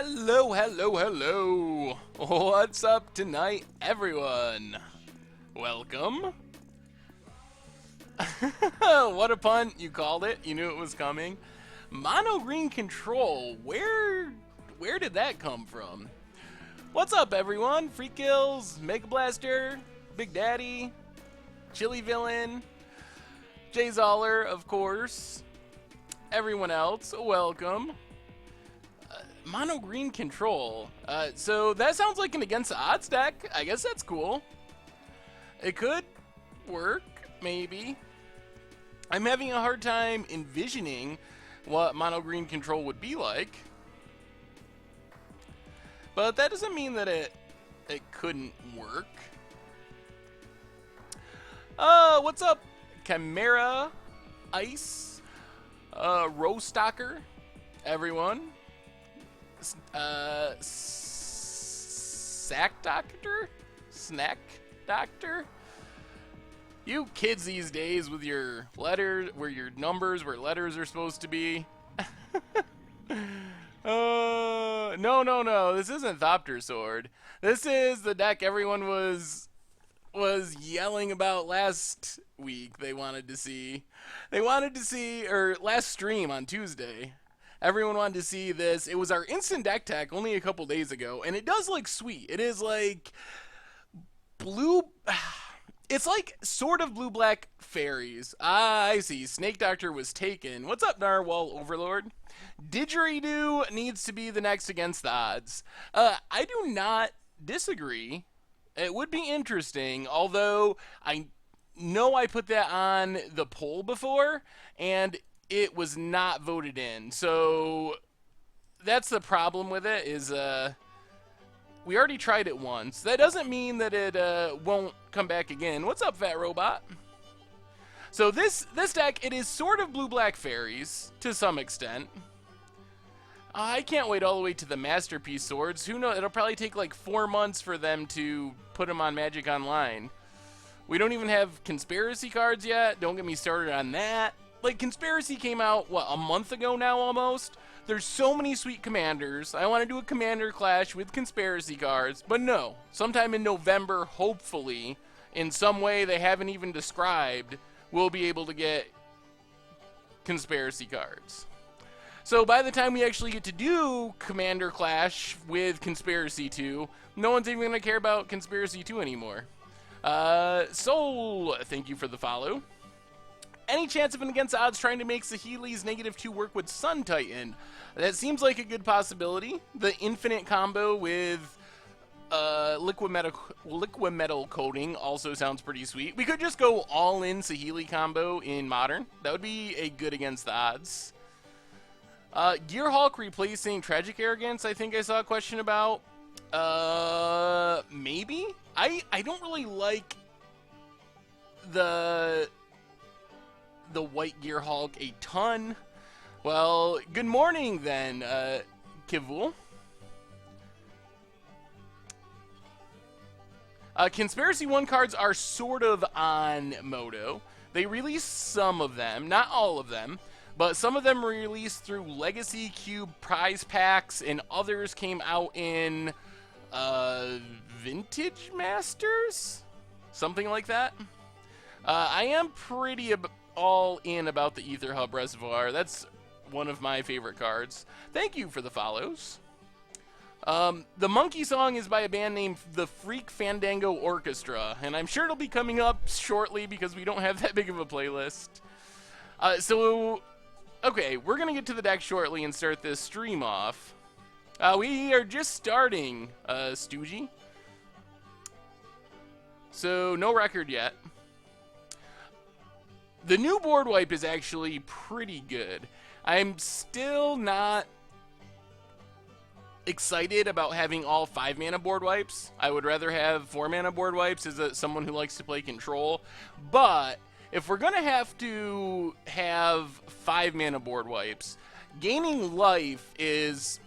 Hello, hello, hello. What's up tonight, everyone? Welcome. What a pun. You called it. You knew it was coming. Mono green control. Where did that come from? What's up, everyone? Free Kills, Mega Blaster, Big Daddy, Chili Villain, Jay Zoller, of course. Everyone else, welcome. Mono green control. So that sounds like an against the odds deck. I guess that's cool. It could work, maybe. I'm having a hard time envisioning what mono green control would be like. But that doesn't mean that it couldn't work. What's up? Chimera, Ice, Rostocker, everyone. Sack Doctor? Snack Doctor? You kids these days with your letters, where your numbers, where letters are supposed to be. No. This isn't Thopter Sword. This is the deck everyone was yelling about last week they wanted to see. Or last stream on Tuesday. Everyone wanted to see this. It was our instant deck tech only a couple days ago, and it does look sweet. It is like blue. It's like sort of blue-black fairies. Ah, I see. Snake Doctor was taken. What's up, Narwhal Overlord? Didgeridoo needs to be the next against the odds. I do not disagree. It would be interesting, although I know I put that on the poll before, and it was not voted in. So that's the problem with it, is we already tried it once. That doesn't mean that it won't come back again. What's up, Fat Robot? So this deck, it is sort of blue-black fairies to some extent. I can't wait all the way to the Masterpiece Swords. Who knows? It'll probably take like 4 months for them to put them on Magic Online. We don't even have Conspiracy cards yet. Don't get me started on that. Like, Conspiracy came out, what, a month ago now almost? There's so many sweet commanders. I want to do a commander clash with Conspiracy cards, but no. Sometime in November, hopefully, in some way they haven't even described, we'll be able to get Conspiracy cards. So by the time we actually get to do Commander Clash with Conspiracy 2, no one's even going to care about Conspiracy 2 anymore. Soul, thank you for the follow. Any chance of an against odds trying to make Saheeli's -2 work with Sun Titan? That seems like a good possibility. The infinite combo with liquid metal coating also sounds pretty sweet. We could just go all in Saheeli combo in Modern. That would be a good against the odds. Gearhulk replacing Tragic Arrogance, I think I saw a question about. Maybe? I don't really like the white Gearhulk a ton. Well, good morning then, Kivul. Conspiracy 1 cards are sort of on Moto. They released some of them, not all of them, but some of them were released through Legacy Cube prize packs, and others came out in Vintage Masters? Something like that. I am pretty all in about the Ether Hub Reservoir. That's one of my favorite cards. Thank you for the follows. The Monkey Song is by a band named the Freak Fandango Orchestra, and I'm sure it'll be coming up shortly because we don't have that big of a playlist. Okay, we're going to get to the deck shortly and start this stream off. We are just starting, Stoogie. So, no record yet. The new board wipe is actually pretty good. I'm still not excited about having all 5-mana board wipes. I would rather have 4-mana board wipes as someone who likes to play control. But if we're going to have 5-mana board wipes, gaining life is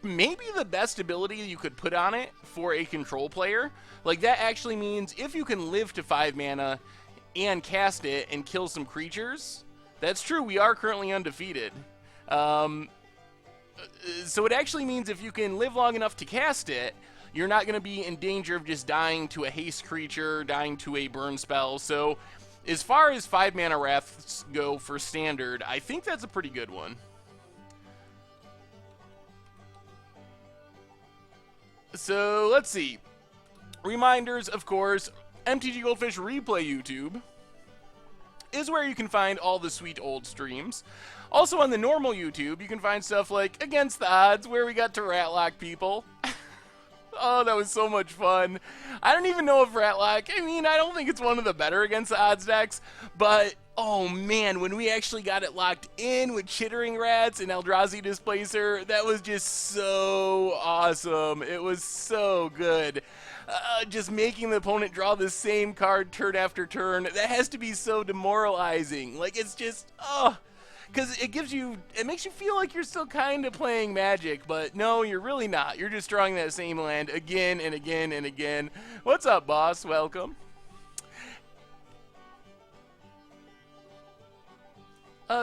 maybe the best ability you could put on it for a control player. Like, that actually means if you can live to 5 mana and cast it and kill some creatures, that's true, we are currently undefeated. So it actually means if you can live long enough to cast it, you're not going to be in danger of just dying to a haste creature, dying to a burn spell. So as far as 5 mana wraths go for standard, I think that's a pretty good one. So let's see. Reminders, of course, MTG Goldfish Replay YouTube is where you can find all the sweet old streams. Also on the normal YouTube, you can find stuff like Against the Odds, where we got to Ratlock people. Oh, that was so much fun. I don't even know if Ratlock, I mean, I don't think it's one of the better Against the Odds decks, but oh man, when we actually got it locked in with Chittering Rats and Eldrazi Displacer, that was just so awesome. It was so good. Just making the opponent draw the same card turn after turn, that has to be so demoralizing. Like, it's just, oh, because it makes you feel like you're still kind of playing Magic, but no, you're really not. You're just drawing that same land again and again and again. What's up, boss? Welcome.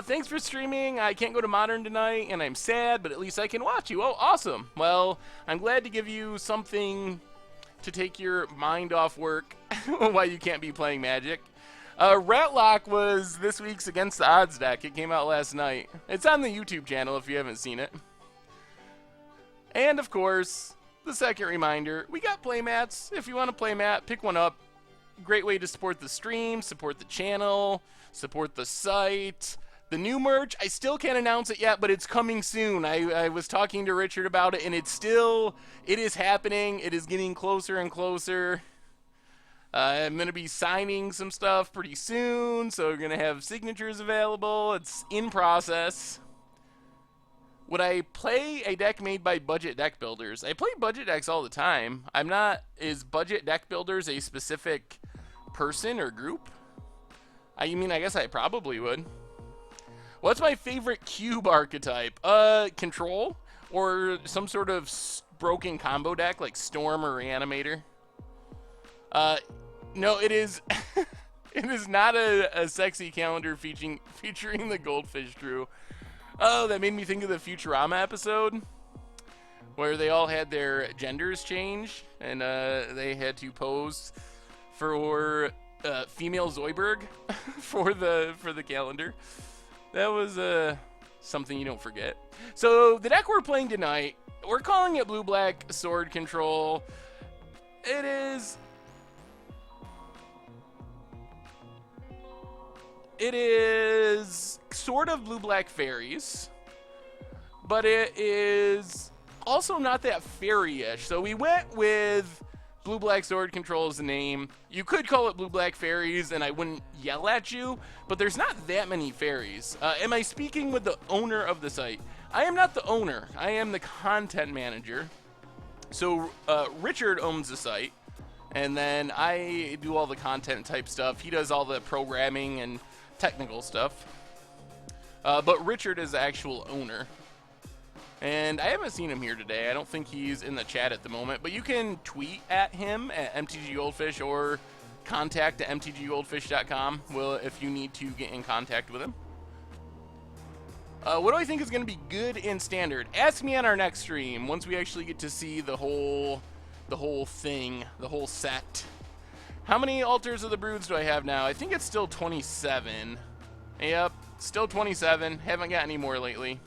Thanks for streaming. I can't go to Modern tonight, and I'm sad, but at least I can watch you. Oh, awesome. Well, I'm glad to give you something to take your mind off work while you can't be playing Magic. Ratlock was this week's Against the Odds deck. It came out last night. It's on the YouTube channel if you haven't seen it. And, of course, the second reminder, we got playmats. If you want to play mat, pick one up. Great way to support the stream, support the channel, support the site. The new merch, I still can't announce it yet, but it's coming soon. I was talking to Richard about it, and it is happening. It is getting closer and closer. I'm going to be signing some stuff pretty soon, so we're going to have signatures available. It's in process. Would I play a deck made by budget deck builders? I play budget decks all the time. Is budget deck builders a specific person or group? I mean, I guess I probably would. What's my favorite cube archetype? Control? Or some sort of broken combo deck like Storm or Reanimator? No, it is. It is not a sexy calendar featuring the Goldfish crew. Oh, that made me think of the Futurama episode where they all had their genders change and they had to pose for female Zoidberg for the calendar. That was something you don't forget. So the deck we're playing tonight, we're calling it Blue-Black Sword Control. It is sort of Blue-Black Fairies, but it is also not that fairy-ish. So we went with Blue-Black Sword Control as the name. You could call it Blue-Black Fairies, and I wouldn't yell at you, but there's not that many fairies. Am I speaking with the owner of the site? I am not the owner. I am the content manager. So Richard owns the site, and then I do all the content type stuff. He does all the programming and technical stuff. But Richard is the actual owner. And I haven't seen him here today. I don't think he's in the chat at the moment. But you can tweet at him at mtggoldfish or contact at mtggoldfish.com if you need to get in contact with him. What do I think is going to be good in Standard? Ask me on our next stream once we actually get to see the whole thing, the whole set. How many Altars of the Broods do I have now? I think it's still 27. Yep, still 27. Haven't got any more lately.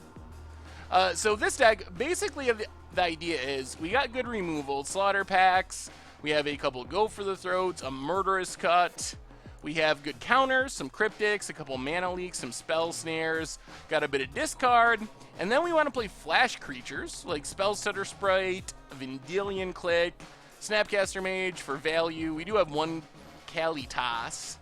So this deck, basically the idea is we got good removal, Slaughter Packs, we have a couple Go for the Throats, a Murderous Cut, we have good counters, some Cryptics, a couple Mana Leaks, some Spell Snares, got a bit of discard, and then we want to play Flash creatures like Spellstutter Sprite, Vendilion Click, Snapcaster Mage for value. We do have one Kalitas.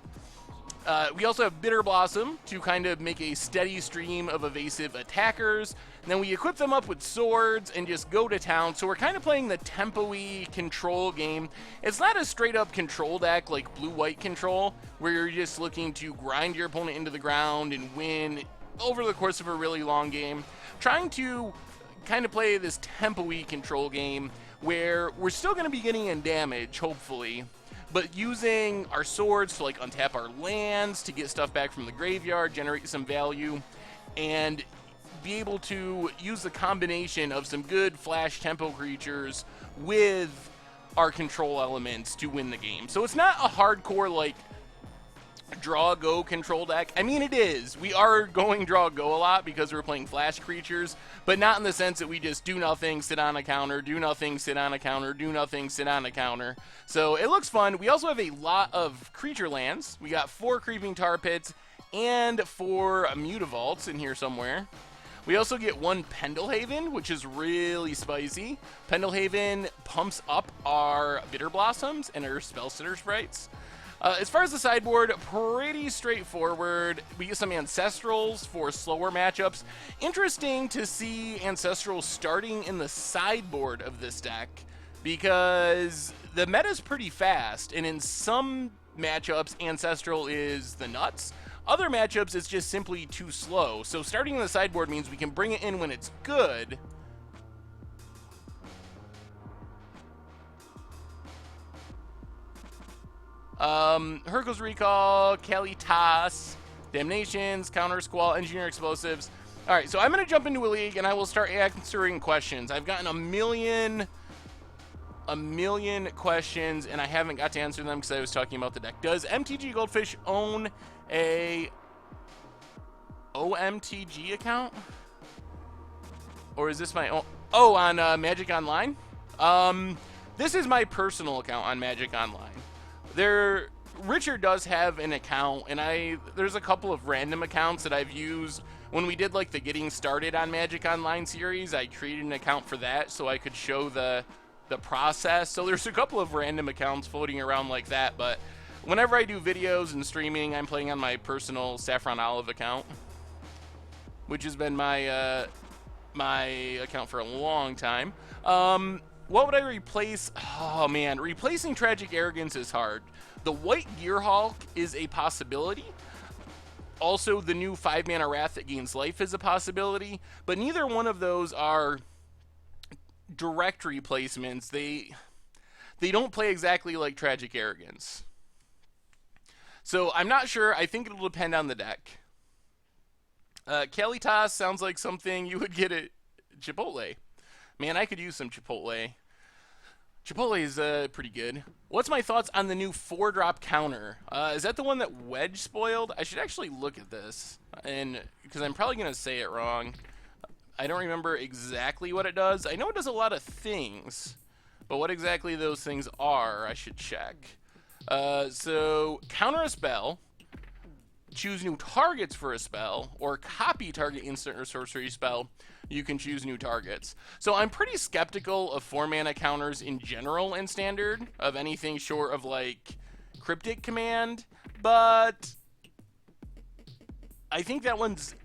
We also have Bitter Blossom to kind of make a steady stream of evasive attackers. And then we equip them up with swords and just go to town. So we're kind of playing the tempo-y control game. It's not a straight-up control deck like Blue-White Control, where you're just looking to grind your opponent into the ground and win over the course of a really long game. Trying to kind of play this tempo-y control game where we're still going to be getting in damage, hopefully, but using our swords to like untap our lands to get stuff back from the graveyard, generate some value, and be able to use the combination of some good flash tempo creatures with our control elements to win the game. So it's not a hardcore, like, draw go control deck. I mean, it is. We are going draw go a lot because we're playing flash creatures, but not in the sense that we just do nothing, sit on a counter, do nothing, sit on a counter, do nothing, sit on a counter. So it looks fun. We also have a lot of creature lands. We got 4 Creeping Tar Pits and 4 Mutavaults in here somewhere. We also get 1 Pendelhaven, which is really spicy. Pendelhaven pumps up our Bitter Blossoms and our Spellsitter Sprites. As far as the sideboard, pretty straightforward. We get some Ancestrals for slower matchups. Interesting to see Ancestrals starting in the sideboard of this deck because the meta's pretty fast, and in some matchups, Ancestral is the nuts. Other matchups, it's just simply too slow. So starting in the sideboard means we can bring it in when it's good. Hercules Recall, Kalitas, Damnations, Counter Squall, Engineer Explosives. Alright, so I'm going to jump into a league and I will start answering questions. I've gotten a million questions and I haven't got to answer them because I was talking about the deck. Does MTG Goldfish own a OMTG account? Or is this my own? Oh, on Magic Online? This is my personal account on Magic Online. Richard does have an account, and there's a couple of random accounts that I've used. When we did like the Getting Started on Magic Online series, I created an account for that so I could show the process. So there's a couple of random accounts floating around like that, but whenever I do videos and streaming, I'm playing on my personal Saffron Olive account, which has been my my account for a long time. What would I replace? Oh, man. Replacing Tragic Arrogance is hard. The White Gearhulk is a possibility. Also, the new 5-mana Wrath that gains life is a possibility. But neither one of those are direct replacements. They don't play exactly like Tragic Arrogance. So I'm not sure. I think it'll depend on the deck. Kalitas sounds like something you would get at Chipotle. Man, I could use some Chipotle. Chipotle is pretty good. What's my thoughts on the new 4-drop counter? Is that the one that Wedge spoiled? I should actually look at this, and because I'm probably going to say it wrong. I don't remember exactly what it does. I know it does a lot of things, but what exactly those things are, I should check. So, counter a spell, choose new targets for a spell, or copy target instant or sorcery spell. You can choose new targets. So I'm pretty skeptical of 4-mana counters in general in Standard, of anything short of like Cryptic Command, but I think that one's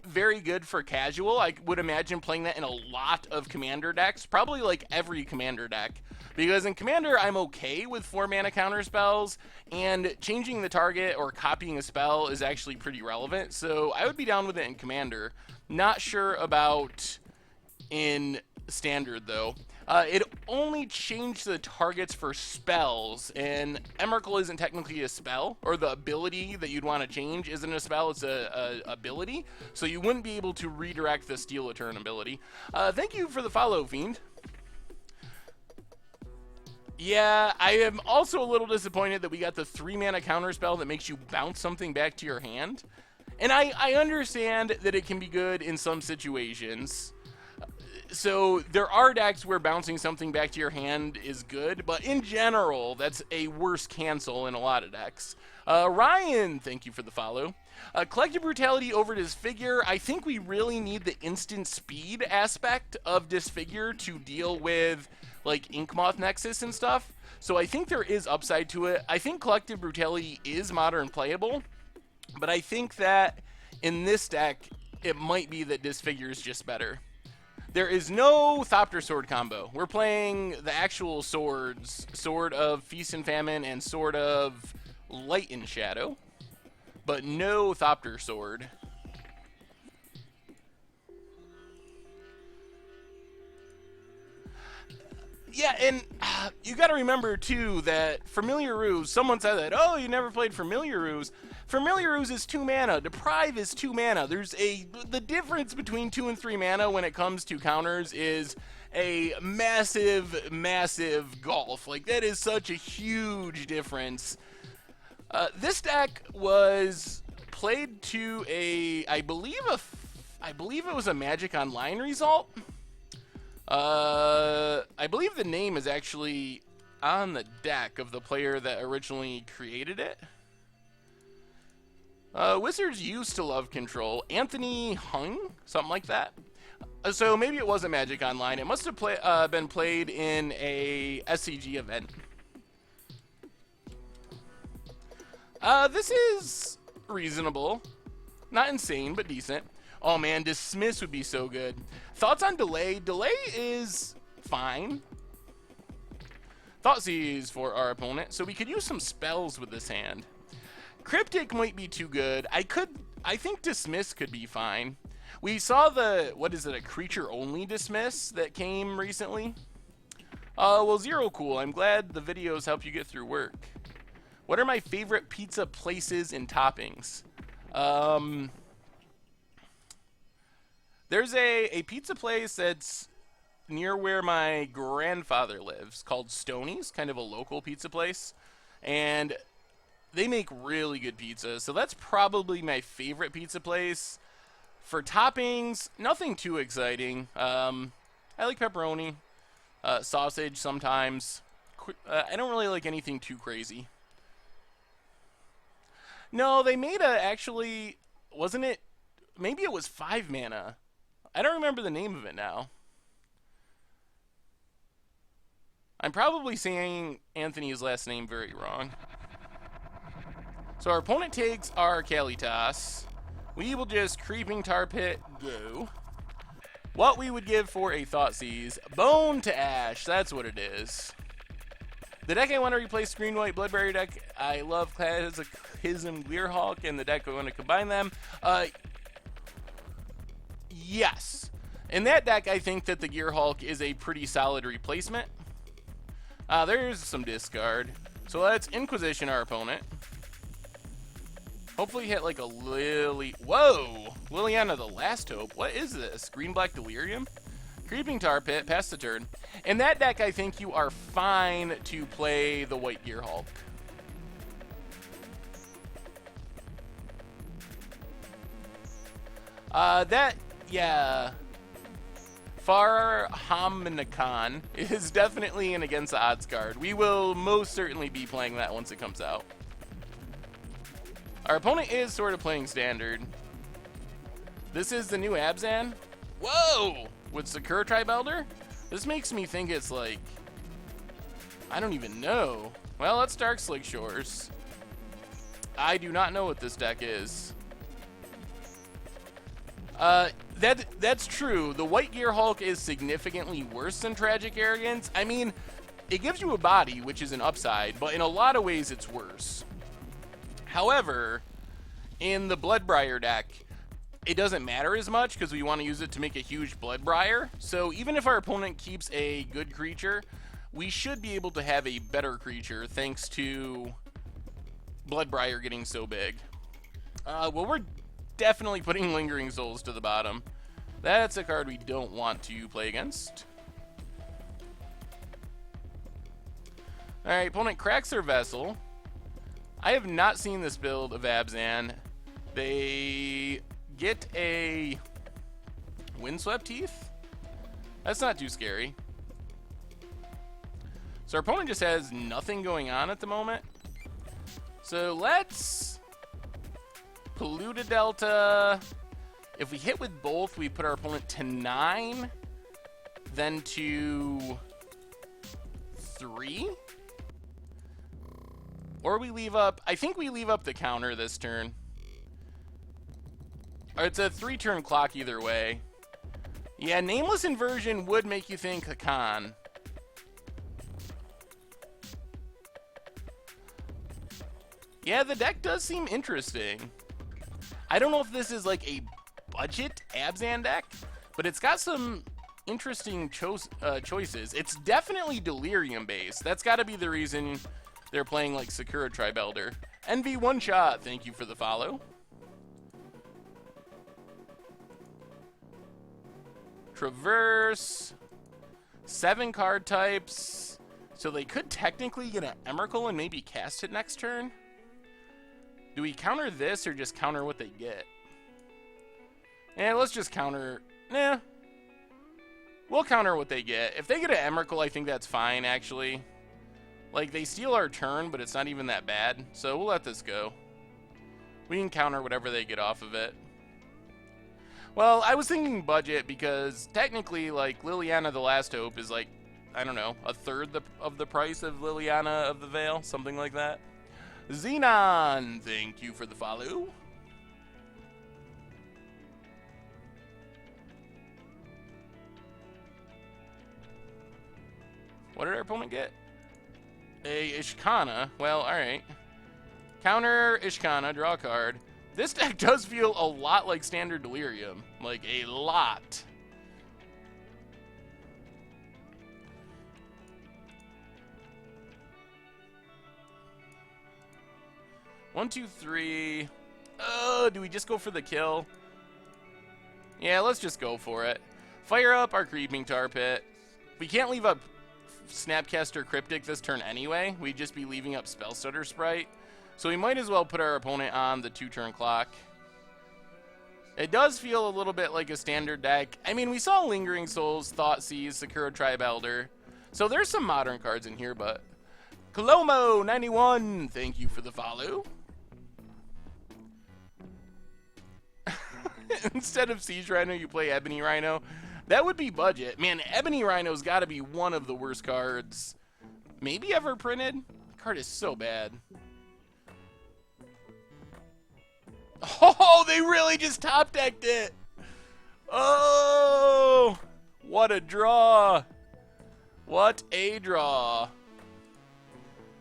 very good for casual. I would imagine playing that in a lot of Commander decks, probably like every Commander deck. Because in Commander, I'm okay with 4-mana counter spells, and changing the target or copying a spell is actually pretty relevant, so I would be down with it in Commander. Not sure about in Standard, though. It only changed the targets for spells, and Emrakul isn't technically a spell, or the ability that you'd want to change isn't a spell, it's a ability, so you wouldn't be able to redirect the Steal a Turn ability. Thank you for the follow, Fiend. Yeah, I am also a little disappointed that we got the 3-mana counterspell that makes you bounce something back to your hand. And I understand that it can be good in some situations. So there are decks where bouncing something back to your hand is good, but in general, that's a worse cancel in a lot of decks. Ryan, thank you for the follow. Collective Brutality over Disfigure. I think we really need the instant speed aspect of Disfigure to deal with like Inkmoth Nexus and stuff. So I think there is upside to it. I think Collective Brutality is modern playable, but I think that in this deck, it might be that Disfigure is just better. There is no Thopter Sword combo. We're playing the actual swords, Sword of Feast and Famine and Sword of Light and Shadow, but no Thopter Sword. Yeah, and you got to remember too that Familiar Ruse. Someone said that. Oh, you never played Familiar Ruse. Familiar Ruse is 2 mana. Deprive is 2 mana. The difference between 2 and 3 mana when it comes to counters is a massive, massive gulf. Like, that is such a huge difference. This deck was played to I believe it was a Magic Online result. I believe the name is actually on the deck of the player that originally created it. Wizards used to love control. Anthony Hung? Something like that. So maybe it wasn't Magic Online. It must have been played in a SCG event. This is reasonable. Not insane, but decent. Oh man, Dismiss would be so good. Thoughts on Delay? Delay is fine. Thoughtseize for our opponent, so we could use some spells with this hand. Cryptic might be too good. I think Dismiss could be fine. We saw a creature-only Dismiss that came recently. Well, Zero Cool, I'm glad the videos help you get through work. What are my favorite pizza places and toppings? There's a pizza place that's near where my grandfather lives called Stoney's, kind of a local pizza place. And they make really good pizza, so that's probably my favorite pizza place. For toppings, nothing too exciting. I like pepperoni, sausage sometimes. I don't really like anything too crazy. No, they made wasn't it? Maybe it was 5 mana. I don't remember the name of it now. I'm probably saying Anthony's last name very wrong. So our opponent takes our Kalitas. We will just Creeping Tar Pit go. What we would give for a Thoughtseize. Bone to Ash, that's what it is. The deck I want to replace Green White Bloodbriar deck, I love Cataclysm Gearhulk, and the deck I want to combine them. Yes. In that deck, I think that the Gearhulk is a pretty solid replacement. There's some discard. So let's Inquisition our opponent. Hopefully hit like a Lily. Whoa! Liliana the Last Hope. What is this? Green-Black Delirium? Creeping Tar Pit, pass the turn. In that deck, I think you are fine to play the White Gearhulk. Yeah. Farhamnakan is definitely an against the odds card. We will most certainly be playing that once it comes out. Our opponent is sort of playing standard. This is the new Abzan. Whoa! With Sakura Tribe Elder? This makes me think it's like, I don't even know. Well, let's Dark Slick Shores. I do not know what this deck is. That's true. The White Gearhulk is significantly worse than Tragic Arrogance. I mean, it gives you a body, which is an upside, but in a lot of ways it's worse. However, in the Bloodbriar deck, it doesn't matter as much because we want to use it to make a huge Bloodbriar. So even if our opponent keeps a good creature, we should be able to have a better creature thanks to Bloodbriar getting so big. Well, we're definitely putting Lingering Souls to the bottom. That's a card we don't want to play against. Alright, opponent cracks their Vessel. I have not seen this build of Abzan. They get a Windswept Teeth? That's not too scary. So our opponent just has nothing going on at the moment. So let's Polluted Delta. If we hit with both, we put our opponent to 9, then to 3. Or we leave up, I think we leave up the counter this turn. Or it's a 3-turn clock either way. Yeah, Nameless Inversion would make you think Hakan. Yeah, the deck does seem interesting. I don't know if this is like a budget Abzan deck, but it's got some interesting choices. It's definitely Delirium based. That's got to be the reason they're playing like Sakura Tribe Elder. NV One Shot, thank you for the follow. Traverse. 7 card types. So they could technically get an Emrakul and maybe cast it next turn. Do we counter this or just counter what they get? Let's just counter. Nah. We'll counter what they get. If they get an Emrakul, I think that's fine, actually. Like, they steal our turn, but it's not even that bad. So we'll let this go. We can counter whatever they get off of it. Well, I was thinking budget because technically, like, Liliana the Last Hope is like, I don't know, a third of the price of Liliana of the Veil, something like that. Xenon, thank you for the follow. What did our opponent get? A Ishkana. Well, alright. Counter Ishkana, draw a card. This deck does feel a lot like Standard Delirium. Like, a lot. One, two, three. Oh, do we just go for the kill? Yeah, let's just go for it. Fire up our Creeping Tar Pit. We can't leave up Snapcaster Cryptic this turn anyway. We'd just be leaving up Spellstutter Sprite. So we might as well put our opponent on the 2-turn clock. It does feel a little bit like a standard deck. I mean, we saw Lingering Souls, Thoughtseize, Sakura Tribe Elder. So there's some modern cards in here, but... Colomo91, thank you for the follow. Instead of Siege Rhino, you play Ebony Rhino. That would be budget. Man, Ebony Rhino's got to be one of the worst cards maybe ever printed. The card is so bad. Oh, they really just top decked it. Oh, what a draw. What a draw.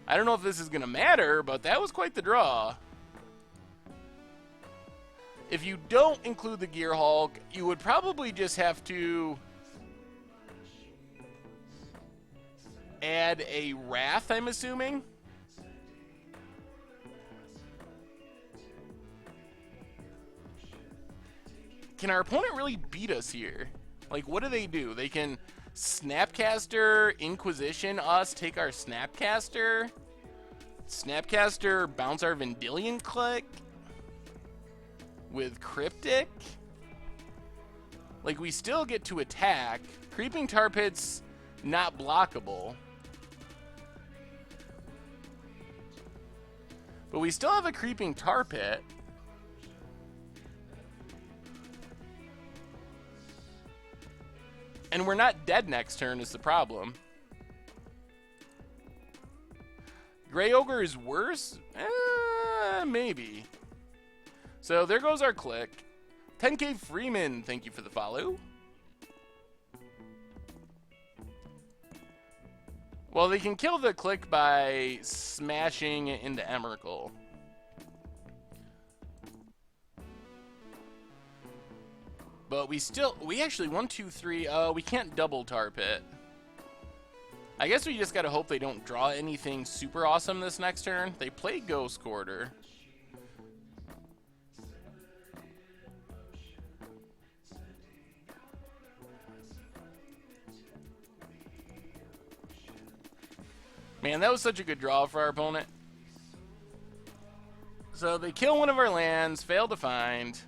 I don't know if this is going to matter, but that was quite the draw. If you don't include the Gear Hulk, you would probably just have to add a Wrath, I'm assuming. Can our opponent really beat us here? Like, what do? They can Snapcaster, Inquisition us, take our Snapcaster. Snapcaster, bounce our Vendilion Click. With Cryptic. Like, we still get to attack. Creeping Tar Pit's not blockable. But we still have a Creeping Tar Pit. And we're not dead next turn is the problem. Grey Ogre is worse? Maybe. So there goes our click. 10K Freeman, thank you for the follow. Well, they can kill the click by smashing it into Emrakul. But we actually, 1, 2, 3, we can't double Tar Pit. I guess we just gotta hope they don't draw anything super awesome this next turn. They play Ghost Quarter. Man, that was such a good draw for our opponent. So they kill one of our lands, fail to find.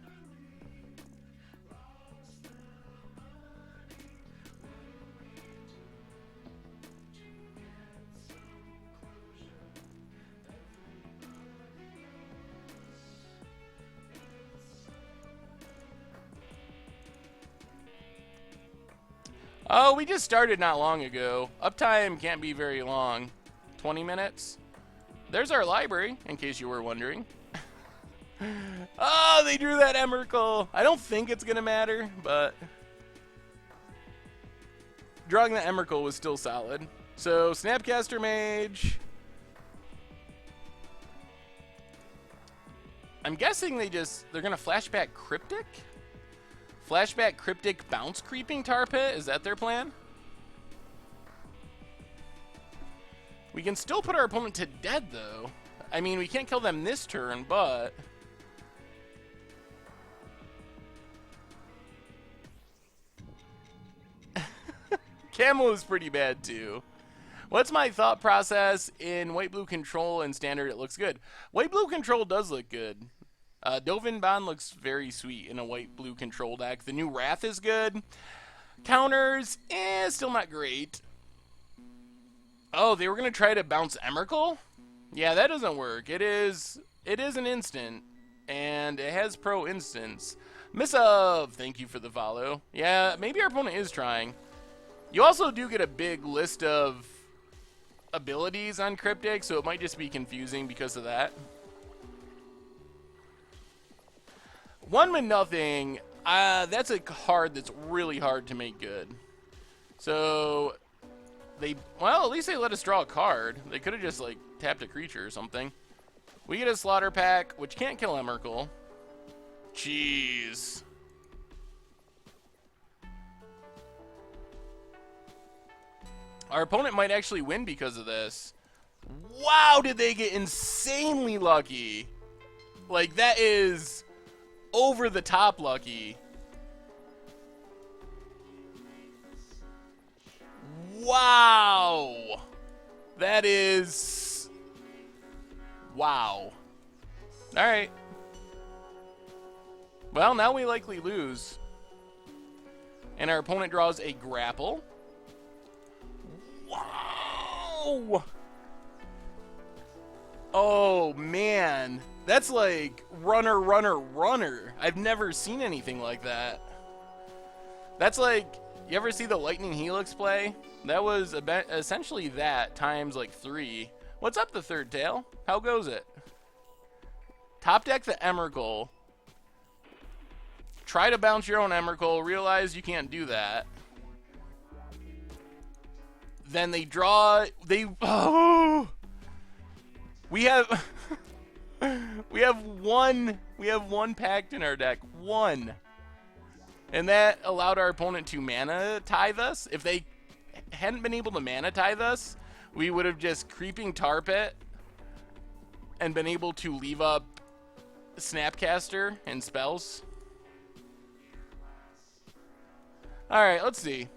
Oh, we just started not long ago. Uptime can't be very long. 20 minutes. There's our library, in case you were wondering. Oh, they drew that Emrakul. I don't think it's going to matter, but drawing the Emrakul was still solid. So, Snapcaster Mage. I'm guessing they're going to flashback Cryptic? Flashback Cryptic Bounce Creeping Tar Pit? Is that their plan? We can still put our opponent to dead, though. I mean, we can't kill them this turn, but... Camel is pretty bad, too. What's my thought process? In White-Blue Control and Standard, it looks good. White-Blue Control does look good. Dovin Bond looks very sweet in a White-Blue Control deck. The new Wrath is good. Counters, still not great. Oh, they were going to try to bounce Emrakul? Yeah, that doesn't work. It is an instant, and it has pro instance. Miss of, thank you for the follow. Yeah, maybe our opponent is trying. You also do get a big list of abilities on Cryptic, so it might just be confusing because of that. 1-0. That's a card that's really hard to make good. So well, at least they let us draw a card. They could have just like tapped a creature or something. We get a Slaughter Pack, which can't kill Emrakul. Jeez. Our opponent might actually win because of this. Wow, did they get insanely lucky. Like, that is over the top lucky. Wow. That is... Wow. Alright. Well, now we likely lose. And our opponent draws a Grapple. Wow! Oh, man. That's like runner, runner, runner. I've never seen anything like that. That's like, you ever see the Lightning Helix play? That was essentially that times like 3. What's up, the third tail? How goes it? Top deck the Emrakul. Try to bounce your own Emrakul. Realize you can't do that. Then they draw. Oh, we have one pact in our deck. One. And that allowed our opponent to mana tithe us. If they hadn't been able to mana tithe us, we would have just Creeping Tar Pit and been able to leave up Snapcaster and spells. Alright, let's see.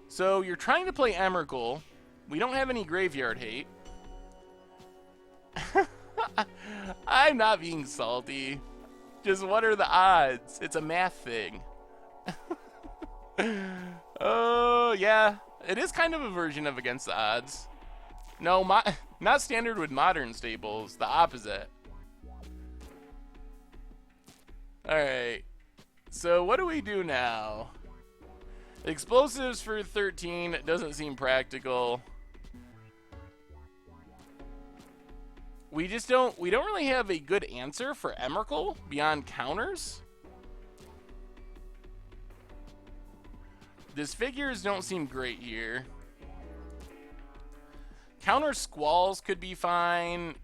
So you're trying to play Emrakul. We don't have any graveyard hate. I'm not being salty. Just what are the odds? It's a math thing. Oh, yeah. It is kind of a version of Against the Odds. No, not standard with modern staples. The opposite. Alright. So what do we do now? Explosives for 13 doesn't seem practical. We don't really have a good answer for Emrakul beyond counters. Disfigures don't seem great here. Counter Squalls could be fine.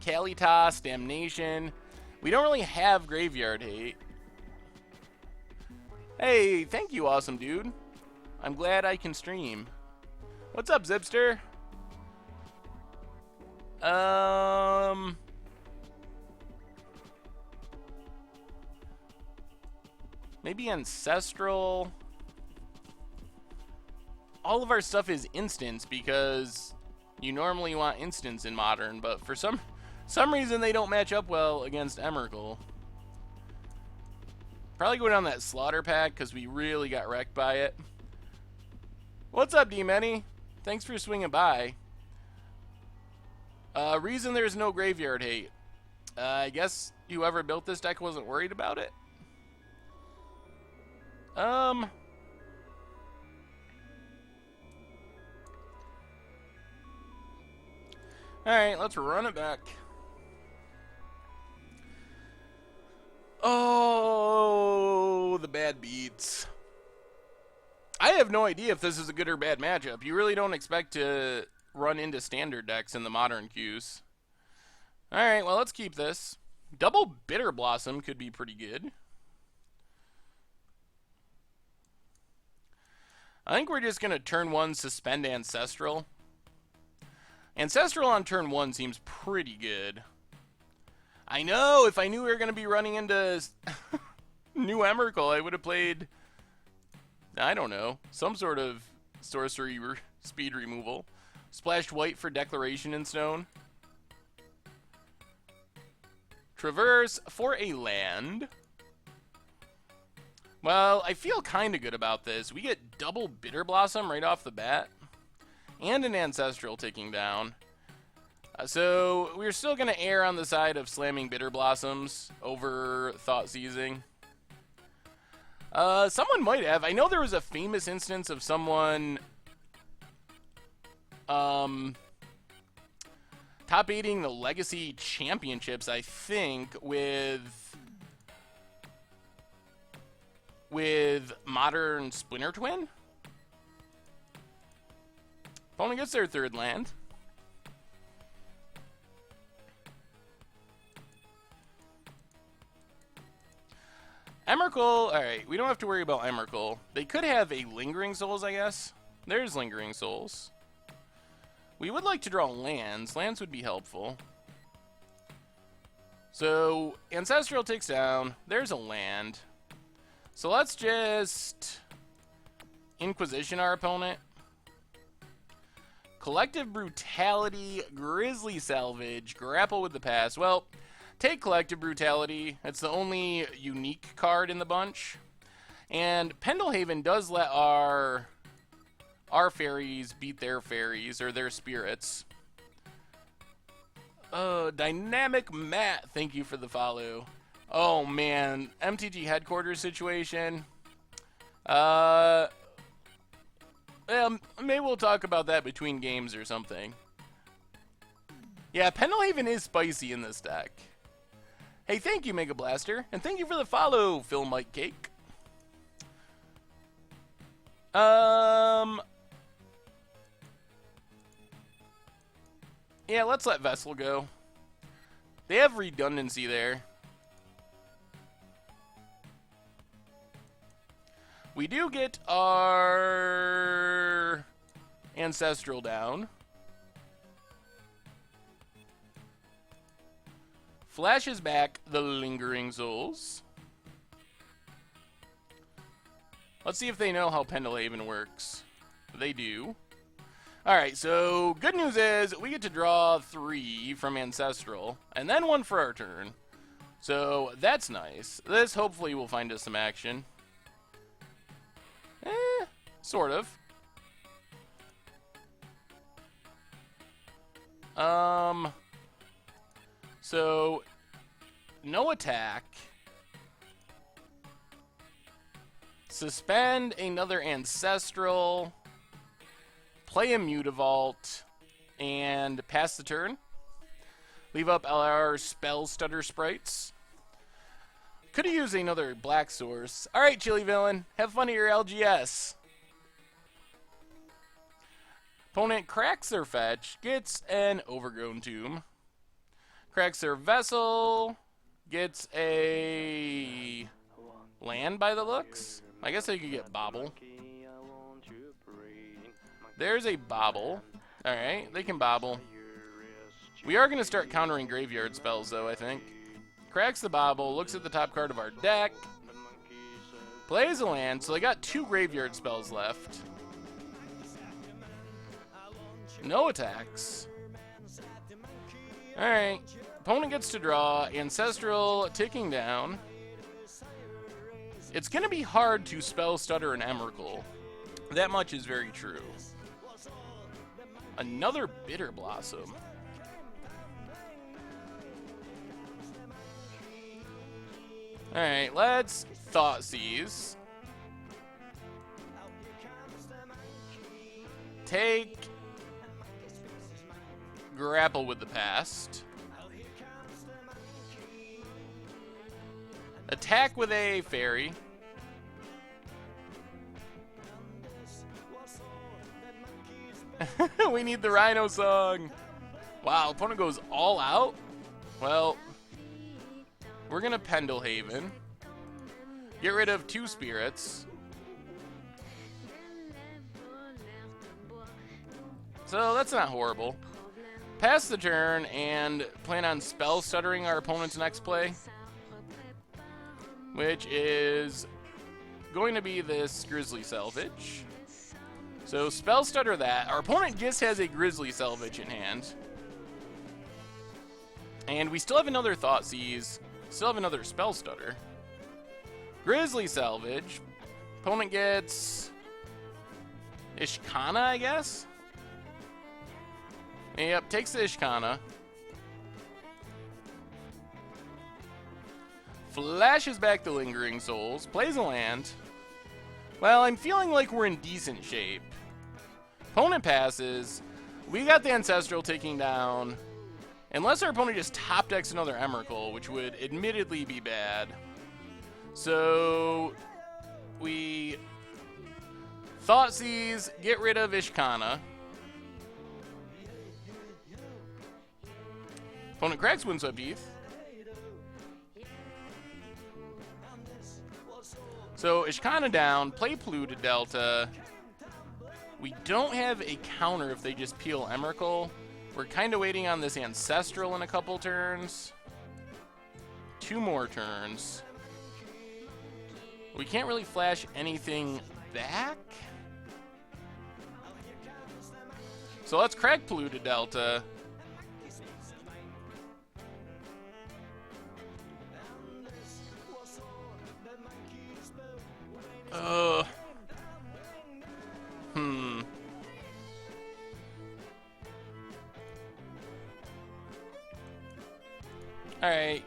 Kalitas, Damnation. We don't really have Graveyard Hate. Hey, thank you, awesome dude. I'm glad I can stream. What's up, Zipster? Maybe Ancestral. All of our stuff is instants because you normally want instants in Modern, but for some reason they don't match up well against Emrakul. Probably go down that Slaughter Pack because we really got wrecked by it. What's up, D-Many? Thanks for swinging by. Reason there's no Graveyard Hate. I guess whoever built this deck wasn't worried about it. Alright, let's run it back. Oh, the bad beats. I have no idea if this is a good or bad matchup. You really don't expect to run into standard decks in the modern queues. Alright, well, let's keep this. Double Bitter Blossom could be pretty good. I think we're just going to turn 1 suspend Ancestral. Ancestral on turn 1 seems pretty good. I know, if I knew we were going to be running into new Emrakul, I would have played, I don't know, some sort of sorcery speed removal. Splashed white for Declaration in Stone. Traverse for a land. Well, I feel kind of good about this. We get double Bitter Blossom right off the bat. And an Ancestral ticking down. So we're still going to err on the side of slamming Bitter Blossoms over Thought Seizing. Someone might have. I know there was a famous instance of someone top 8ing the Legacy Championships, I think, with Modern Splinter Twin. Opponent gets their 3rd land. Emrakul, alright, we don't have to worry about Emrakul. They could have a Lingering Souls, I guess. There's Lingering Souls. We would like to draw lands. Lands would be helpful. So, Ancestral takes down. There's a land. So let's just Inquisition our opponent. Collective Brutality, Grizzly Salvage, Grapple with the Past. Well, take Collective Brutality. It's the only unique card in the bunch. And Pendelhaven does let our fairies beat their fairies, or their spirits. Dynamic Matt, thank you for the follow. Oh, man. MTG headquarters situation. Well, maybe we'll talk about that between games or something. Yeah, Pendelhaven is spicy in this deck. Hey, thank you, Mega Blaster. And thank you for the follow, Phil Mike Cake. Yeah, let's let Vessel go. They have redundancy there. We do get our Ancestral down. Flashes back the Lingering Souls. Let's see if they know how Pendelhaven works. They do. Alright, so good news is we get to draw 3 from Ancestral, and then 1 for our turn. So that's nice. This hopefully will find us some action. Sort of. So, no attack. Suspend another Ancestral. Play a Mutavault. And pass the turn. Leave up our Spell Stutter Sprites. Could have used another black source. Alright, Chili Villain. Have fun at your LGS. Opponent cracks their fetch. Gets an Overgrown Tomb. Cracks their Vessel. Gets a land by the looks. I guess they could get Bobble. There's a Bobble. Alright, they can Bobble. We are going to start countering graveyard spells, though, I think. Cracks the Bobble, looks at the top card of our deck. Plays a land, so they got 2 graveyard spells left. No attacks. Alright. Opponent gets to draw. Ancestral ticking down. It's going to be hard to spell stutter an Emrakul. That much is very true. Another Bitter Blossom. Alright, let's Thought Seize. Take Grapple with the Past. Attack with a Fairy. We need the Rhino song. Wow, opponent goes all out? Well, we're going to Pendelhaven. Get rid of 2 spirits. So that's not horrible. Pass the turn and plan on spell stuttering our opponent's next play, which is going to be this Grizzly Salvage. So spell stutter that. Our opponent just has a Grizzly Salvage in hand. And we still have another Thought Seize, still have another spell stutter. Grizzly Salvage. Opponent gets Ishkana, I guess? Yep, takes the Ishkana. Flashes back the Lingering Souls, plays a land. Well, I'm feeling like we're in decent shape. Opponent passes. We got the Ancestral taking down. Unless our opponent just top decks another Emrakul, which would admittedly be bad. So we Thought Seize, get rid of Ishkana. Opponent cracks Windswept Heath. So Ishkana down, play Polluted Delta. We don't have a counter if they just peel Emrakul. We're kind of waiting on this Ancestral in a couple turns. 2 more turns. We can't really flash anything back. So let's crack Polluted Delta. Alright.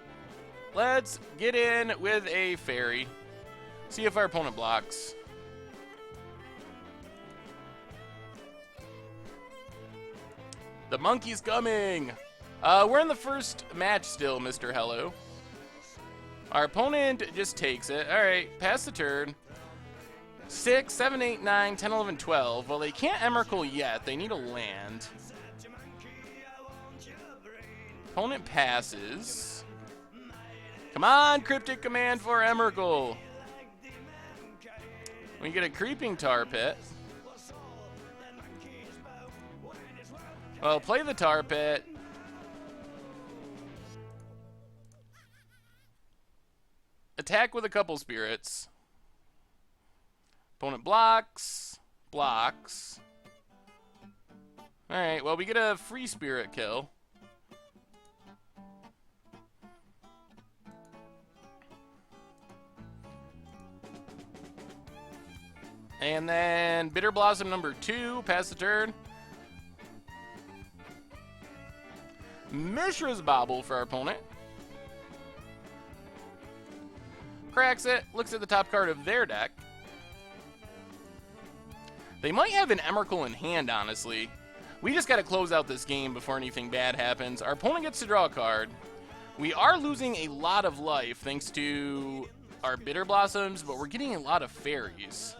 Let's get in with a fairy. See if our opponent blocks. The monkey's coming! We're in the first match still, Mr. Hello. Our opponent just takes it. Alright, pass the turn. 6, 7, 8, 9, 10, 11, 12. Well, they can't Emrakul yet. They need a land. Opponent passes. Come on, Cryptic Command for Emrakul. We get a Creeping Tar Pit. Well, play the Tar Pit. Attack with a couple spirits. Opponent blocks. Blocks. Alright, well, we get a free spirit kill. And then Bitter Blossom number 2, pass the turn. Mishra's Bauble for our opponent. Cracks it, looks at the top card of their deck. They might have an Emrakul in hand, honestly. We just got to close out this game before anything bad happens. Our opponent gets to draw a card. We are losing a lot of life thanks to our Bitter Blossoms, but we're getting a lot of fairies.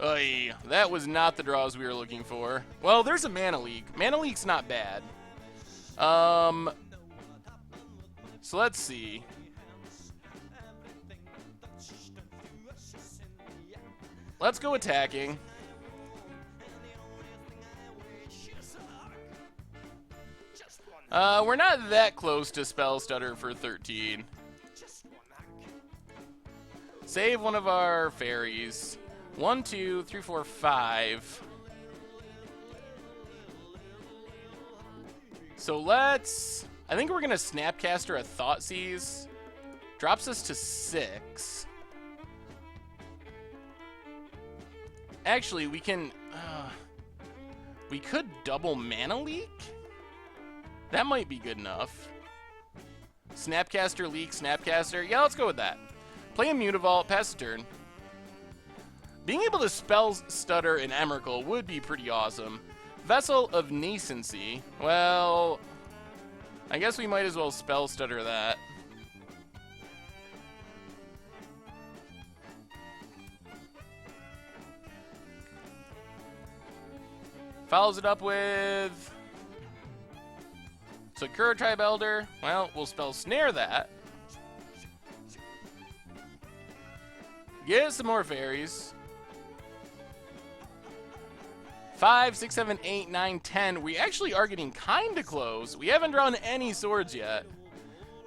Oy, that was not the draws we were looking for. Well, there's a Mana Leak. Mana Leak's not bad. So let's see. Let's go attacking. We're not that close to Spell Stutter for 13. Save one of our fairies. 1, 2, 3, 4, 5. So let's... I think we're going to Snapcaster a Thought Seize. Drops us to 6. Actually, we can... we could double Mana Leak? That might be good enough. Snapcaster, Leak, Snapcaster. Yeah, let's go with that. Play a Mutavault, pass the turn. Being able to Spell Stutter an Emrakul would be pretty awesome. Vessel of Nascency. Well, I guess we might as well Spell Stutter that. Follows it up with Sakura Tribe Elder. Well, we'll Spell Snare that. Get some more fairies. 5, 6, 7, 8, 9, 10. We actually are getting kind of close. We haven't drawn any swords yet.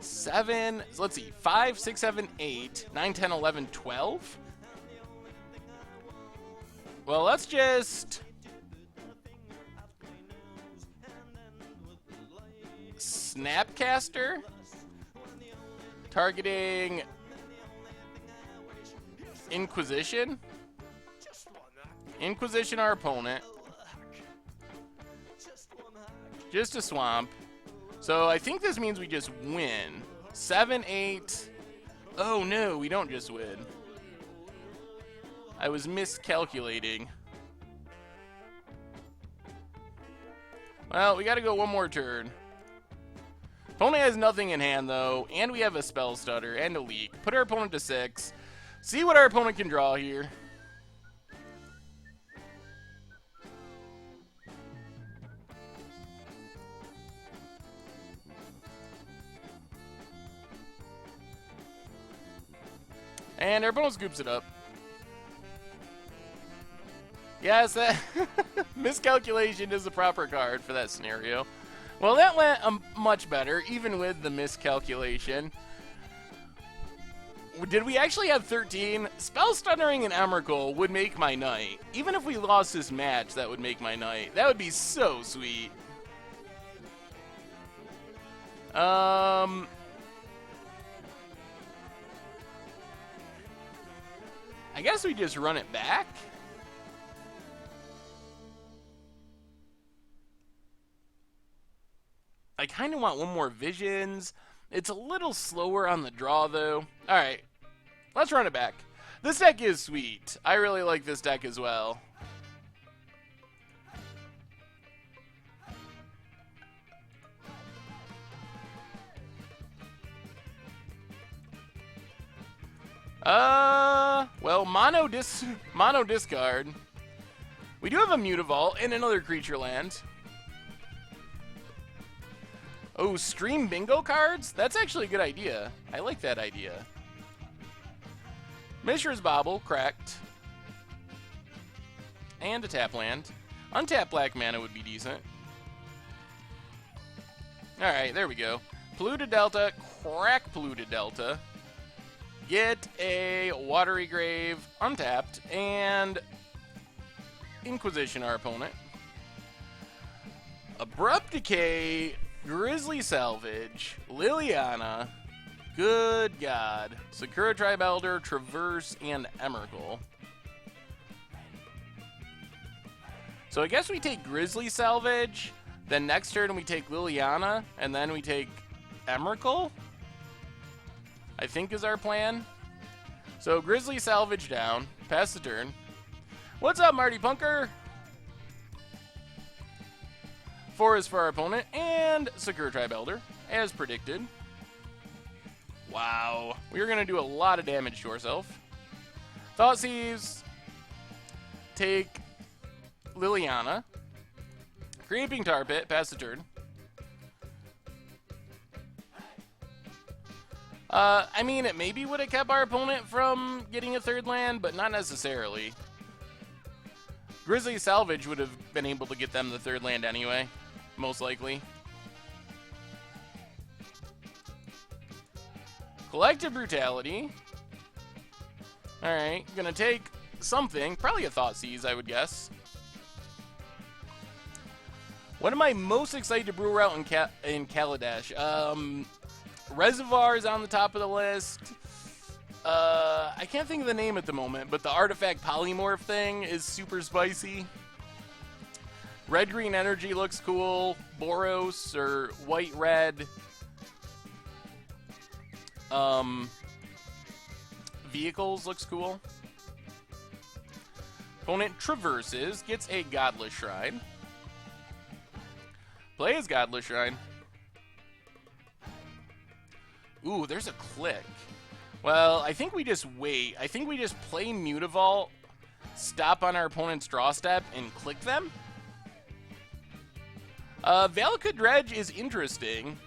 7, so let's see, 5, 6, 7, 8, 9, 10, 11, 12. Well, let's just Snapcaster, targeting Inquisition. Inquisition our opponent. Just a swamp. So I think this means we just win. 7, 8. Oh no, we don't just win. I was miscalculating. Well, we gotta go one more turn. Opponent has nothing in hand though, and we have a spell stutter and a leak. Put our opponent to 6. See what our opponent can draw here. And our opponent scoops it up. Yes, that miscalculation is the proper card for that scenario. Well, that went much better, even with the miscalculation. Did we actually have 13? Spell Stuttering and Emrakul would make my night. Even if we lost this match, that would make my night. That would be so sweet. I guess we just run it back. I kind of want one more Visions. It's a little slower on the draw, though. All right, let's run it back. This deck is sweet. I really like this deck as well. Well, mono discard. We do have a Mutavault and another creature land. Oh, stream bingo cards? That's actually a good idea. I like that idea. Mishra's Bauble, cracked. And a tap land. Untap black mana would be decent. Alright, there we go. Polluted Delta, crack Polluted Delta. Get a Watery Grave, untapped, and Inquisition our opponent. Abrupt Decay, Grizzly Salvage, Liliana, good God, Sakura Tribe Elder, Traverse, and Emrakul. So I guess we take Grizzly Salvage, then next turn we take Liliana, and then we take Emrakul, I think is our plan. So Grizzly Salvage down, pass the turn. What's up, Marty Punker? 4 is for our opponent, and Sakura Tribe Elder, as predicted. Wow. We are going to do a lot of damage to ourselves. Thoughtseize. Take Liliana. Creeping Tar Pit, pass the turn. I mean, it maybe would have kept our opponent from getting a third land, but not necessarily. Grizzly Salvage would have been able to get them the third land anyway. Most likely. Collective Brutality. Alright, gonna take something. Probably a Thoughtseize, I would guess. What am I most excited to brew out in Kaladesh? Reservoir is on the top of the list. I can't think of the name at the moment, but the Artifact Polymorph thing is super spicy. Red-green energy looks cool. Boros or white-red vehicles looks cool. Opponent traverses, gets a Godless Shrine. Plays Godless Shrine. Ooh, there's a click. Well, I think we just wait. I think we just play Mutavault, stop on our opponent's draw step, and click them. Valakut Dredge is interesting.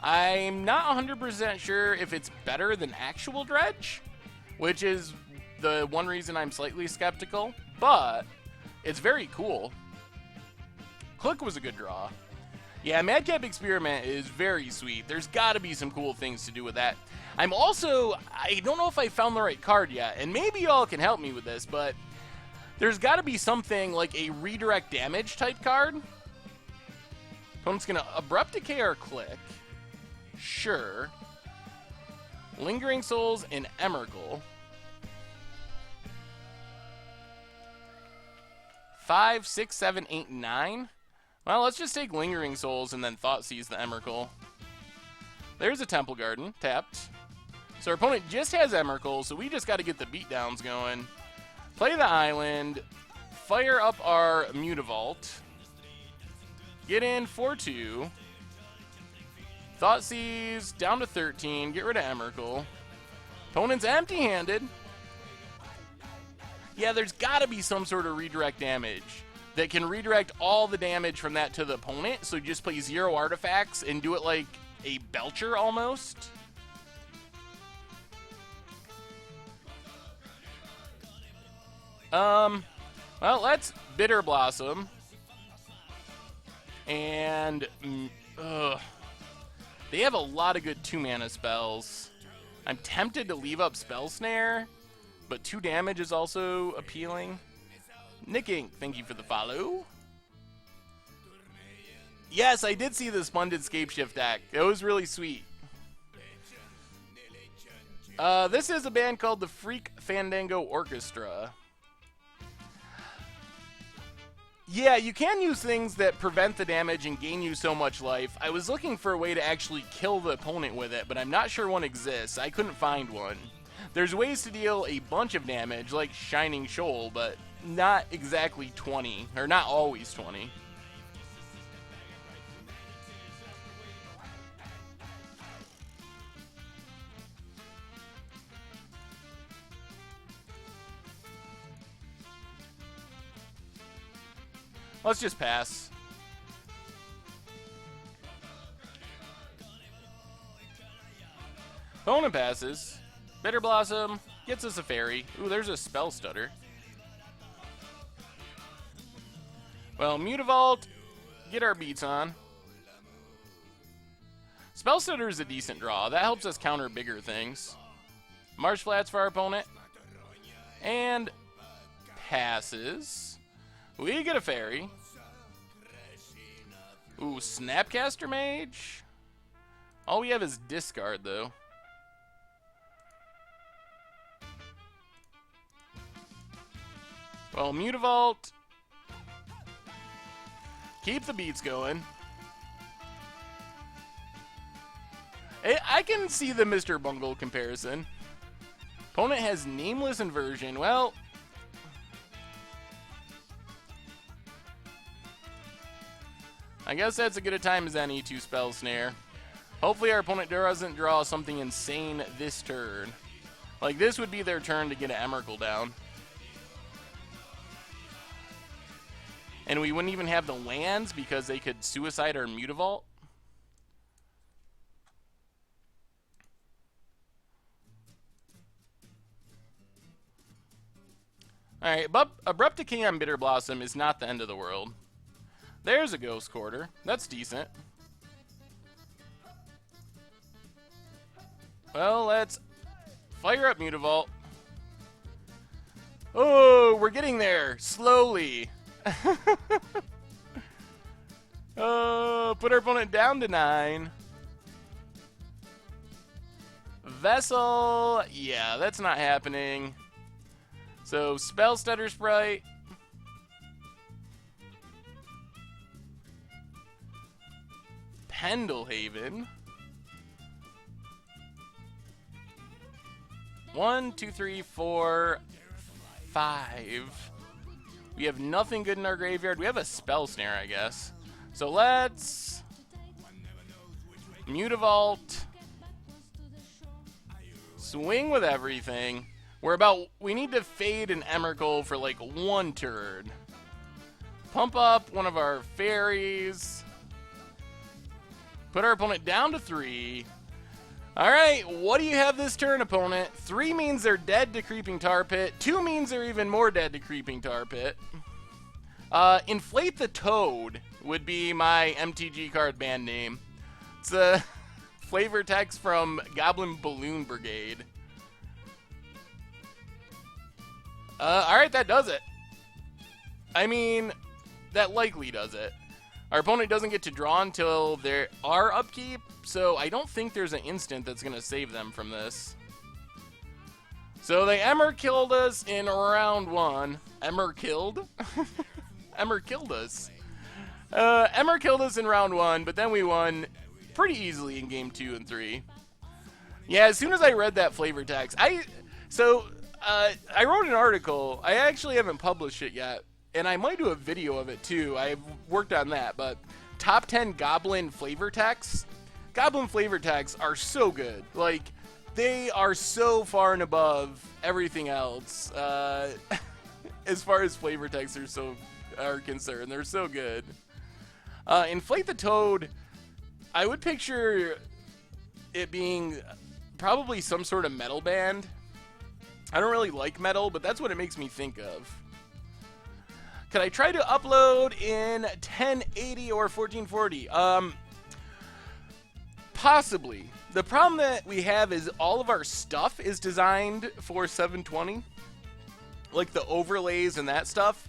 I'm not 100% sure if it's better than actual Dredge, which is the one reason I'm slightly skeptical, but it's very cool. Click was a good draw. Yeah, Madcap Experiment is very sweet. There's got to be some cool things to do with that. I don't know if I found the right card yet, and maybe y'all can help me with this, but there's got to be something like a redirect damage type card. Opponent's going to Abrupt Decay or Click. Sure. Lingering Souls and Emrakul. 5, 6, 7, 8, 9. Well, let's just take Lingering Souls and then Thoughtseize the Emrakul. There's a Temple Garden, tapped. So our opponent just has Emrakul, so we just got to get the beatdowns going. Play the island, fire up our Mutavault, get in 4-2, Thoughtseize down to 13, get rid of Emrakul. Opponent's empty-handed. Yeah, there's got to be some sort of redirect damage that can redirect all the damage from that to the opponent, so just play 0 artifacts and do it like a Belcher almost. Well, let's Bitter Blossom. And, they have a lot of good 2-mana spells. I'm tempted to leave up Spell Snare, but 2 damage is also appealing. Nicking, thank you for the follow. Yes, I did see the Splendid Scapeshift deck. It was really sweet. This is a band called the Freak Fandango Orchestra. Yeah, you can use things that prevent the damage and gain you so much life. I was looking for a way to actually kill the opponent with it, but I'm not sure one exists. I couldn't find one. There's ways to deal a bunch of damage, like Shining Shoal, but not exactly 20, or not always 20. Let's just pass. Opponent passes. Bitter Blossom gets us a fairy. Ooh, there's a Spell Stutter. Well, Mutavault, get our beats on. Spell Stutter is a decent draw. That helps us counter bigger things. Marsh Flats for our opponent. And passes. We get a fairy. Ooh, Snapcaster Mage. All we have is discard, though. Well, Mutavault. Keep the beats going. I can see the Mr. Bungle comparison. Opponent has Nameless Inversion. Well, I guess that's as good a time as any to Spell Snare. Hopefully our opponent doesn't draw something insane this turn. Like, this would be their turn to get an Emrakul down. And we wouldn't even have the lands because they could suicide our Mutavault. Alright, but Abrupt Decay on Bitter Blossom is not the end of the world. There's a Ghost Quarter. That's decent. Well, let's fire up Mutavault. Oh, we're getting there. Slowly. Put our opponent down to 9. Vessel. Yeah, that's not happening. So, Spell Stutter Sprite. Pendlehaven. 1, 2, 3, 4, 5. We have nothing good in our graveyard. We have a Spell Snare, I guess. So let's Mutavault. Swing with everything. We need to fade an Emrakul for like 1 turn. Pump up one of our fairies. Put our opponent down to 3. Alright, what do you have this turn, opponent? 3 means they're dead to Creeping Tar Pit. 2 means they're even more dead to Creeping Tar Pit. Inflate the Toad. would be my MTG card band name. It's a flavor text from Goblin Balloon Brigade. Alright, that does it. I mean, that likely does it. Our opponent doesn't get to draw until there are upkeep, so I don't think there's an instant that's going to save them from this. So they Emmer killed us in round 1. Emmer killed? Emmer killed us. Emmer killed us in round 1, but then we won pretty easily in game 2 and 3. Yeah, as soon as I read that flavor text, I wrote an article. I actually haven't published it yet, and I might do a video of it too. I've worked on that, but top 10 Goblin flavor texts. Goblin flavor texts are so good. Like, they are so far and above everything else. As far as flavor texts are concerned, they're so good. Inflate the Toad, I would picture it being probably some sort of metal band. I don't really like metal, but that's what it makes me think of. Could I try to upload in 1080 or 1440? Possibly. The problem that we have is all of our stuff is designed for 720. Like the overlays and that stuff.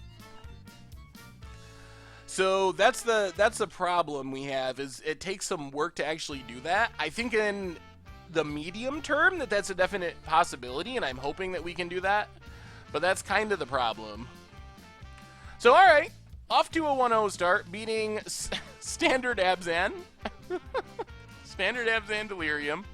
So that's the problem we have, is it takes some work to actually do that. I think in the medium term that's a definite possibility, and I'm hoping that we can do that. But that's kind of the problem. So alright, off to a 1-0 start, beating Standard Abzan. Standard Abzan Delirium.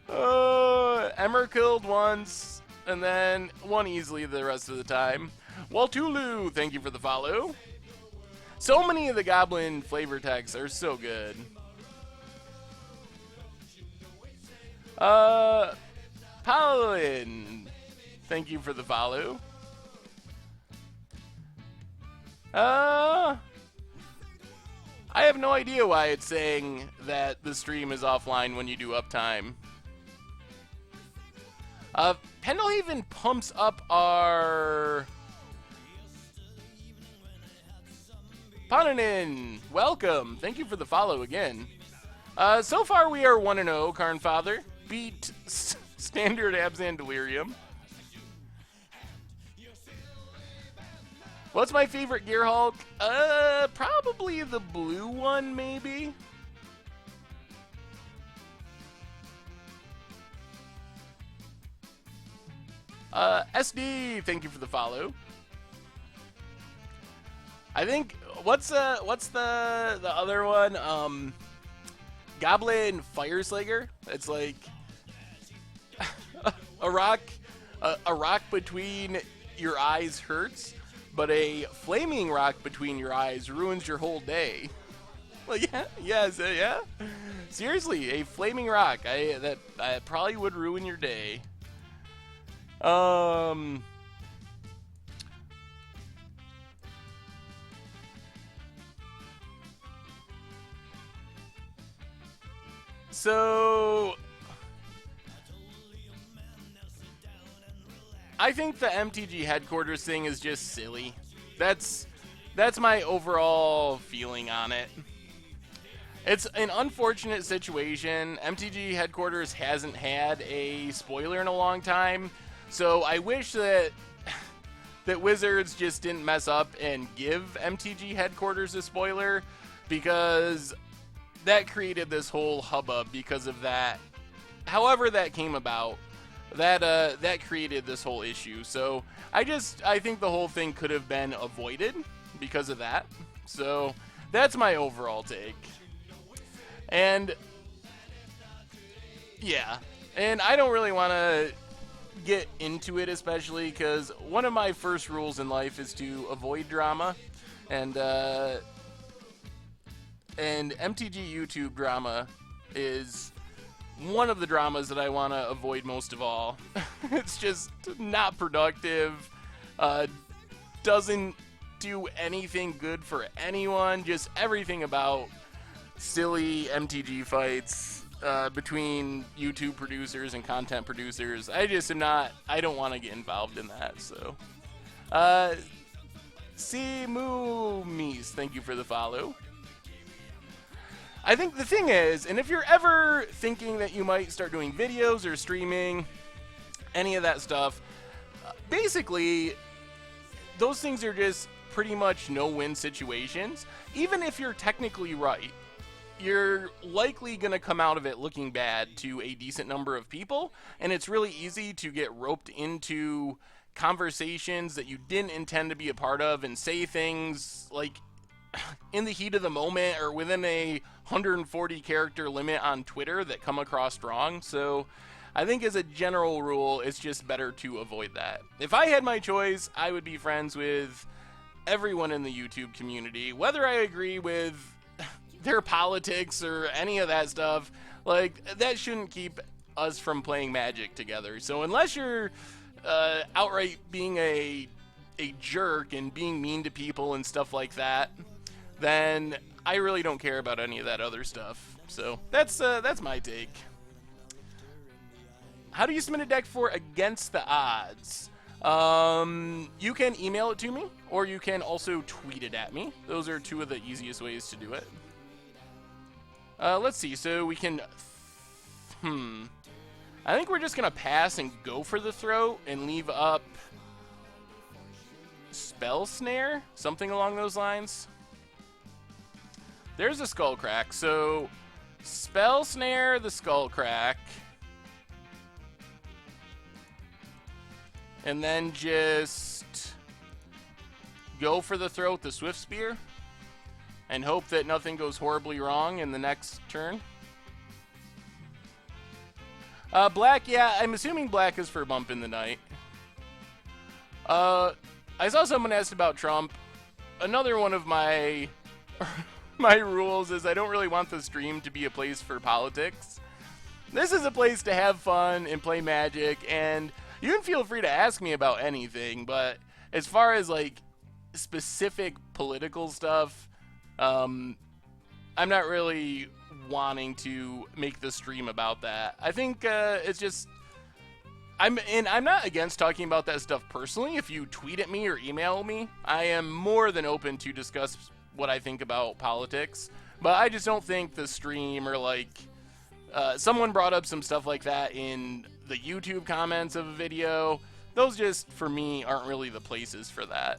Emmer killed once, and then won easily the rest of the time. Waltulu, thank you for the follow. So many of the Goblin flavor texts are so good. Paladin, thank you for the follow. I have no idea why it's saying that the stream is offline when you do uptime. Pendelhaven pumps up our... Pananin, welcome. Thank you for the follow again. So far we are 1-0, Karnfather. Beat Standard Abzan Delirium. What's my favorite Gear Hulk? Probably the blue one, maybe. SD, thank you for the follow. I think what's the other one? Goblin Fireslinger. It's like a rock between your eyes hurts, but a flaming rock between your eyes ruins your whole day. Well, yeah, yeah. Seriously, a flaming rock. That probably would ruin your day. So I think the MTG headquarters thing is just silly. That's my overall feeling on it. It's an unfortunate situation. MTG headquarters hasn't had a spoiler in a long time, so I wish that Wizards just didn't mess up and give MTG headquarters a spoiler, because that created this whole hubbub because of that. However that came about, that created this whole issue. So I think the whole thing could have been avoided because of that. So that's my overall take. And yeah, and I don't really want to get into it, especially because one of my first rules in life is to avoid drama, and MTG YouTube drama is one of the dramas that I want to avoid most of all. It's just not productive, doesn't do anything good for anyone, just everything about silly MTG fights between YouTube producers and content producers. I don't want to get involved in that, so Simumis, thank you for the follow. I think the thing is, and if you're ever thinking that you might start doing videos or streaming, any of that stuff, basically, those things are just pretty much no-win situations. Even if you're technically right, you're likely going to come out of it looking bad to a decent number of people, and it's really easy to get roped into conversations that you didn't intend to be a part of and say things like in the heat of the moment or within a 140 character limit on Twitter that come across wrong. So I think as a general rule, it's just better to avoid that. If I had my choice, I would be friends with everyone in the YouTube community, whether I agree with their politics or any of that stuff. Like, that shouldn't keep us from playing Magic together. So unless you're outright being a jerk and being mean to people and stuff like that, then I really don't care about any of that other stuff. So that's my take. How do you submit a deck for Against the Odds? You can email it to me, or you can also tweet it at me. Those are two of the easiest ways to do it. Let's see. So we can... I think we're just going to pass and go for the throat and leave up Spell Snare, something along those lines. There's a Skull Crack. So Spell Snare the Skull Crack. And then just go for the throat, the Swift Spear, and hope that nothing goes horribly wrong in the next turn. Black, yeah, I'm assuming black is for Bump in the Night. I saw someone asked about Trump. Another one of my my rules is I don't really want the stream to be a place for politics. This is a place to have fun and play Magic, and you can feel free to ask me about anything, but as far as, like, specific political stuff, I'm not really wanting to make the stream about that. I think it's just... I'm not against talking about that stuff personally. If you tweet at me or email me, I am more than open to discuss what I think about politics. But I just don't think the stream or, like... someone brought up some stuff like that in the YouTube comments of a video. Those just, for me, aren't really the places for that.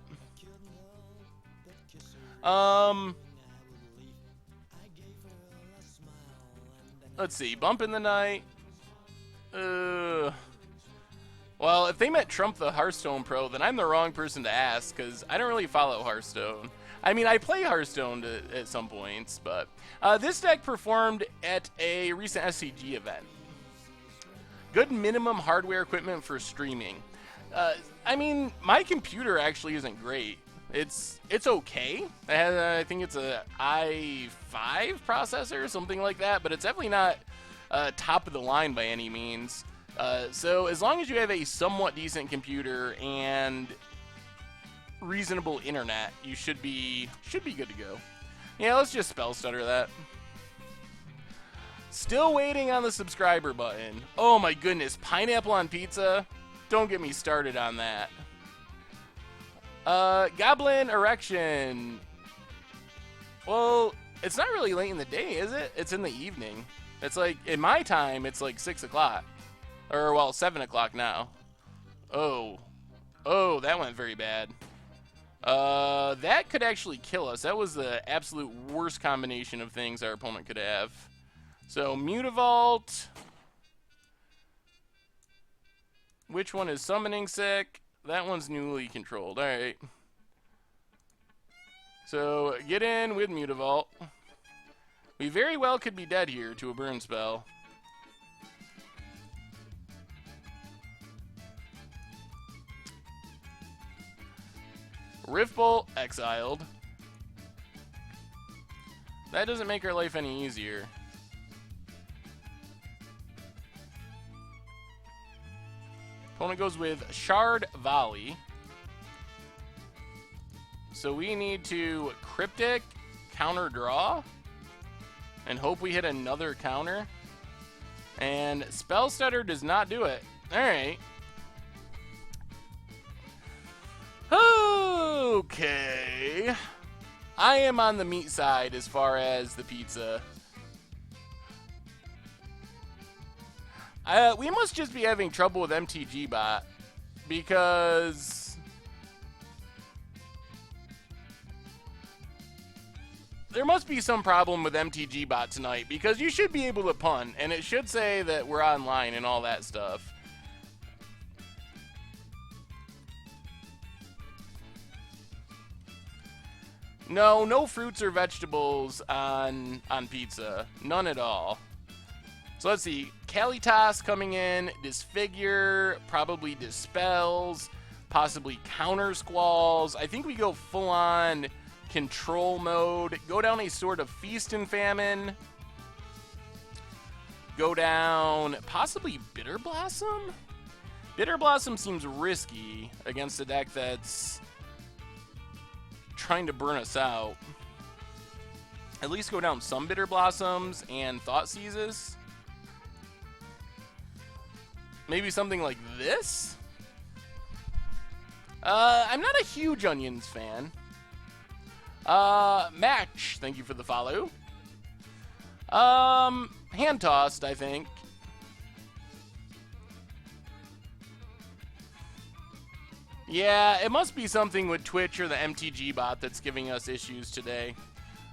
Let's see. Bump in the Night. Well, if they met Trump the Hearthstone Pro, then I'm the wrong person to ask, because I don't really follow Hearthstone. I mean, I play Hearthstone at some points, but this deck performed at a recent SCG event. Good minimum hardware equipment for streaming. I mean, my computer actually isn't great. It's okay. I think it's a i5 processor, something like that, but it's definitely not top of the line by any means. So as long as you have a somewhat decent computer and reasonable internet, you should be good to go. Yeah, let's just spell stutter that. Still waiting on the subscriber button. Oh my goodness, pineapple on pizza? Don't get me started on that. Goblin Erection. Well, it's not really late in the day, is it? It's in the evening. It's like, in my time, it's like 6 o'clock. Or, well, 7 o'clock now. Oh. Oh, that went very bad. That could actually kill us. That was the absolute worst combination of things our opponent could have. So, Mutavault. Which one is Summoning Sick? That one's newly controlled. Alright. So, get in with Mutavault. We very well could be dead here to a burn spell. Riftbolt exiled. That doesn't make our life any easier. Opponent goes with Shard Volley. So we need to Cryptic, counter draw, and hope we hit another counter. And Spell Stutter does not do it. Alright. Oh! Okay. I am on the meat side as far as the pizza. We must just be having trouble with MTG bot because there must be some problem with MTG bot tonight because you should be able to punt and it should say that we're online and all that stuff. No, no fruits or vegetables on pizza. None at all. So let's see. Kalitas coming in. Disfigure. Probably Dispels. Possibly Counter Squalls. I think we go full on control mode. Go down a sort of Feast and Famine. Go down possibly Bitter Blossom. Bitter Blossom seems risky against a deck that's trying to burn us out. At least go down some Bitter Blossoms and Thought Seizes. Maybe something like this? I'm not a huge Onions fan. Match, thank you for the follow. Hand tossed, I think. Yeah, it must be something with Twitch or the MTG bot that's giving us issues today.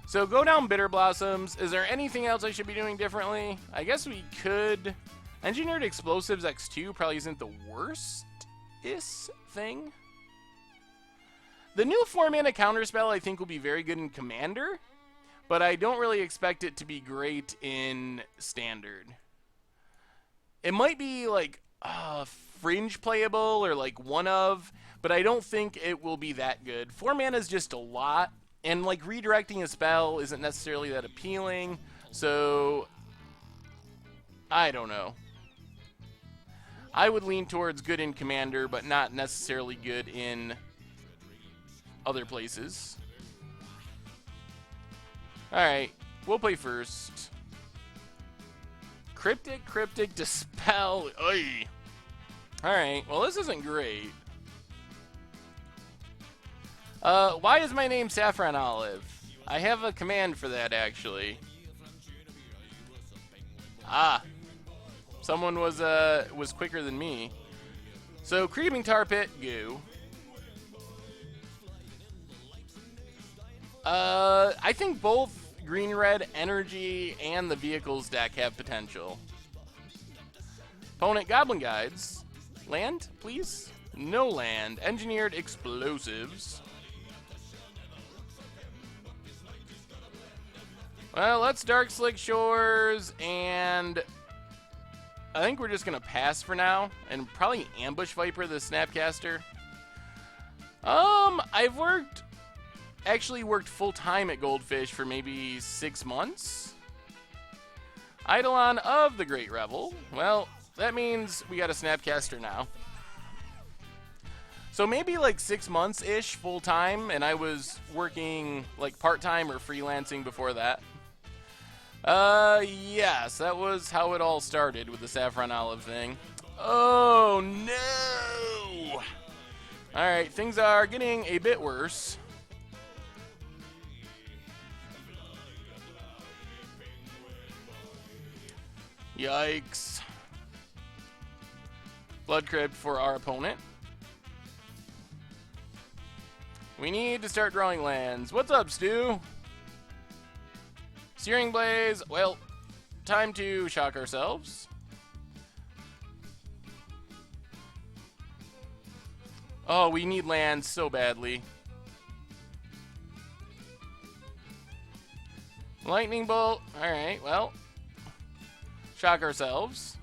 So go down Bitter Blossoms. Is there anything else I should be doing differently? I guess we could. Engineered Explosives X2 probably isn't the worst-ist thing. The new 4-mana counterspell I think will be very good in Commander, but I don't really expect it to be great in Standard. It might be like fringe playable or like one of, but I don't think it will be that good. 4 mana is just a lot, and like redirecting a spell isn't necessarily that appealing, so I don't know. I would lean towards good in Commander, but not necessarily good in other places. Alright, we'll play first. Cryptic, Dispel. Oy. Alright, well this isn't great. Why is my name Saffron Olive? I have a command for that, actually. Ah. Someone was quicker than me. So, Creeping Tar Pit, go. I think both green-red energy and the vehicles deck have potential. Opponent Goblin Guides. Land, please? No land. Engineered Explosives. Well, let's Dark Slick Shores, and I think we're just going to pass for now, and probably Ambush Viper the Snapcaster. I've actually worked full-time at Goldfish for maybe 6 months. Eidolon of the Great Revel. Well, that means we got a Snapcaster now. So maybe like 6 months-ish full-time, and I was working like part-time or freelancing before that. Yes, that was how it all started with the Saffron Olive thing. Oh, no! Alright, things are getting a bit worse. Yikes. Blood Crypt for our opponent. We need to start drawing lands. What's up, Stu? Searing Blaze. Well, time to shock ourselves. Oh, we need lands so badly. Lightning Bolt. Alright, well. Shock ourselves.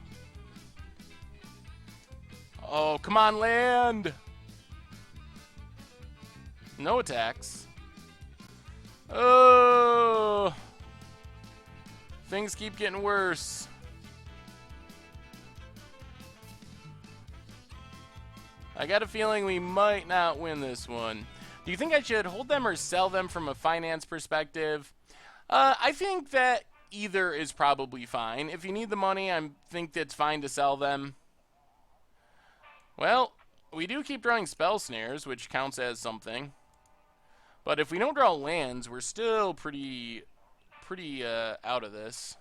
Oh, come on, land! No attacks. Oh! Things keep getting worse. I got a feeling we might not win this one. Do you think I should hold them or sell them from a finance perspective? I think that either is probably fine. If you need the money, I think it's fine to sell them. Well, we do keep drawing Spell Snares, which counts as something. But if we don't draw lands, we're still pretty out of this.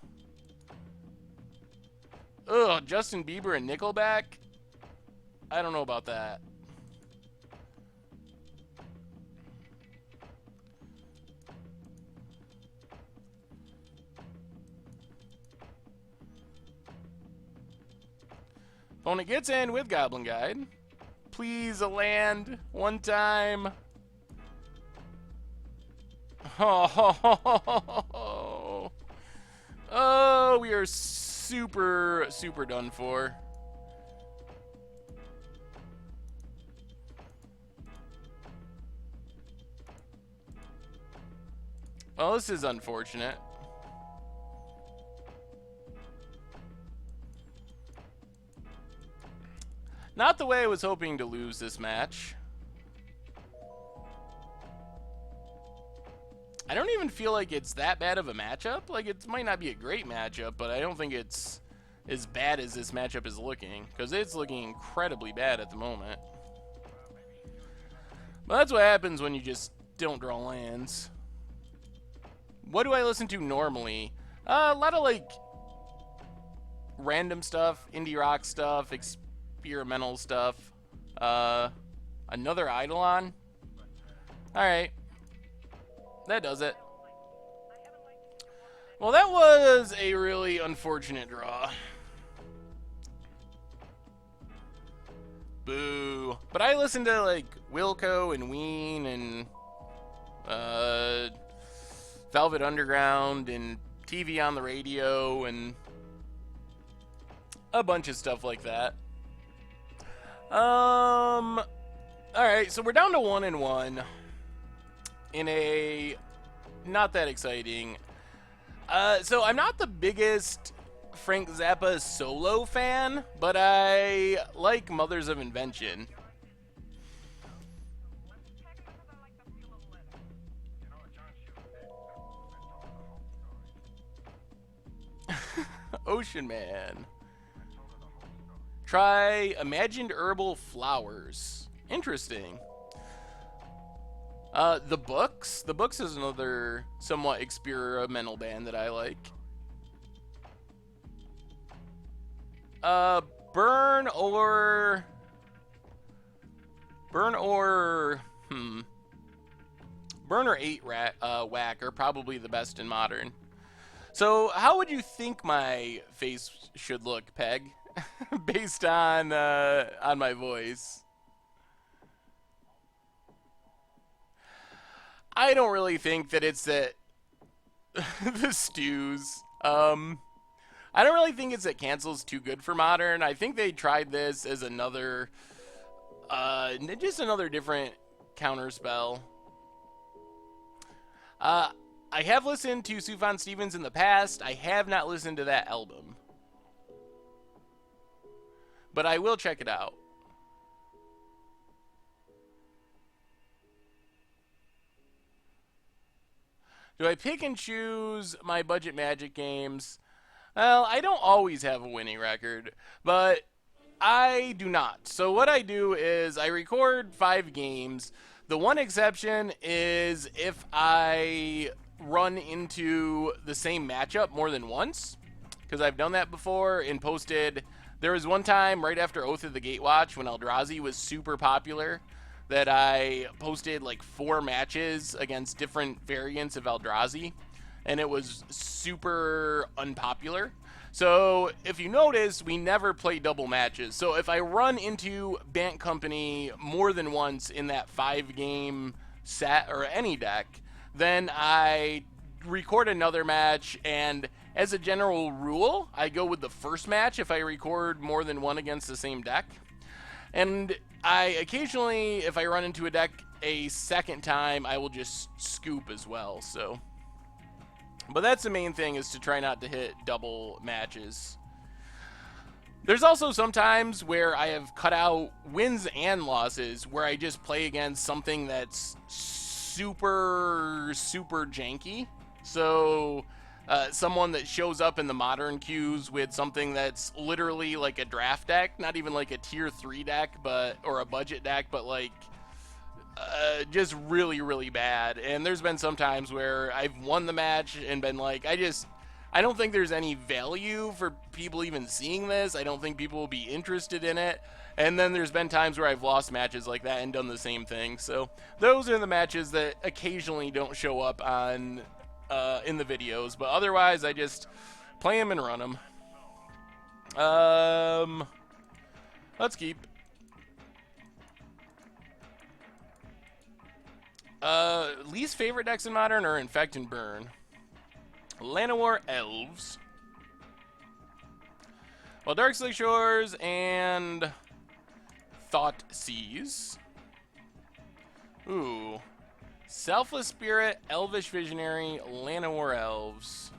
Ugh, Justin Bieber and Nickelback? I don't know about that. Opponent gets in with Goblin Guide. Please, a land. One time. Oh, oh, we are super done for. Well, this is unfortunate. Not the way I was hoping to lose this match. I don't even feel like it's that bad of a matchup. Like, it might not be a great matchup, but I don't think it's as bad as this matchup is looking, because it's looking incredibly bad at the moment. But that's what happens when you just don't draw lands. What do I listen to normally? A lot of, like, random stuff, indie rock stuff, experimental stuff. Another Eidolon? Alright. That does it. Well, that was a really unfortunate draw. Boo. But I listened to, like, Wilco and Ween and Velvet Underground and TV on the radio and a bunch of stuff like that. Alright, so we're down to 1-1 in a not that exciting. So I'm not the biggest Frank Zappa solo fan, but I like Mothers of Invention. Ocean Man. Try Imagined Herbal Flowers. Interesting. The Books. The Books is another somewhat experimental band that I like. Burn or Burn or 8 Whack are probably the best in Modern. So how would you think my face should look, Peg? Based on my voice. I don't really think that it's that the stews. I don't really think it's that Cancel's too good for Modern. I think they tried this as another, just another different counterspell. I have listened to Sufjan Stevens in the past. I have not listened to that album, but I will check it out. Do I pick and choose my budget Magic games? Well, I don't always have a winning record, but I do not. So what I do is I record 5 games. The one exception is if I run into the same matchup more than once, because I've done that before and posted. There was one time right after Oath of the Gatewatch when Eldrazi was super popular that I posted like 4 matches against different variants of Eldrazi, and it was super unpopular. So if you notice, we never play double matches. So if I run into Bant Company more than once in that 5-game set or any deck, then I record another match, and as a general rule, I go with the first match if I record more than one against the same deck. And I occasionally, if I run into a deck a second time, I will just scoop as well. So, but that's the main thing, is to try not to hit double matches. There's also some times where I have cut out wins and losses where I just play against something that's super janky. So someone that shows up in the Modern queues with something that's literally like a draft deck, not even like a tier 3 deck, but or a budget deck, but like just really, really bad. And there's been some times where I've won the match and been like, I don't think there's any value for people even seeing this. I don't think people will be interested in it. And then there's been times where I've lost matches like that and done the same thing. So those are the matches that occasionally don't show up on in the videos. But otherwise, I just play them and run them. Let's keep. Least favorite decks in Modern are Infect and Burn. Llanowar Elves. Well, Darkslake Shores and Thought Seas. Ooh. Selfless Spirit, Elvish Visionary, Llanowar Elves.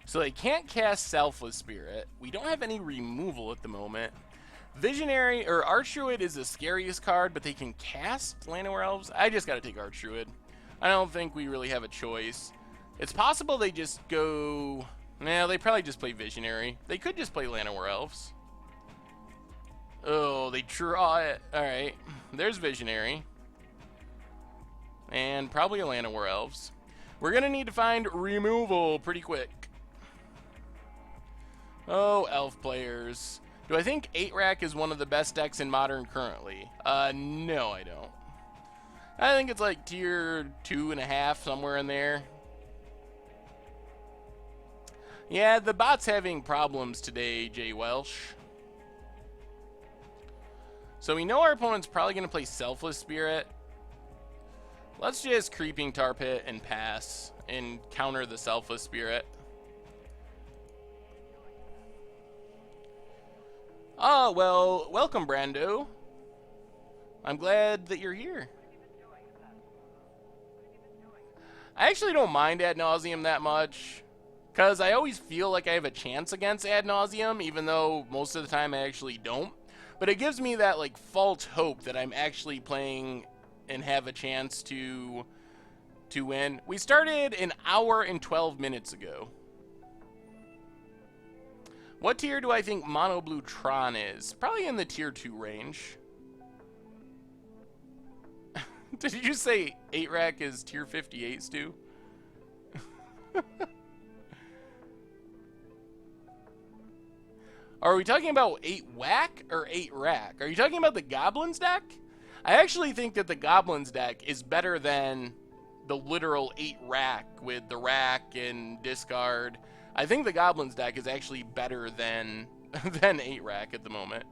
So they can't cast Selfless Spirit. We don't have any removal at the moment. Visionary, or Archdruid is the scariest card, but they can cast Llanowar Elves. I just gotta take Archdruid. I don't think we really have a choice. It's possible they just go... Nah, they probably just play Visionary. They could just play Llanowar Elves. Oh, they draw it. Alright, there's Visionary. And probably a Llanowar Elves. We're gonna need to find removal pretty quick. Oh, Elf players. Do I think 8-Rack is one of the best decks in Modern currently? No, I don't. I think it's like tier 2.5, somewhere in there. Yeah, the bot's having problems today, Jay Welsh. So we know our opponent's probably going to play Selfless Spirit. Let's just Creeping Tar Pit and pass and counter the Selfless Spirit. Oh, well, welcome, Brando. I'm glad that you're here. I actually don't mind Ad Nauseam that much, because I always feel like I have a chance against Ad Nauseam, even though most of the time I actually don't. But it gives me that, like, false hope that I'm actually playing and have a chance to win. We started an hour and 12 minutes ago. What tier do I think Mono Blue Tron is? Probably in the tier 2 range. Did you say 8-Rack is tier 58, Stu? Are we talking about 8-Whack or 8-Rack? Are you talking about the Goblins deck? I actually think that the Goblins deck is better than the literal 8-Rack with the rack and discard. I think the Goblins deck is actually better than 8-Rack at the moment.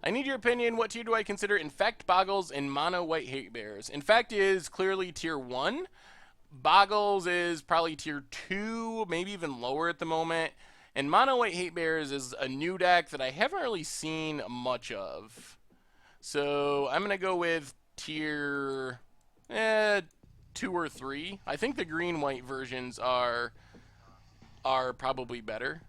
I need your opinion. What tier do I consider Infect, Boggles, and Mono White Hate Bears? Infect is clearly tier 1. Boggles is probably tier 2, maybe even lower at the moment. And Mono White Hate Bears is a new deck that I haven't really seen much of. So I'm going to go with tier 2 or 3. I think the green-white versions are probably better.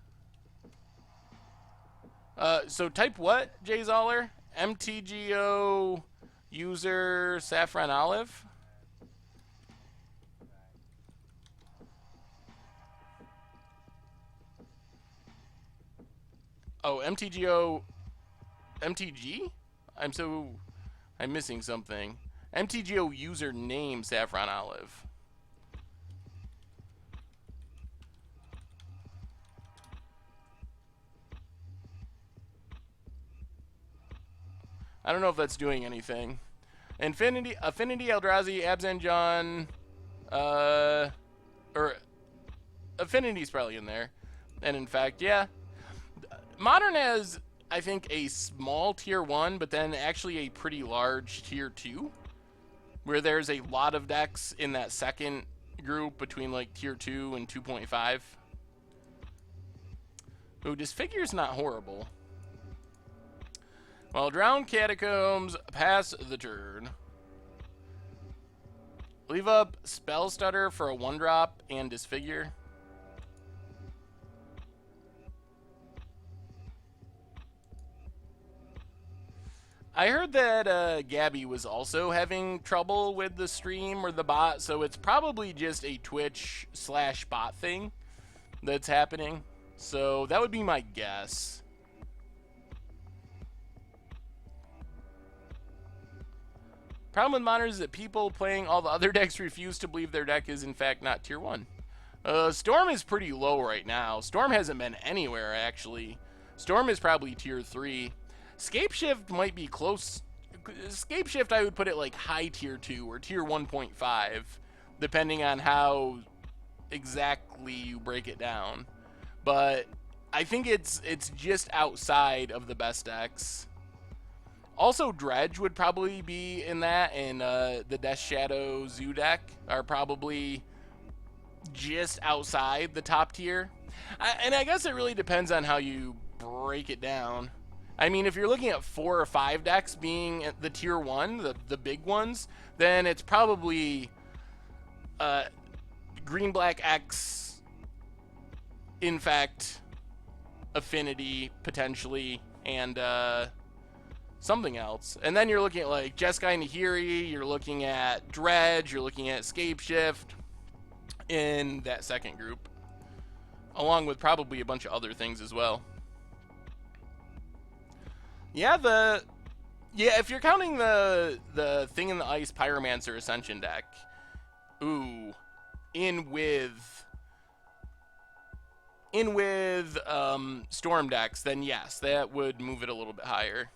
So type what, Jay Zoller? MTGO user Saffron Olive? Oh, MTGO... MTG? I'm missing something. MTGO user name Saffron Olive. I don't know if that's doing anything. Affinity Eldrazi, Abzanjon, or Affinity's probably in there. And in fact, yeah. Modern has, I think, a small tier 1, but then actually a pretty large tier 2, where there's a lot of decks in that second group between like tier 2 and 2.5. Ooh, Disfigure's not horrible. Well, Drowned Catacombs, pass the turn. Leave up Spell Stutter for a 1-drop and Disfigure. I heard that Gabby was also having trouble with the stream or the bot, so it's probably just a Twitch/bot thing that's happening. So that would be my guess. Problem with Monitors is that people playing all the other decks refuse to believe their deck is in fact not tier 1. Storm is pretty low right now. Storm hasn't been anywhere, actually. Storm is probably tier 3. Scapeshift might be close. Scapeshift, I would put it like high tier 2 or tier 1.5, depending on how exactly you break it down. But I think it's just outside of the best decks. Also, Dredge would probably be in that, and the Death Shadow Zoo deck are probably just outside the top tier. And I guess it really depends on how you break it down. I mean, if you're looking at 4 or 5 decks being the tier 1, the big ones, then it's probably Green Black X, Infect, Affinity, potentially, and something else. And then you're looking at like Jeskai Nahiri, you're looking at Dredge, you're looking at Scapeshift in that second group, along with probably a bunch of other things as well. Yeah, if you're counting the Thing in the Ice Pyromancer Ascension deck, ooh, in with Storm decks, then yes, that would move it a little bit higher.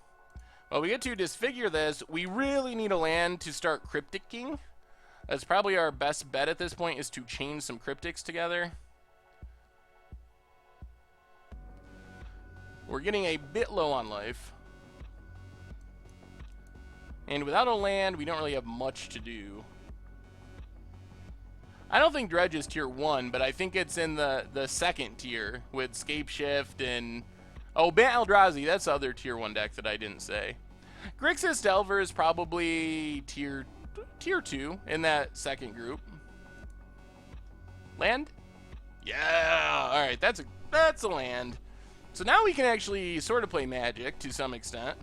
Well, we get to disfigure this. We really need a land to start crypticking. That's probably our best bet at this point, is to chain some cryptics together. We're getting a bit low on life. And without a land, we don't really have much to do. I don't think Dredge is tier 1, but I think it's in the second tier with Scapeshift and... Oh, Bant Eldrazi, that's the other tier 1 deck that I didn't say. Grixis Delver is probably tier 2 in that second group. Land? Yeah! Alright, that's a land. So now we can actually sort of play Magic to some extent,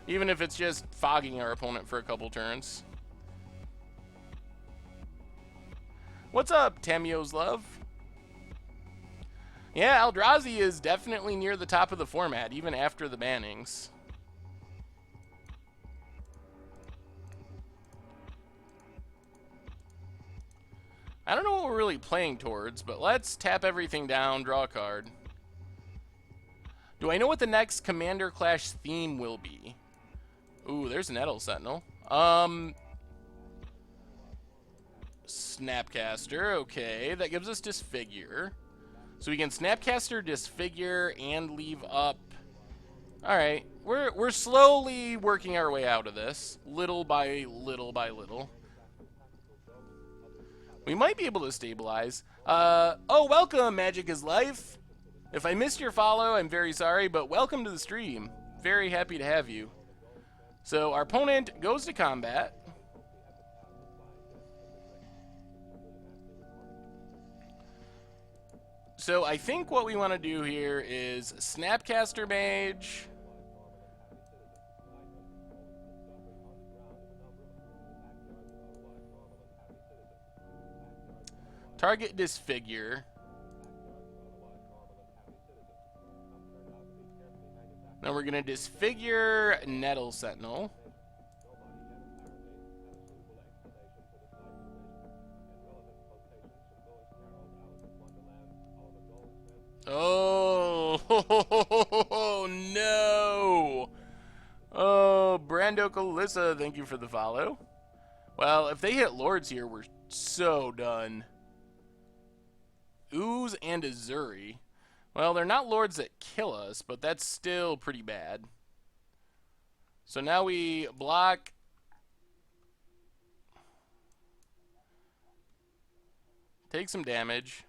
even if it's just fogging our opponent for a couple turns. What's up, Tamio's Love? Yeah, Eldrazi is definitely near the top of the format, even after the bannings. I don't know what we're really playing towards, but let's tap everything down, draw a card. Do I know what the next Commander Clash theme will be? Ooh, there's an Nettle Sentinel. Snapcaster, okay. That gives us Disfigure. So we can Snapcaster, Disfigure, and leave up. Alright, we're slowly working our way out of this. Little by little by little. We might be able to stabilize. Oh, welcome, Magic is Life. If I missed your follow, I'm very sorry, but welcome to the stream. Very happy to have you. So our opponent goes to combat. So I think what we want to do here is Snapcaster Mage. Target Disfigure. Then we're going to Disfigure Nettle Sentinel. Oh, no. Oh, Brando Kalissa, thank you for the follow. Well, if they hit Lords here, we're so done. Ooze and Azuri. Well, they're not Lords that kill us, but that's still pretty bad. So now we block. Take some damage.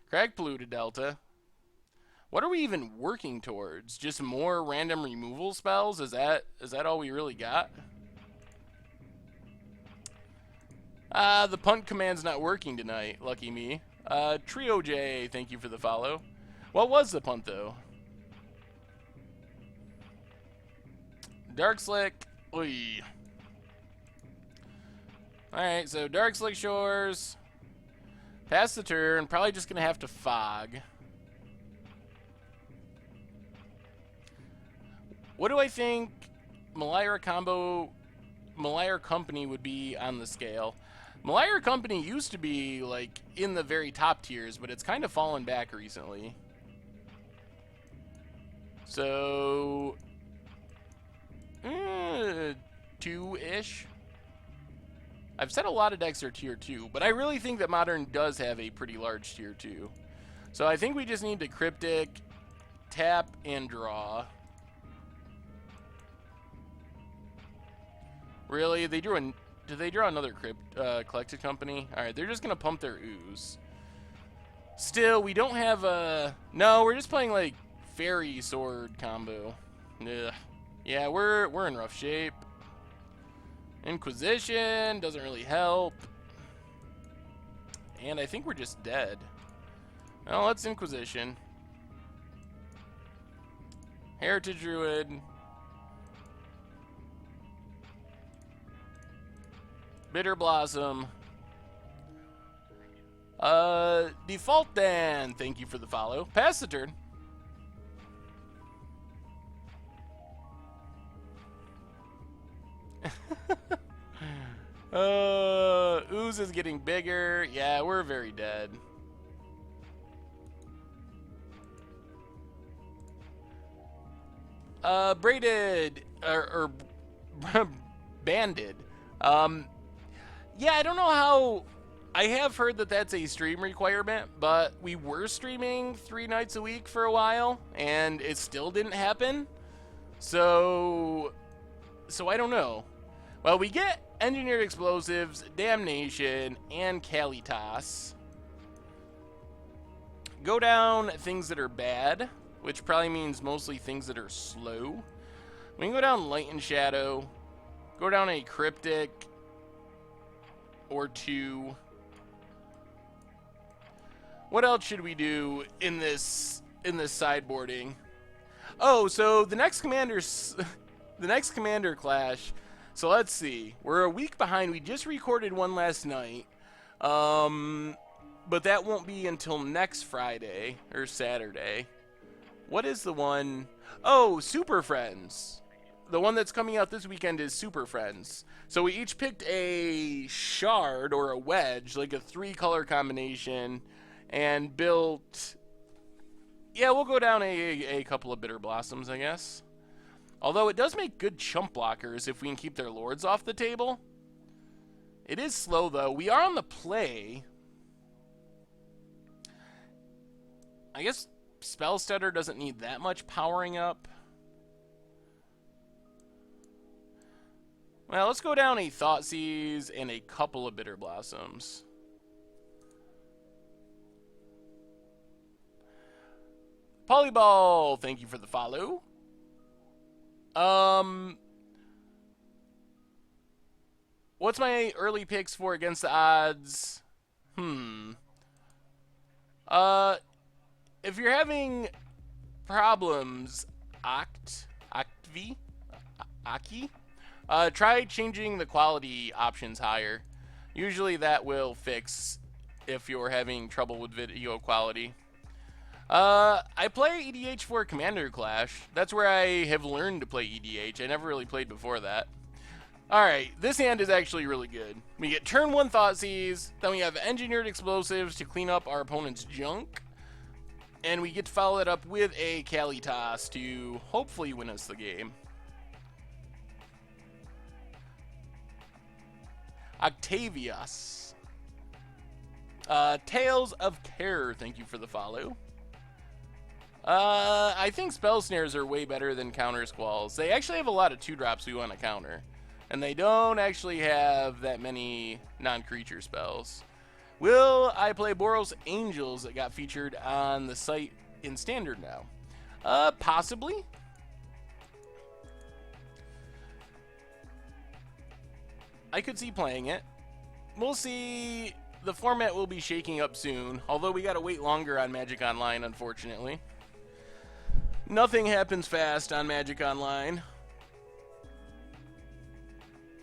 Crack Polluted Delta. What are we even working towards? Just more random removal spells? Is that all we really got? The punt command's not working tonight. Lucky me. Trio J, thank you for the follow. What was the punt, though? Dark Slick. Oy. Alright, so Dark Slick Shores. Pass the turn. Probably just going to have to Fog. What do I think Malire Company would be on the scale? Malire Company used to be, like, in the very top tiers, but it's kind of fallen back recently. So... 2-ish? I've said a lot of decks are tier 2, but I really think that Modern does have a pretty large tier 2. So I think we just need to Cryptic, tap, and draw. Really? Did they draw another Collected Company? Alright, they're just going to pump their Ooze. Still, we don't have a... No, we're just playing, like, Fairy Sword combo. Ugh. Yeah, we're in rough shape. Inquisition doesn't really help. And I think we're just dead. Well, let's Inquisition. Heritage Druid. Bitter Blossom. Default Dan, thank you for the follow. Pass the turn. Ooze is getting bigger. Yeah, we're very dead. Braided or banded. Yeah, I don't know how. I have heard that that's a stream requirement, but we were streaming 3 nights a week for a while, and it still didn't happen. So I don't know. Well, we get Engineered Explosives, Damnation, and Kalitas. Go down things that are bad, which probably means mostly things that are slow. We can go down Light and Shadow, go down a Cryptic or 2. What else should we do in this sideboarding? Oh, so the next commander clash. So let's see. We're a week behind. We just recorded one last night. But that won't be until next Friday or Saturday. What is the one? Oh, Super Friends. The one that's coming out this weekend is Super Friends. So we each picked a shard or a wedge, like a 3-color combination, and built... Yeah, we'll go down a couple of Bitter Blossoms, I guess. Although it does make good chump blockers if we can keep their lords off the table. It is slow, though. We are on the play. I guess Spellstutter doesn't need that much powering up. Well, let's go down a Thoughtseize and a couple of Bitter Blossoms. Polyball, thank you for the follow. What's my early picks for against the odds? If you're having problems, Aki, try changing the quality options higher. Usually that will fix if you're having trouble with video quality. I play EDH for Commander Clash. That's where I have learned to play EDH. I never really played before that. Alright, this hand is actually really good. We get turn 1 Thoughtseize, then we have Engineered Explosives to clean up our opponent's junk, and we get to follow it up with a Kalitas to hopefully win us the game. Octavius. Tales of Terror, thank you for the follow. I think Spell Snares are way better than Counter Squalls. They actually have a lot of 2-drops we want to counter. And they don't actually have that many non-creature spells. Will I play Boros Angels that got featured on the site in Standard now? Possibly. I could see playing it. We'll see. The format will be shaking up soon, although we gotta wait longer on Magic Online, unfortunately. Nothing happens fast on Magic Online.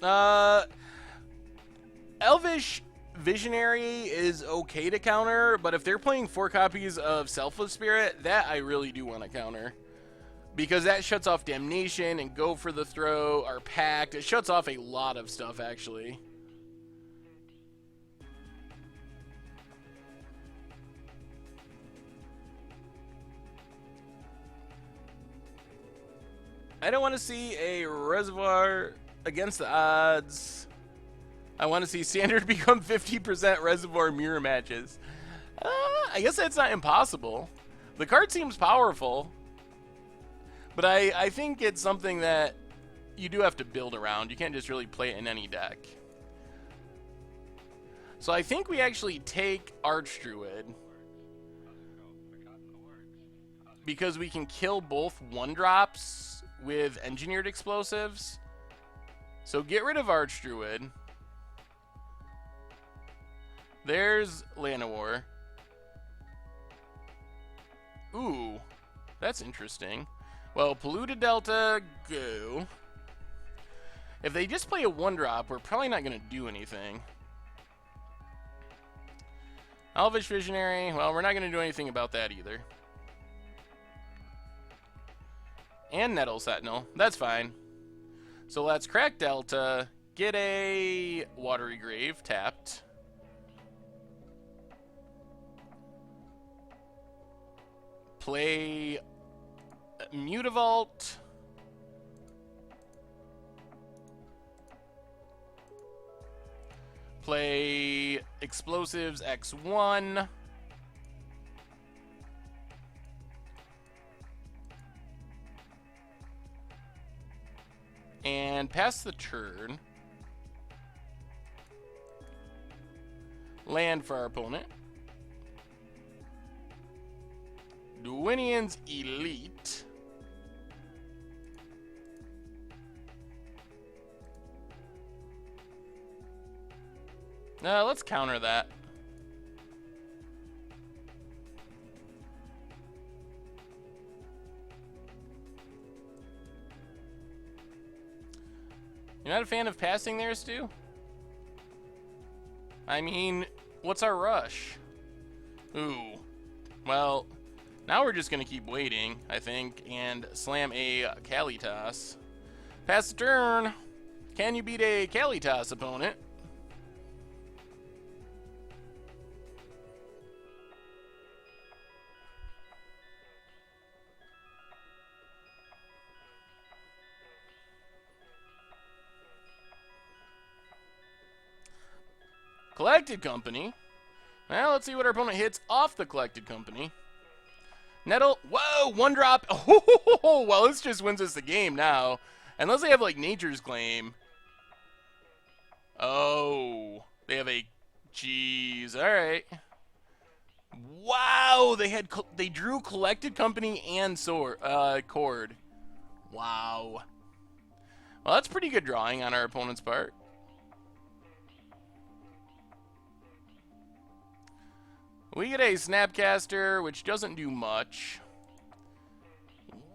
Uh, Elvish Visionary is okay to counter, but if they're playing 4 copies of Selfless Spirit, that I really do want to counter. Because that shuts off Damnation and Go for the Throw, our Pact. It shuts off a lot of stuff, actually. I don't want to see a Reservoir against the odds. I want to see Standard become 50% Reservoir mirror matches. I guess that's not impossible. The card seems powerful. But I think it's something that you do have to build around. You can't just really play it in any deck. So I think we actually take Archdruid. Because we can kill both 1-drops with Engineered Explosives. So get rid of Archdruid. There's Llanowar. Ooh, that's interesting. Well, Polluted Delta, go. If they just play a 1-drop, we're probably not going to do anything. Elvish Visionary, well, we're not going to do anything about that either. And Nettle Sentinel, that's fine. So let's crack Delta, get a Watery Grave tapped. Play Mutavault. Play Explosives X1. And pass the turn. Land for our opponent. Dwinian's Elite. Let's counter that. You're not a fan of passing there, Stu? I mean, what's our rush? Ooh. Well, now we're just going to keep waiting, I think, and slam a Kalitas. Pass the turn. Can you beat a Kalitas opponent? Collected Company. Well, let's see what our opponent hits off the Collected Company. Nettle. Whoa, 1-drop. Oh, well, this just wins us the game now. Unless they have, like, Nature's Claim. Oh, they have a... Jeez, all right. Wow, they drew Collected Company and Cord. Wow. Well, that's pretty good drawing on our opponent's part. We get a Snapcaster, which doesn't do much.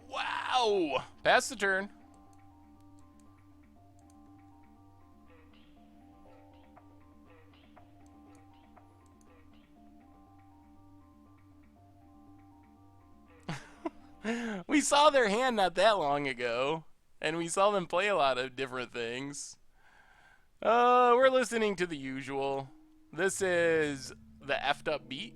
Wow! Pass the turn. We saw their hand not that long ago, and we saw them play a lot of different things. We're listening to the usual. This is the effed up beat.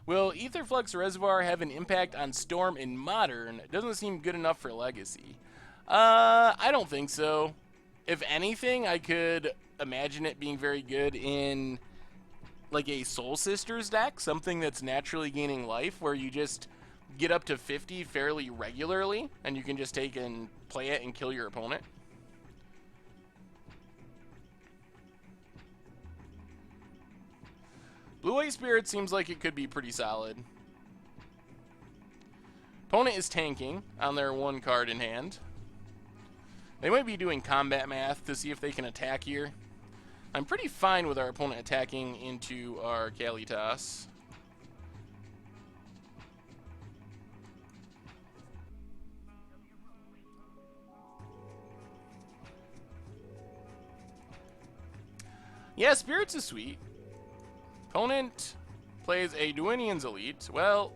Will Aetherflux Reservoir have an impact on Storm in Modern? It doesn't seem good enough for Legacy. I don't think so. If anything, I could imagine it being very good in like a Soul Sisters deck, something that's naturally gaining life, where you just get up to 50 fairly regularly, and you can just take and play it and kill your opponent. Blue-White Spirit seems like it could be pretty solid. Opponent is tanking on their 1 card in hand. They might be doing combat math to see if they can attack here. I'm pretty fine with our opponent attacking into our Kalitas. Yeah, Spirits is sweet. Opponent plays a Duinian's Elite. Well,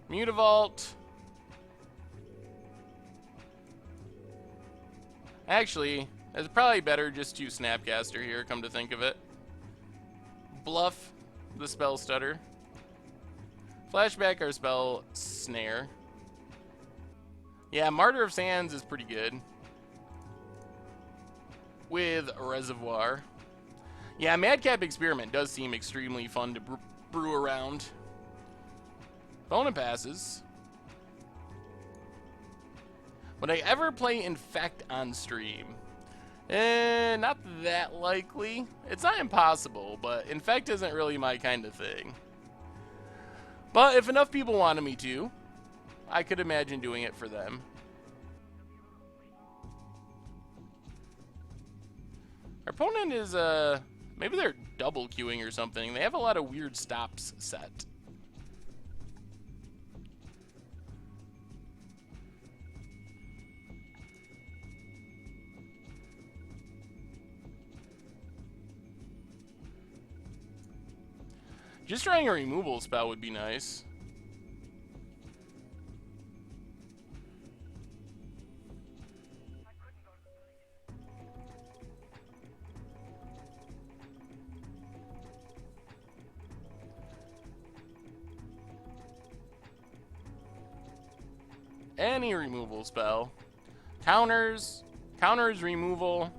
Mutavault. Actually, it's probably better just to Snapcaster here, come to think of it. Bluff the Spell Stutter. Flashback our Spell Snare. Yeah, Martyr of Sands is pretty good. With Reservoir. Yeah, Madcap Experiment does seem extremely fun to brew around. Opponent passes. Would I ever play Infect on stream? Not that likely. It's not impossible, but Infect isn't really my kind of thing. But if enough people wanted me to, I could imagine doing it for them. Our opponent is, maybe they're double queuing or something. They have a lot of weird stops set. Just trying a removal spell would be nice. Any removal spell. Counters, removal,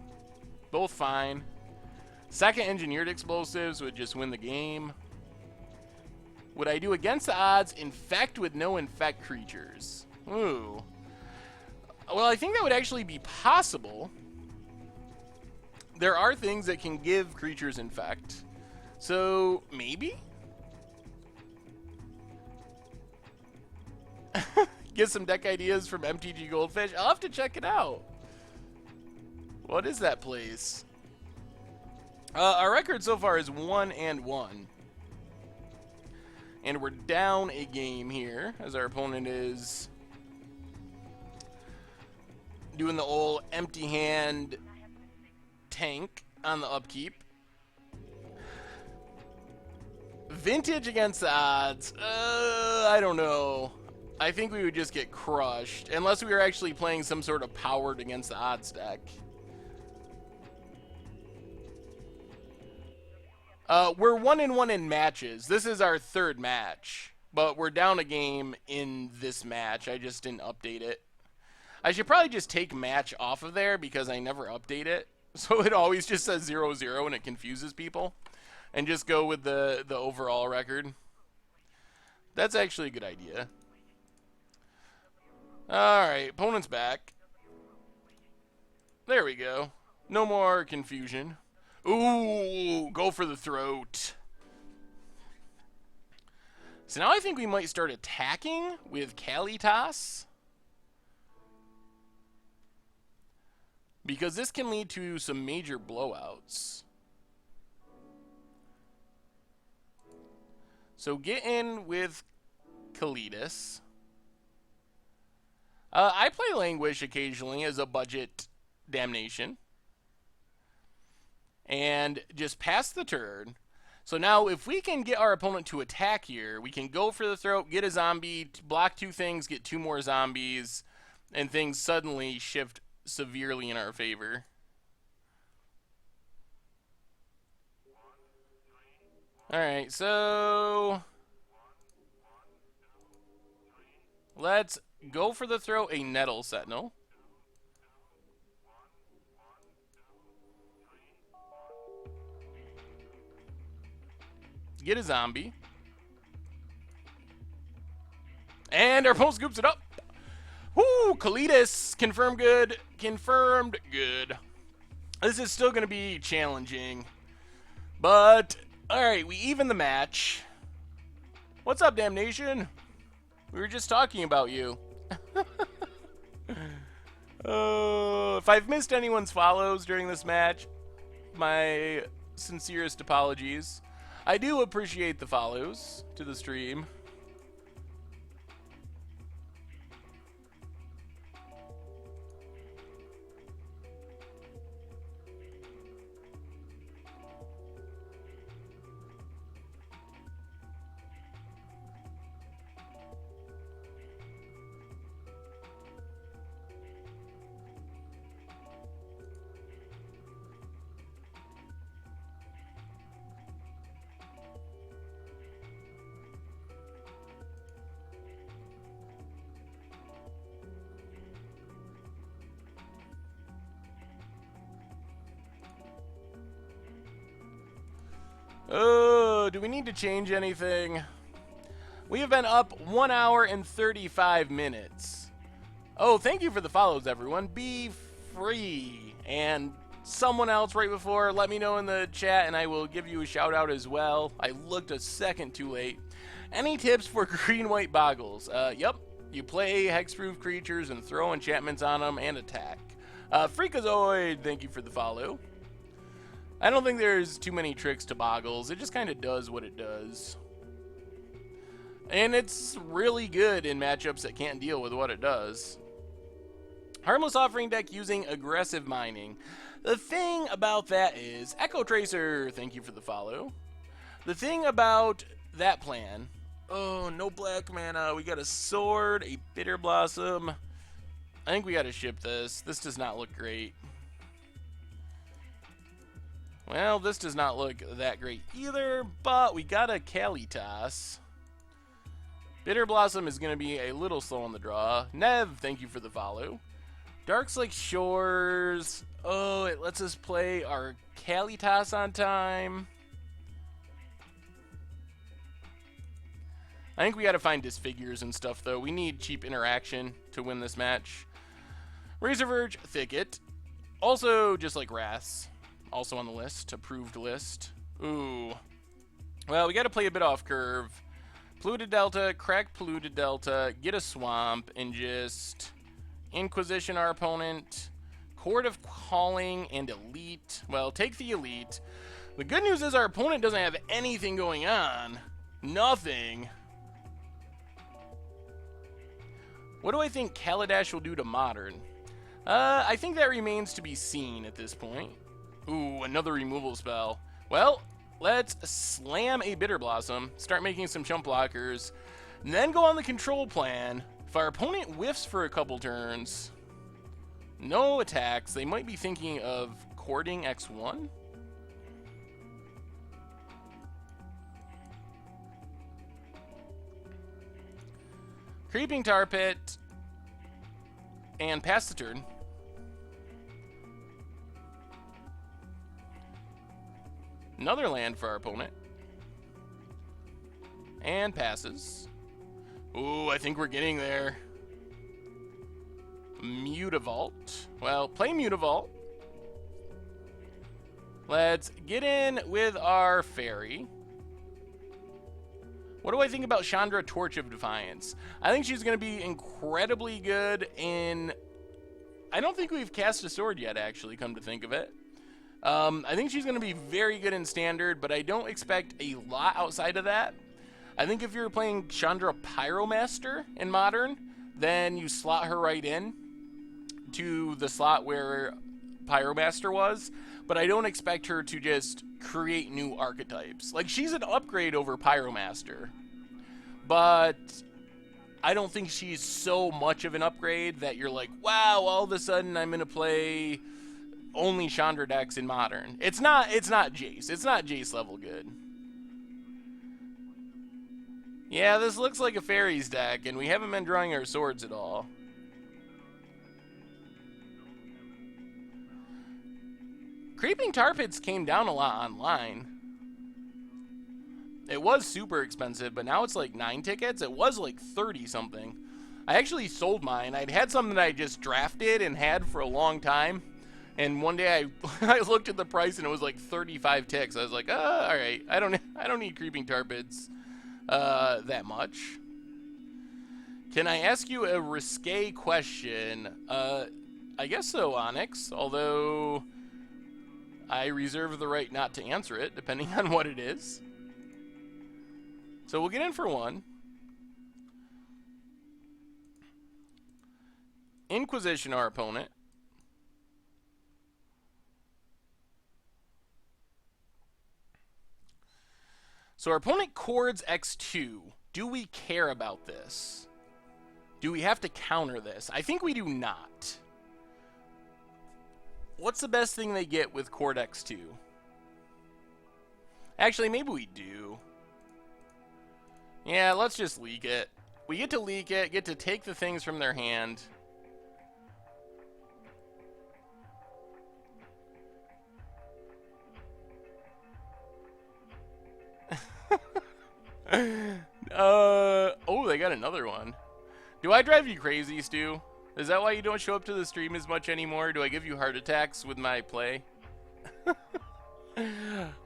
both fine. Second Engineered Explosives would just win the game. Would I do against the odds Infect with no Infect creatures? Ooh. Well, I think that would actually be possible. There are things that can give creatures Infect. So, maybe? Get some deck ideas from MTG Goldfish. I'll have to check it out. What is that place? Our record so far is 1-1. And we're down a game here, as our opponent is doing the old empty hand tank on the upkeep. Vintage against the odds. I don't know. I think we would just get crushed, unless we were actually playing some sort of powered against the odds deck. We're 1-1 in matches. This is our third match, but we're down a game in this match. I just didn't update it. I should probably just take match off of there because I never update it. So it always just says 0-0 and it confuses people. And just go with the overall record. That's actually a good idea. Alright, opponent's back. There we go. No more confusion. Ooh, go for the throat. So now I think we might start attacking with Kalitas. Because this can lead to some major blowouts. So get in with Kalitas. I play Languish occasionally as a budget damnation. And just pass the turn. So now if we can get our opponent to attack here, we can go for the throat, get a zombie, block two things, get two more zombies, and things suddenly shift severely in our favor. Alright, so let's go for the throat, a Nettle Sentinel. Get a zombie. And our opponent scoops it up. Woo, Kalitas, confirmed good. Confirmed good. This is still going to be challenging. But, alright, we even the match. What's up, Damnation? We were just talking about you. If I've missed anyone's follows during this match, my sincerest apologies. I do appreciate the follows to the stream. do we need to change anything? We have been up 1 hour and 35 minutes. Oh, thank you for the follows, everyone. Be free. And someone else right before, let me know in the chat and I will give you a shout out as well. I looked a second too late. Any tips for green-white boggles? Yep. You play hexproof creatures and throw enchantments on them and attack. Freakazoid, thank you for the follow. I don't think there's too many tricks to boggles. It just kind of does what it does. And it's really good in matchups that can't deal with what it does. Harmless Offering deck using aggressive mining. The thing about that is, Echo Tracer, thank you for the follow. The thing about that plan, oh, no black mana. We got a sword, a Bitter Blossom. I think we got to ship this. This does not look great. Well, this does not look that great either, but we got a Kalitas. Bitter Blossom is going to be a little slow on the draw. Nev, thank you for the follow. Darkslake Shores. Oh, it lets us play our Kalitas on time. I think we got to find disfigures and stuff, though. We need cheap interaction to win this match. Razor Verge, Thicket. Also, just like Wraths. Also on the list, approved list. Ooh. Well, we got to play a bit off curve. Polluted Delta, crack Polluted Delta, get a Swamp, and just Inquisition our opponent. Court of Calling and Elite. Well, take the Elite. The good news is our opponent doesn't have anything going on. Nothing. What do I think Kaladesh will do to Modern? I think that remains to be seen at this point. Ooh, another removal spell. Well, let's slam a Bitter Blossom, start making some chump blockers, and then go on the control plan. If our opponent whiffs for a couple turns, no attacks, they might be thinking of courting X1. Creeping Tar Pit, and pass the turn. Another land for our opponent. And passes. Ooh, I think we're getting there. Mutavault. Well, play Mutavault. Let's get in with our fairy. What do I think about Chandra, Torch of Defiance? I think she's going to be incredibly good in... I don't think we've cast a sword yet, actually, come to think of it. I think she's going to be very good in Standard, but I don't expect a lot outside of that. I think if you're playing Chandra Pyromaster in Modern, then you slot her right in to the slot where Pyromaster was, but I don't expect her to just create new archetypes. Like, she's an upgrade over Pyromaster, but I don't think she's so much of an upgrade that you're like, wow, all of a sudden I'm going to play only Chandra decks in Modern. It's not Jace. It's not Jace level good. Yeah, this looks like a fairies deck, and we haven't been drawing our swords at all. Creeping Tar Pits came down a lot online. It was super expensive, but now it's like 9 tickets. It was like 30 something. I actually sold mine. I'd had something that I just drafted and had for a long time. And one day I looked at the price and it was like 35 ticks. I was like, all right, I don't need Creeping Tar Pits that much. Can I ask you a risque question? I guess so, Onyx. Although I reserve the right not to answer it, depending on what it is. So we'll get in for one. Inquisition our opponent. So our opponent chords X2. Do we care about this? Do we have to counter this? I think we do not. What's the best thing they get with chord X2? Actually, maybe we do. Yeah, let's just leak it. We get to leak it, get to take the things from their hand. Oh, they got another one. Do I drive you crazy, Stu? Is that why you don't show up to the stream as much anymore? Do I give you heart attacks with my play?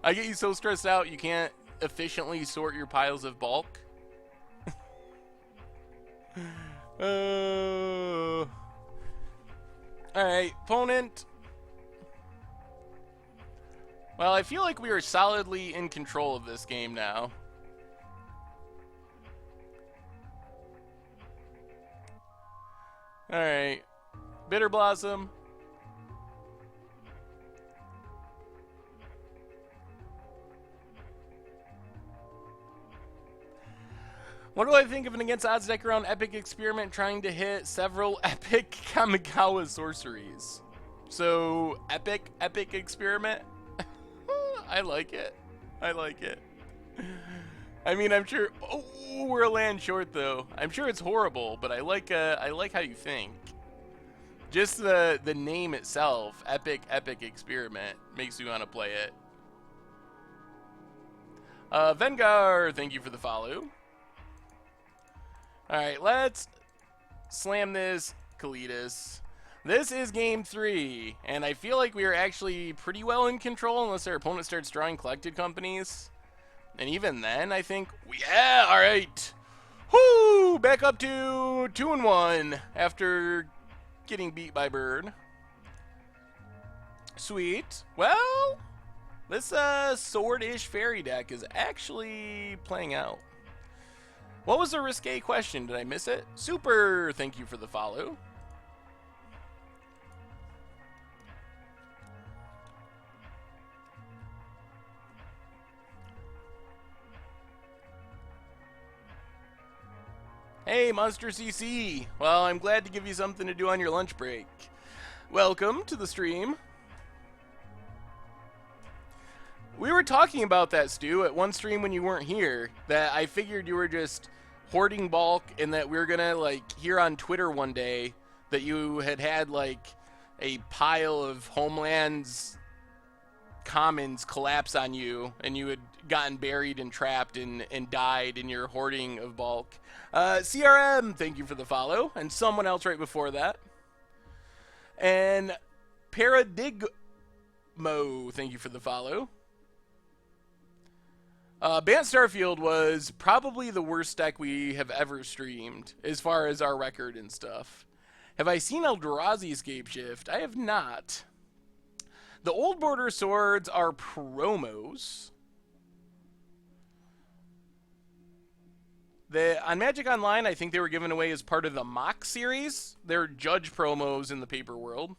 I get you so stressed out you can't efficiently sort your piles of bulk. Alright, opponent. Well, I feel like we are solidly in control of this game now. Alright. Bitter Blossom. What do I think of an against odds deck around Epic Experiment trying to hit several epic Kamigawa sorceries? So, Epic Experiment? I like it. I like it. I mean, I'm sure. Oh, we're a land short though. I'm sure it's horrible, but I like how you think. Just the name itself, Epic Experiment, makes you want to play it. Vengar, thank you for the follow. All right, let's slam this Kalidas. This is game 3, and I feel like we are actually pretty well in control unless our opponent starts drawing collected companies. And even then, I think, yeah, all right. Whoo, back up to 2-1 after getting beat by Bird. Sweet. Well, this sword-ish fairy deck is actually playing out. What was the risque question? Did I miss it? Super, thank you for the follow. Hey, Monster CC. Well, I'm glad to give you something to do on your lunch break. Welcome to the stream. We were talking about that, Stu, at one stream when you weren't here, that I figured you were just hoarding bulk and that we were gonna, like, hear on Twitter one day that you had like, a pile of Homeland's commons collapse on you and you had gotten buried and trapped and died in your hoarding of bulk. CRM, thank you for the follow, and someone else right before that. And Paradigmo, thank you for the follow. Bant Starfield was probably the worst deck we have ever streamed, as far as our record and stuff. Have I seen Eldrazi Scapeshift? I have not. The Old Border Swords are promos. On Magic Online, I think they were given away as part of the Mock series. They're Judge promos in the paper world.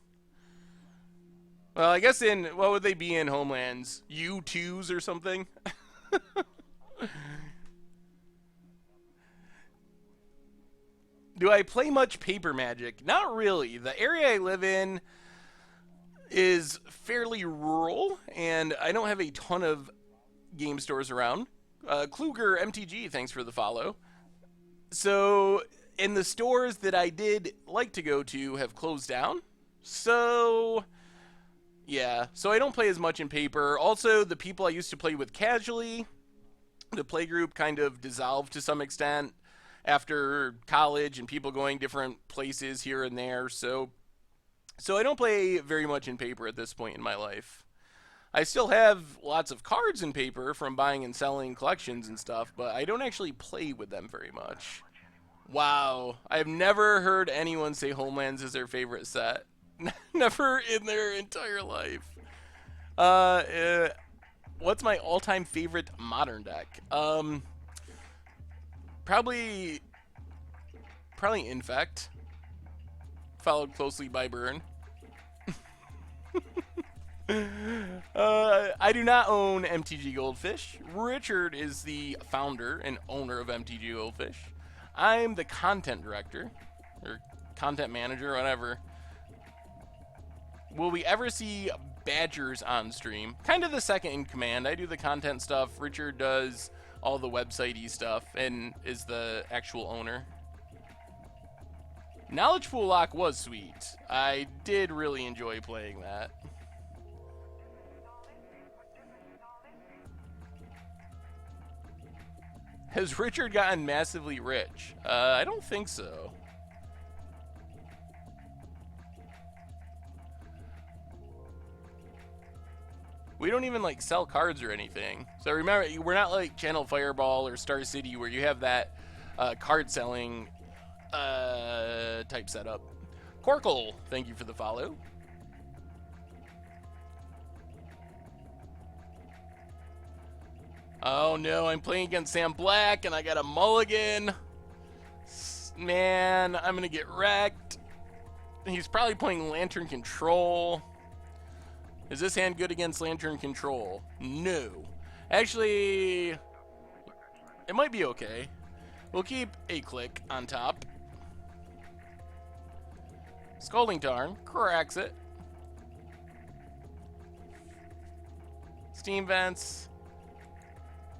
Well, I guess in, what would they be in Homelands? U2s or something? Do I play much paper Magic? Not really. The area I live in is fairly rural, and I don't have a ton of game stores around. Kluger MTG, thanks for the follow. So, in the stores that I did like to go to have closed down. So, yeah. So I don't play as much in paper. Also, the people I used to play with casually, the playgroup kind of dissolved to some extent after college and people going different places here and there. So I don't play very much in paper at this point in my life. I still have lots of cards in paper from buying and selling collections and stuff, but I don't actually play with them very much. Wow. I've never heard anyone say Homelands is their favorite set. Never in their entire life. What's my all-time favorite modern deck? Probably Infect. Followed closely by Burn. I do not own MTG Goldfish. Richard is the founder and owner of MTG Goldfish. I'm the content director, or content manager, whatever. Will we ever see Badgers on stream? Kind of the second in command. I do the content stuff. Richard does all the website-y stuff and is the actual owner. Knowledge Pool Lock was sweet. I did really enjoy playing that. Has Richard gotten massively rich? I don't think so. We don't even like sell cards or anything. So remember, we're not like Channel Fireball or Star City where you have that card selling type setup. Corkle, thank you for the follow. Oh no, I'm playing against Sam Black and I got a mulligan. Man, I'm gonna get wrecked. He's probably playing Lantern Control. Is this hand good against Lantern Control? No. Actually, it might be okay. We'll keep a click on top. Scalding Tarn cracks it. Steam Vents.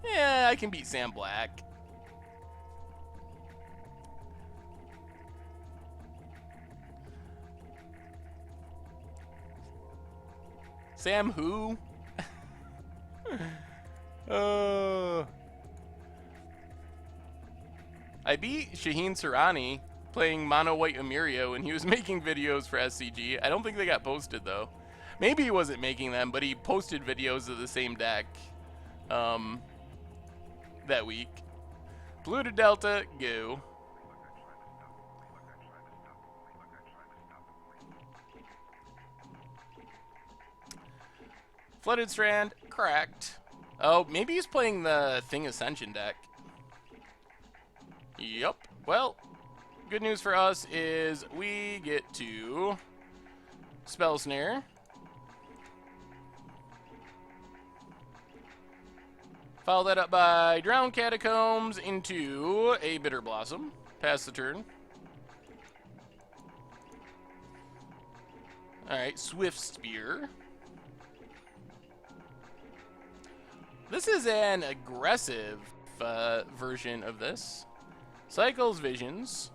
Yeah, I can beat Sam Black. Sam who? I beat Shaheen Sarani playing Mono White Emirio, and he was making videos for SCG. I don't think they got posted, though. Maybe he wasn't making them, but he posted videos of the same deck that week. Blue to Delta, go. Flooded Strand, cracked. Oh, maybe he's playing the Thing Ascension deck. Yup. Well, good news for us is we get to Spell Snare. Follow that up by Drowned Catacombs into a Bitter Blossom. Pass the turn. Alright, Swift Spear. This is an aggressive version of this. Cycles Visions.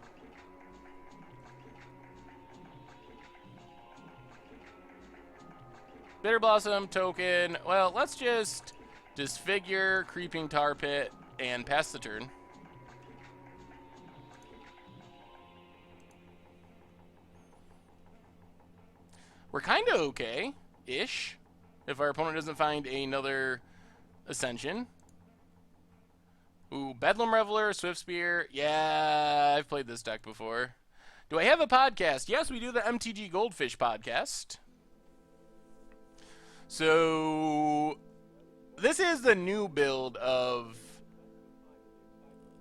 Bitter Blossom token. Well, let's just Disfigure, Creeping Tar Pit, and pass the turn. We're kind of okay-ish if our opponent doesn't find another Ascension. Ooh, Bedlam Reveler, Swift Spear. Yeah, I've played this deck before. Do I have a podcast? Yes, we do the MTG Goldfish podcast. So this is the new build of...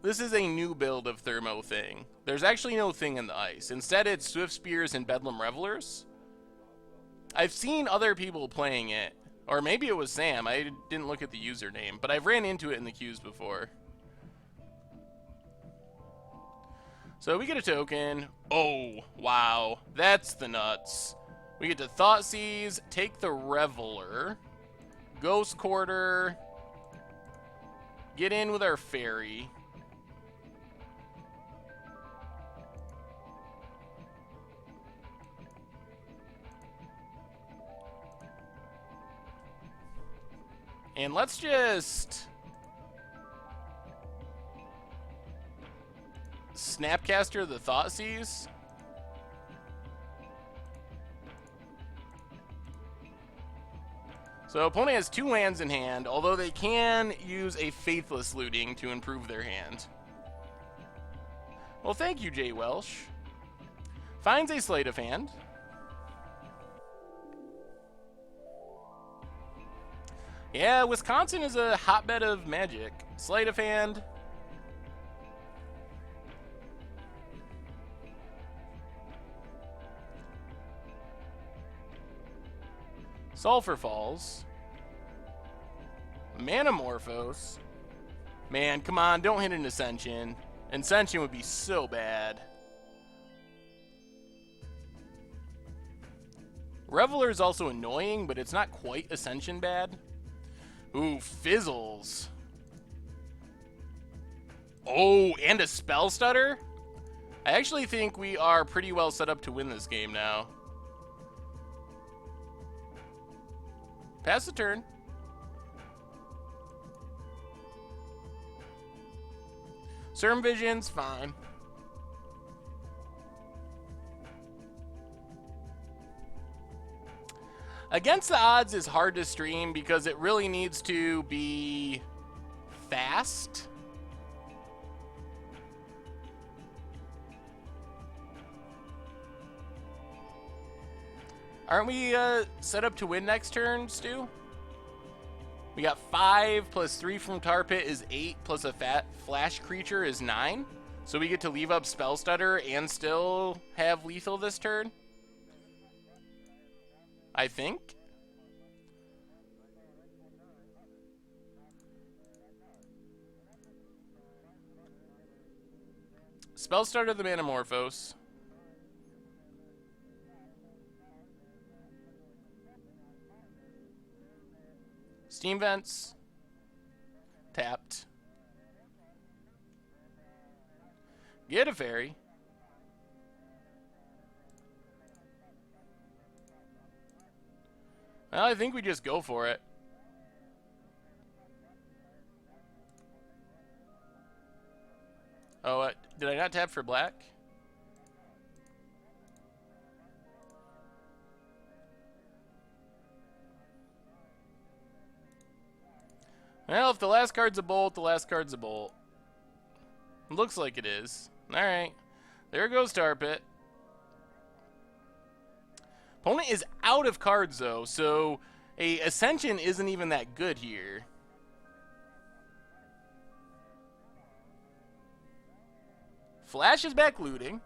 This is a new build of Thermo Thing. There's actually no Thing in the ice. Instead, it's Swift Spears and Bedlam Revelers. I've seen other people playing it. Or maybe it was Sam. I didn't look at the username. But I've ran into it in the queues before. So we get a token. Oh, wow. That's the nuts. We get to Thoughtseize, take the Reveler, Ghost Quarter, get in with our Fairy. And let's just Snapcaster the Thoughtseize. So opponent has 2 lands in hand, although they can use a Faithless Looting to improve their hand. Well, thank you, Jay Welsh. Finds a Sleight of Hand. Yeah, Wisconsin is a hotbed of magic. Sleight of Hand. Sulfur Falls. Manamorphose. Man, come on, don't hit an Ascension. Ascension would be so bad. Reveler is also annoying, but it's not quite Ascension bad. Ooh, Fizzles. Oh, and a Spell Stutter? I actually think we are pretty well set up to win this game now. Pass the turn. Certain Vision's fine. Against the Odds is hard to stream because it really needs to be fast. Aren't we set up to win next turn, Stu? We got 5 plus 3 from Tar Pit is 8 plus a flash creature is 9. So we get to leave up Spell Stutter and still have lethal this turn? I think. Spell Starter the Manamorphose. Steam Vents. Tapped. Get a fairy. Well, I think we just go for it. Oh, did I not tap for black? Well, if the last card's a bolt, the last card's a bolt. Looks like it is. Alright. There goes Tar Pit. Opponent is out of cards, though, so a Ascension isn't even that good here. Flash is back looting.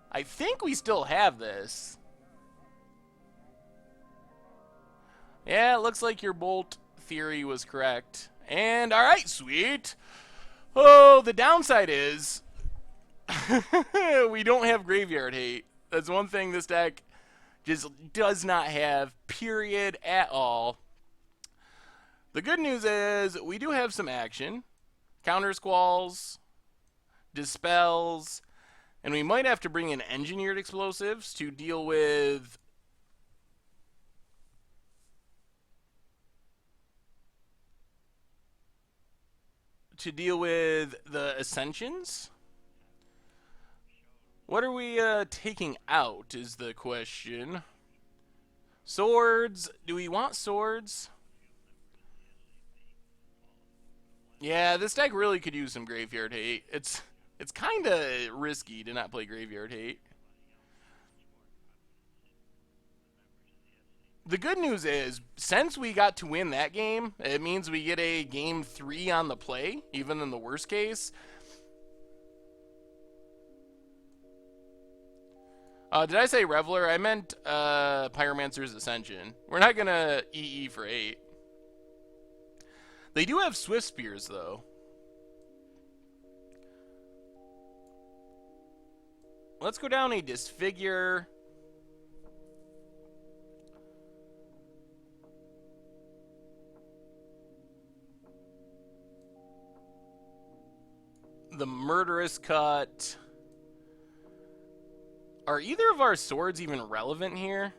I think we still have this. Yeah, it looks like your bolt theory was correct. And, alright, sweet. Oh, the downside is we don't have Graveyard Hate. That's one thing this deck just does not have, period, at all. The good news is we do have some action. Counter Squalls, Dispels, and we might have to bring in Engineered Explosives to deal with the Ascensions. What are we taking out is the question. Swords. Do we want swords? Yeah, this deck really could use some Graveyard Hate. It's kind of risky to not play Graveyard Hate. The good news is, since we got to win that game, it means we get a game 3 on the play, even in the worst case. Did I say Reveler? I meant Pyromancer's Ascension. We're not going to EE for 8. They do have Swift Spears, though. Let's go down a Disfigure. The Murderous Cut. Are either of our swords even relevant here?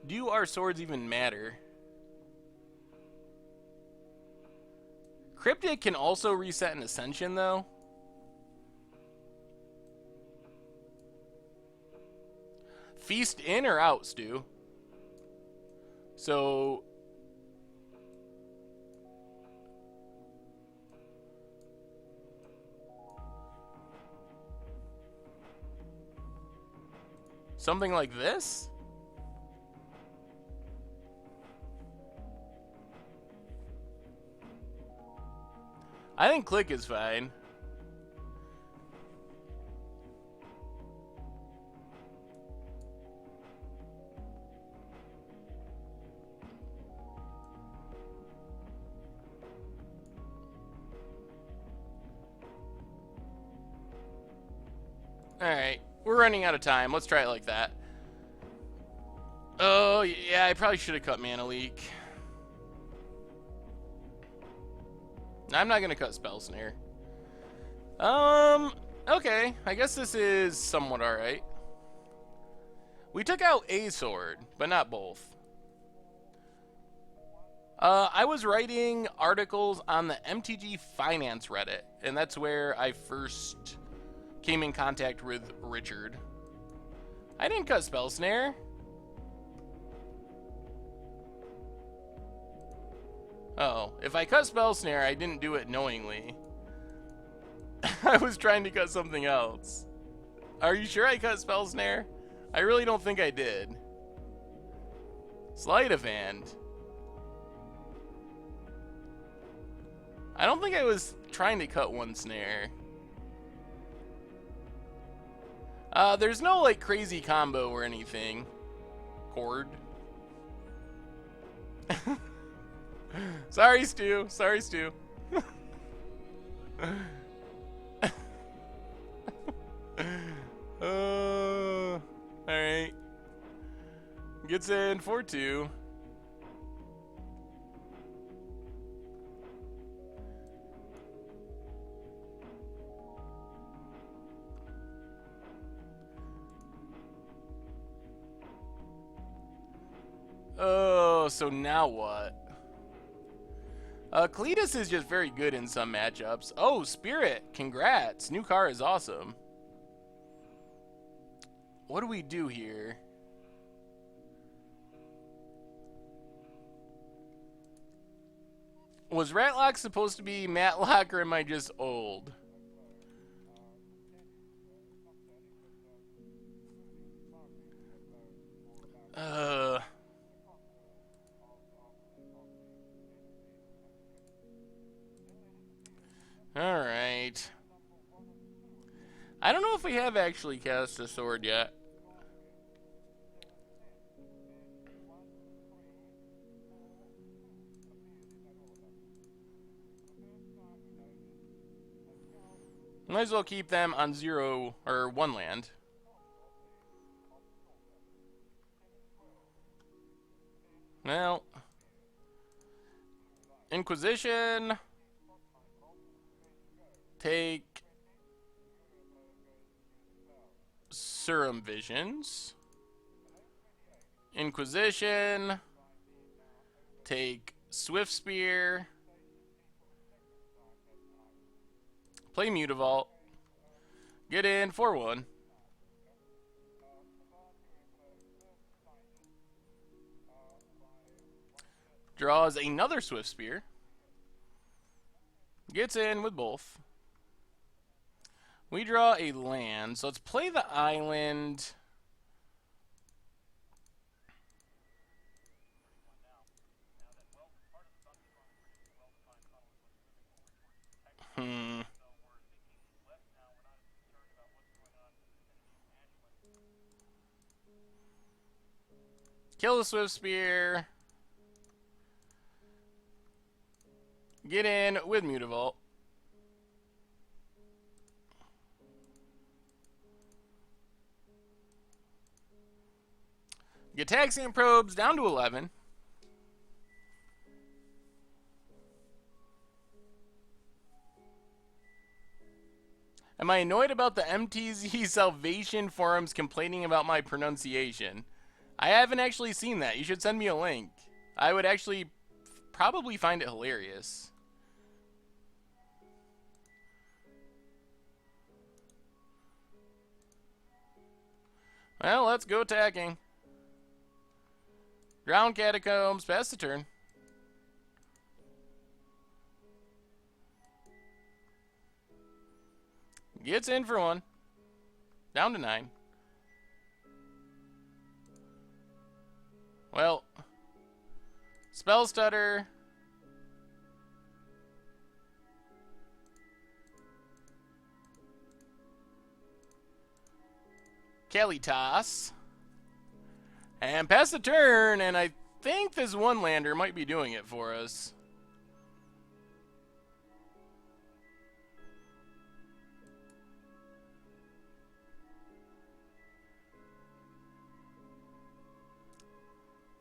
Do our swords even matter? Cryptic can also reset an Ascension, though. Feast in or out, Stu? So... something like this? I think click is fine. Alright, we're running out of time. Let's try it like that. Oh, yeah, I probably should have cut Mana Leak. I'm not going to cut Spell Snare. Okay, I guess this is somewhat alright. We took out a sword, but not both. I was writing articles on the MTG Finance Reddit, and that's where I first came in contact with Richard. I didn't cut Spell Snare. Oh, if I cut Spell Snare, I didn't do it knowingly. I was trying to cut something else. Are you sure I cut Spell Snare? I really don't think I did. Sleight of Hand. I don't think I was trying to cut one snare. There's no like crazy combo or anything. Chord. Sorry, Stu. Sorry, Stu. Alright. Gets in 4-2. Oh, so now what? Cletus is just very good in some matchups. Oh, Spirit, congrats. New car is awesome. What do we do here? Was Ratlock supposed to be Matlock, or am I just old? Alright. I don't know if we have actually cast a sword yet. Might as well keep them on 0 or 1 land. Well, Inquisition. Take Serum Visions. Inquisition. Take Swift Spear. Play Mutavault. Get in 4-1. Draws another Swift Spear. Gets in with both. We draw a land, so let's play the island. Kill the Swift Spear. Get in with Mutavault. Gitaxian Probes down to 11. Am I annoyed about the MTZ Salvation forums complaining about my pronunciation? I haven't actually seen that. You should send me a link. I would actually probably find it hilarious. Well, let's go attacking. Ground Catacombs, pass the turn. Gets in for 1. Down to 9. Well, Spell Stutter. Kalitas. And pass the turn, and I think this one-lander might be doing it for us.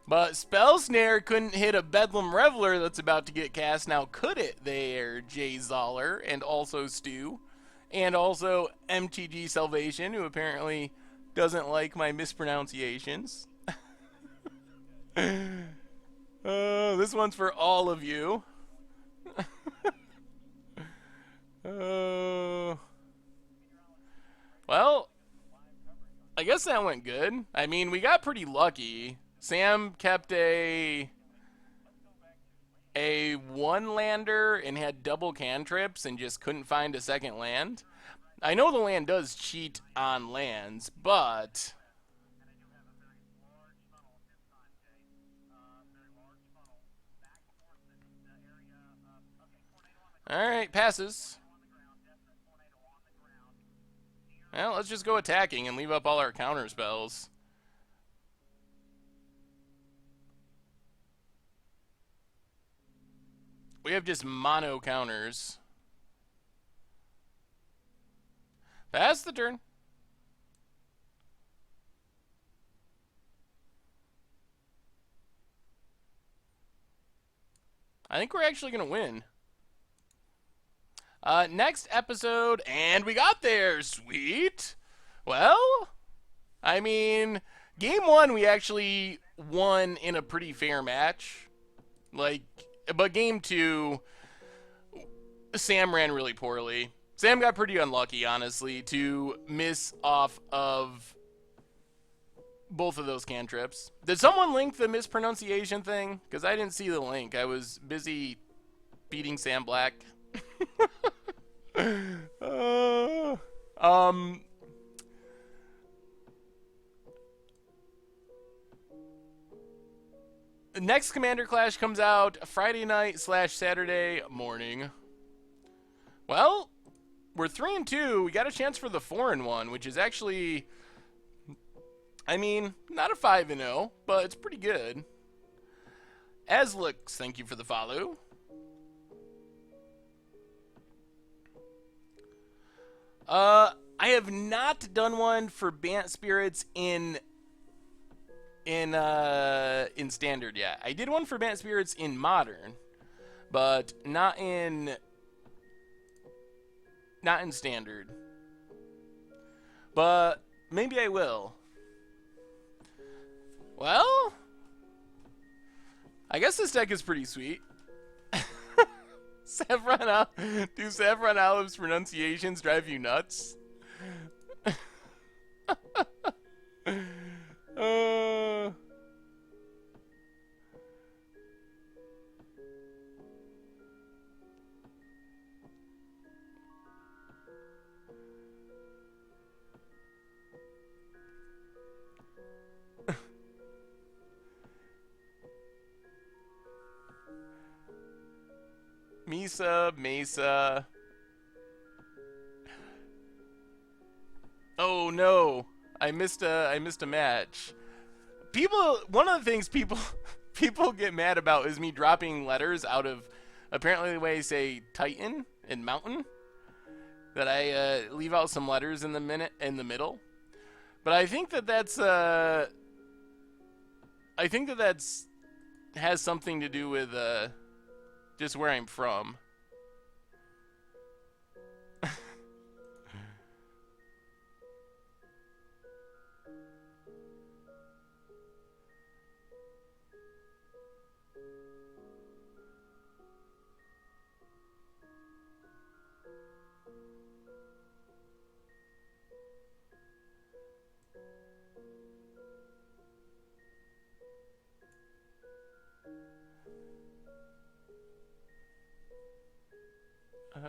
But Spell Snare couldn't hit a Bedlam Reveler that's about to get cast. Now could it there, Jay Zoller, and also Stu, and also MTG Salvation, who apparently doesn't like my mispronunciations. This one's for all of you. Uh, well, I guess that went good. I mean, we got pretty lucky. Sam kept a one lander and had double cantrips and just couldn't find a second land. I know the land does cheat on lands, but all right, passes. Well, let's just go attacking and leave up all our counter spells. We have just mono counters. Pass the turn. I think we're actually going to win. Next episode, and we got there. Sweet. Well, I mean, game one, we actually won in a pretty fair match. Like, but game two, Sam ran really poorly. Sam got pretty unlucky, honestly, to miss off of both of those cantrips. Did someone link the mispronunciation thing? Because I didn't see the link. I was busy beating Sam Black. uh, um... The next Commander Clash comes out Friday night / Saturday morning. Well, we're 3-2. We got a chance for the 4-1, which is actually, I mean, not a 5-0, but it's pretty good. Aslux, thank you for the follow. I have not done one for Bant Spirits in Standard yet. I did one for Bant Spirits in Modern, but not in Standard. But maybe I will. Well, I guess this deck is pretty sweet. Do Saffron Olive's pronunciations drive you nuts? Mesa. Oh no, I missed a match. One of the things people get mad about is me dropping letters out of apparently the way I say Titan and Mountain. That I leave out some letters in the middle. But I think that's has something to do with just where I'm from.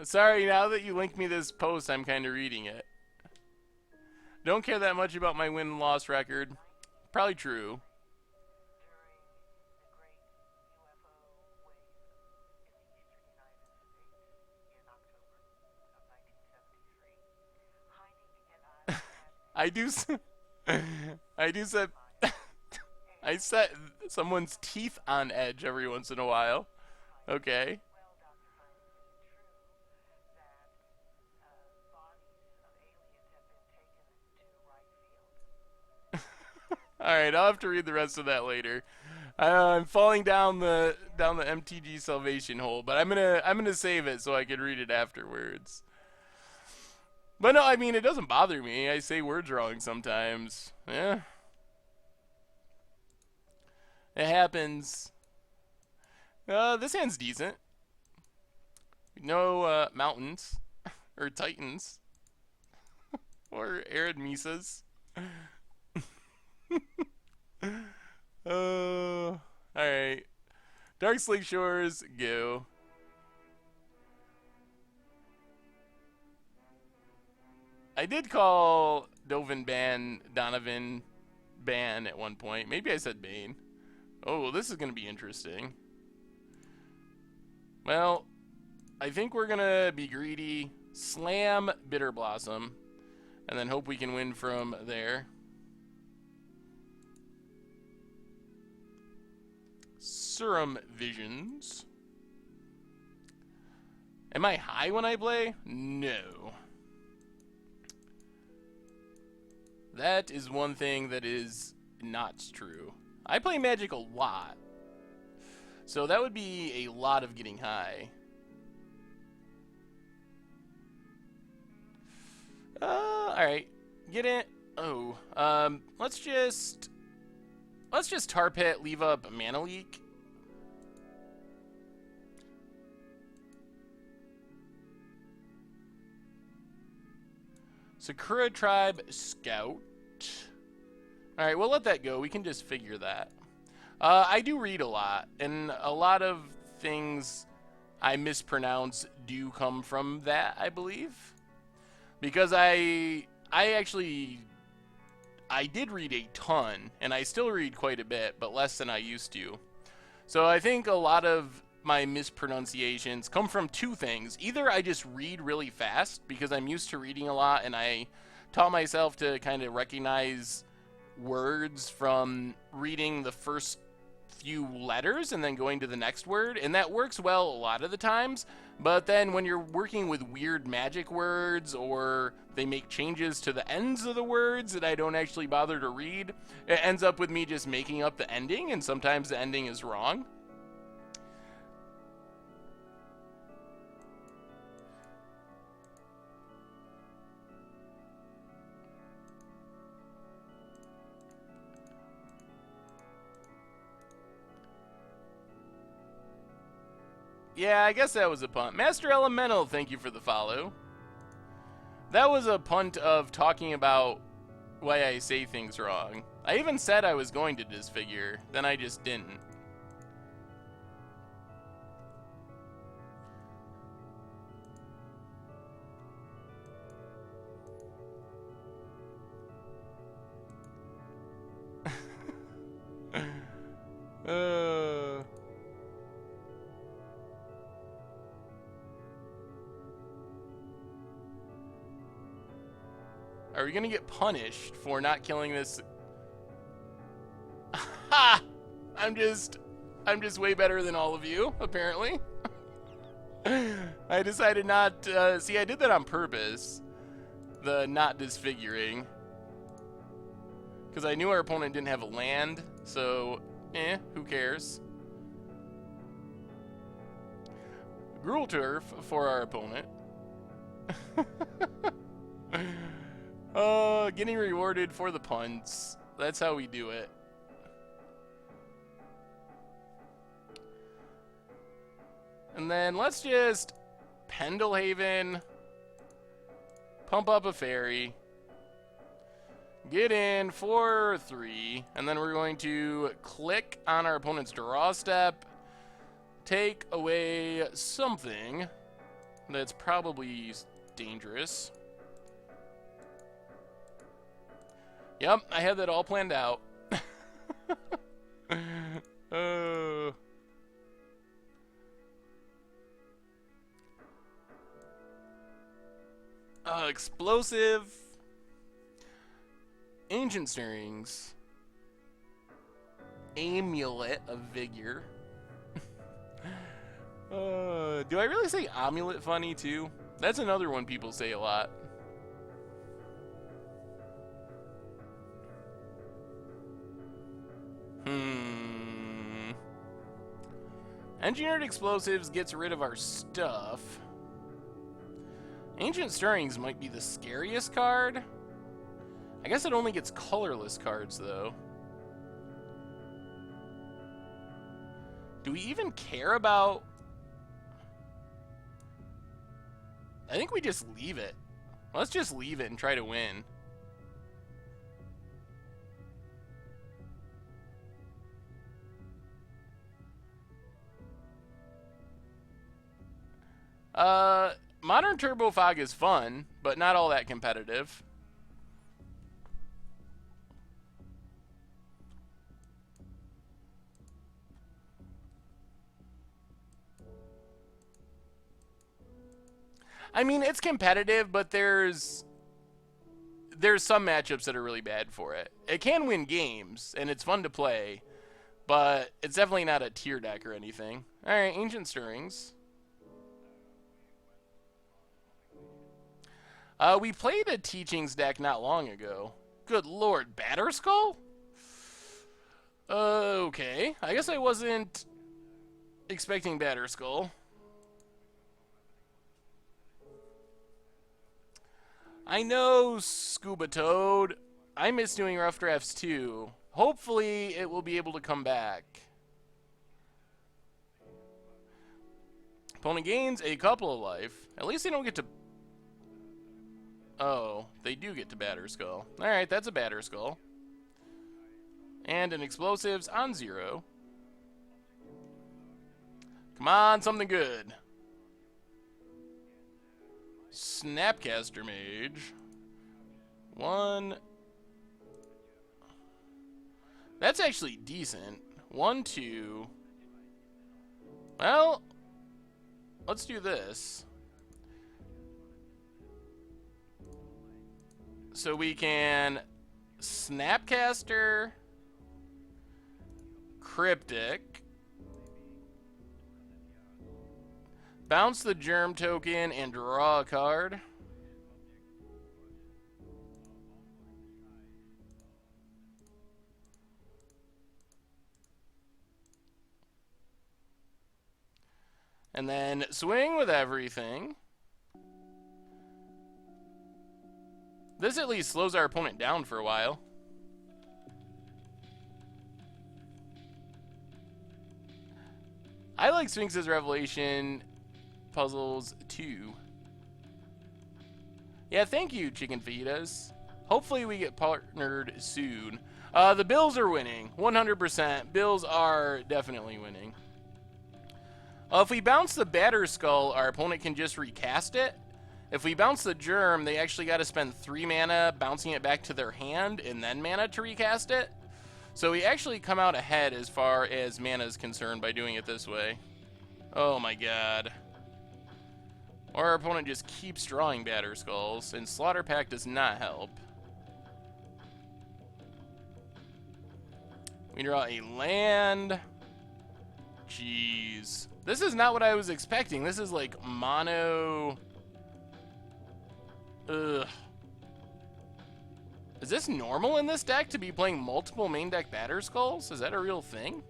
Sorry, now that you linked me this post, I'm kind of reading it. Don't care that much about my win-loss record. Probably true. I do set I set someone's teeth on edge every once in a while. Okay. All right, I'll have to read the rest of that later. I'm falling down the MTG Salvation hole, but I'm gonna save it so I can read it afterwards. But no, I mean, it doesn't bother me. I say words wrong sometimes. Yeah. It happens. This hand's decent. No mountains. Or titans. Or arid mesas. Alright. Dark Slate Shores, go. I did call Dovin Ban Donovan Ban at one point. Maybe I said Bane. Oh, this is going to be interesting. Well, I think we're going to be greedy. Slam Bitter Blossom. And then hope we can win from there. Serum Visions. Am I high when I play? No. That is one thing that is not true. I play Magic a lot. So that would be a lot of getting high. Alright. Get in. Oh. Let's just Tar Pit, leave up Mana Leak. Sakura Tribe Scout. Alright, we'll let that go. We can just figure that. I do read a lot, and a lot of things I mispronounce do come from that, I believe. Because I did read a ton, and I still read quite a bit, but less than I used to. So I think a lot of my mispronunciations come from two things. Either I just read really fast because I'm used to reading a lot, and I taught myself to kind of recognize words from reading the first few letters and then going to the next word, and that works well a lot of the times. But then when you're working with weird magic words, or they make changes to the ends of the words that I don't actually bother to read, it ends up with me just making up the ending, and sometimes the ending is wrong. Yeah, I guess that was a punt. Master Elemental, thank you for the follow. That was a punt of talking about why I say things wrong. I even said I was going to disfigure, then I just didn't. Are we gonna get punished for not killing this? Ha! I'm just way better than all of you, apparently. I decided not, see, I did that on purpose. The not disfiguring. Because I knew our opponent didn't have a land, so, who cares? Gruul Turf for our opponent. Getting rewarded for the punts. That's how we do it. And then let's just Pendelhaven, pump up a fairy, get in for 3, and then we're going to click on our opponent's draw step, take away something that's probably dangerous. Yep, I had that all planned out. Explosive. Ancient Stirrings. Amulet of Vigor. Do I really say Amulet funny too? That's another one people say a lot. Engineered Explosives gets rid of our stuff. Ancient Stirrings might be the scariest card. I guess it only gets colorless cards, though. Do we even care about... I think we just leave it. Let's just leave it and try to win. Modern Turbo Fog is fun, but not all that competitive. I mean, it's competitive, but there's some matchups that are really bad for it. It can win games, and it's fun to play, but it's definitely not a tier deck or anything. All right, Ancient Stirrings. We played a Teachings deck not long ago. Good lord, Batterskull? Okay. I guess I wasn't expecting Batterskull. I know, Scuba Toad. I miss doing rough drafts too. Hopefully it will be able to come back. Opponent gains a couple of life. At least they don't get to... Oh, they do get to Batterskull. Alright, that's a Batterskull. And an Explosives on 0. Come on, something good. Snapcaster Mage. 1. That's actually decent. 1, 2. Well, let's do this. So we can Snapcaster, Cryptic, bounce the Germ token and draw a card. And then swing with everything. This at least slows our opponent down for a while. I like Sphinx's Revelation puzzles too. Yeah, thank you, Chicken Fajitas. Hopefully we get partnered soon. The Bills are winning, 100%. Bills are definitely winning. If we bounce the Batterskull, our opponent can just recast it. If we bounce the Germ, they actually got to spend 3 mana bouncing it back to their hand and then mana to recast it. So we actually come out ahead as far as mana is concerned by doing it this way. Oh my god. Or our opponent just keeps drawing Batterskulls, and Slaughter Pact does not help. We draw a land. Jeez. This is not what I was expecting. This is like mono... Ugh. Is this normal in this deck to be playing multiple main deck Batterskulls? Is that a real thing?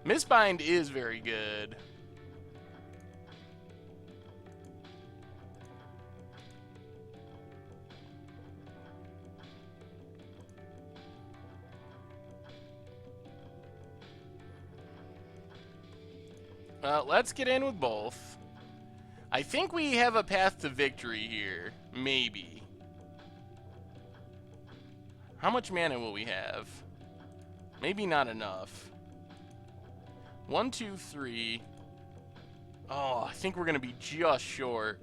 Mistbind is very good. Let's get in with both. I think we have a path to victory here. Maybe. How much mana will we have? Maybe not enough. 1, 2, 3. Oh, I think we're going to be just short.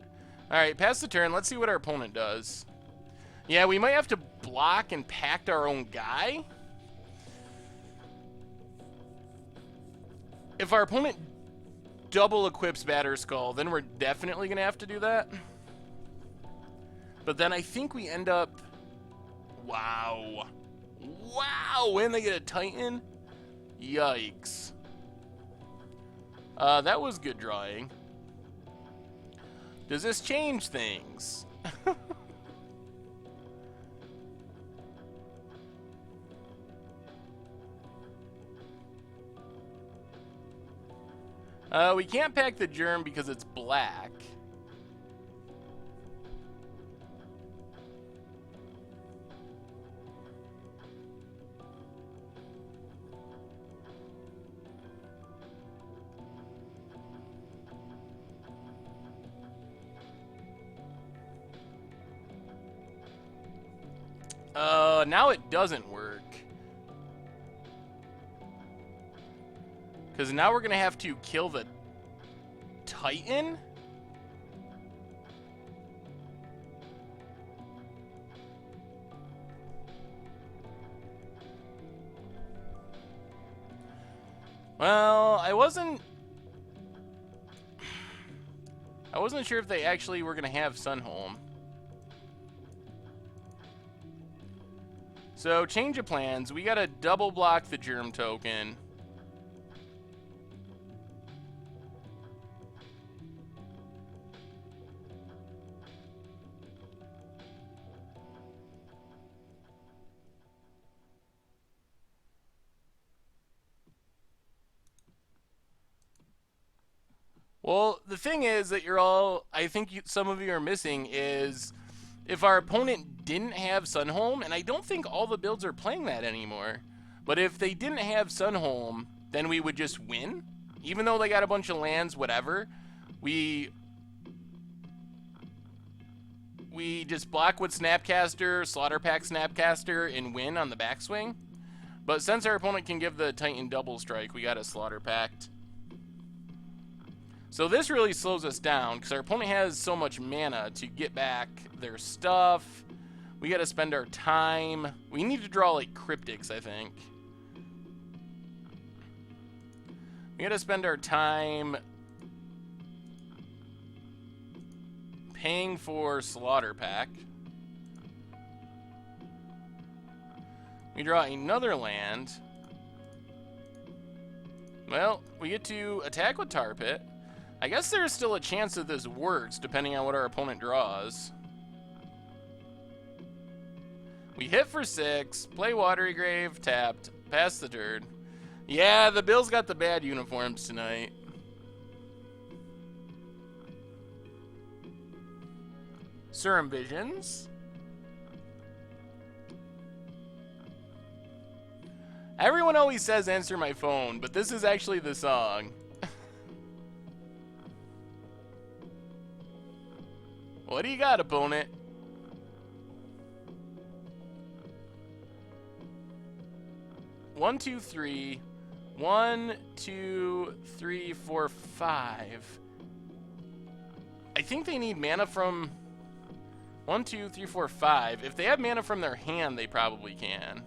Alright, pass the turn. Let's see what our opponent does. Yeah, we might have to block and pact our own guy. If our opponent double equips Batterskull, then we're definitely going to have to do that. But then I think we end up... Wow. Wow! And they get a Titan? Yikes. That was good drawing. Does this change things? We can't pack the germ because it's black. Now it doesn't work. Because now we're going to have to kill the Titan? Well, I wasn't sure if they actually were going to have Sunholm. So, change of plans. We got to double block the germ token. Well, the thing is that I think some of you are missing is if our opponent didn't have Sunholm, and I don't think all the builds are playing that anymore, but if they didn't have Sunholm, then we would just win. Even though they got a bunch of lands, whatever, we just block with Snapcaster, Slaughter Pack Snapcaster, and win on the backswing. But since our opponent can give the Titan double strike, we got a Slaughter Pact. So this really slows us down because our opponent has so much mana to get back their stuff. We got to spend our time. We need to draw like cryptics, I think. We got to spend our time paying for Slaughter Pack. We draw another land. Well, we get to attack with Tar Pit. I guess there's still a chance that this works, depending on what our opponent draws. We hit for 6, play Watery Grave, tapped, pass the turn. Yeah, the Bills got the bad uniforms tonight. Serum Visions. Everyone always says answer my phone, but this is actually the song. What do you got, opponent? One, two, three. 1, 2, 3, 4, 5. I think they need mana from 1, 2, 3, 4, 5. If they have mana from their hand, they probably can.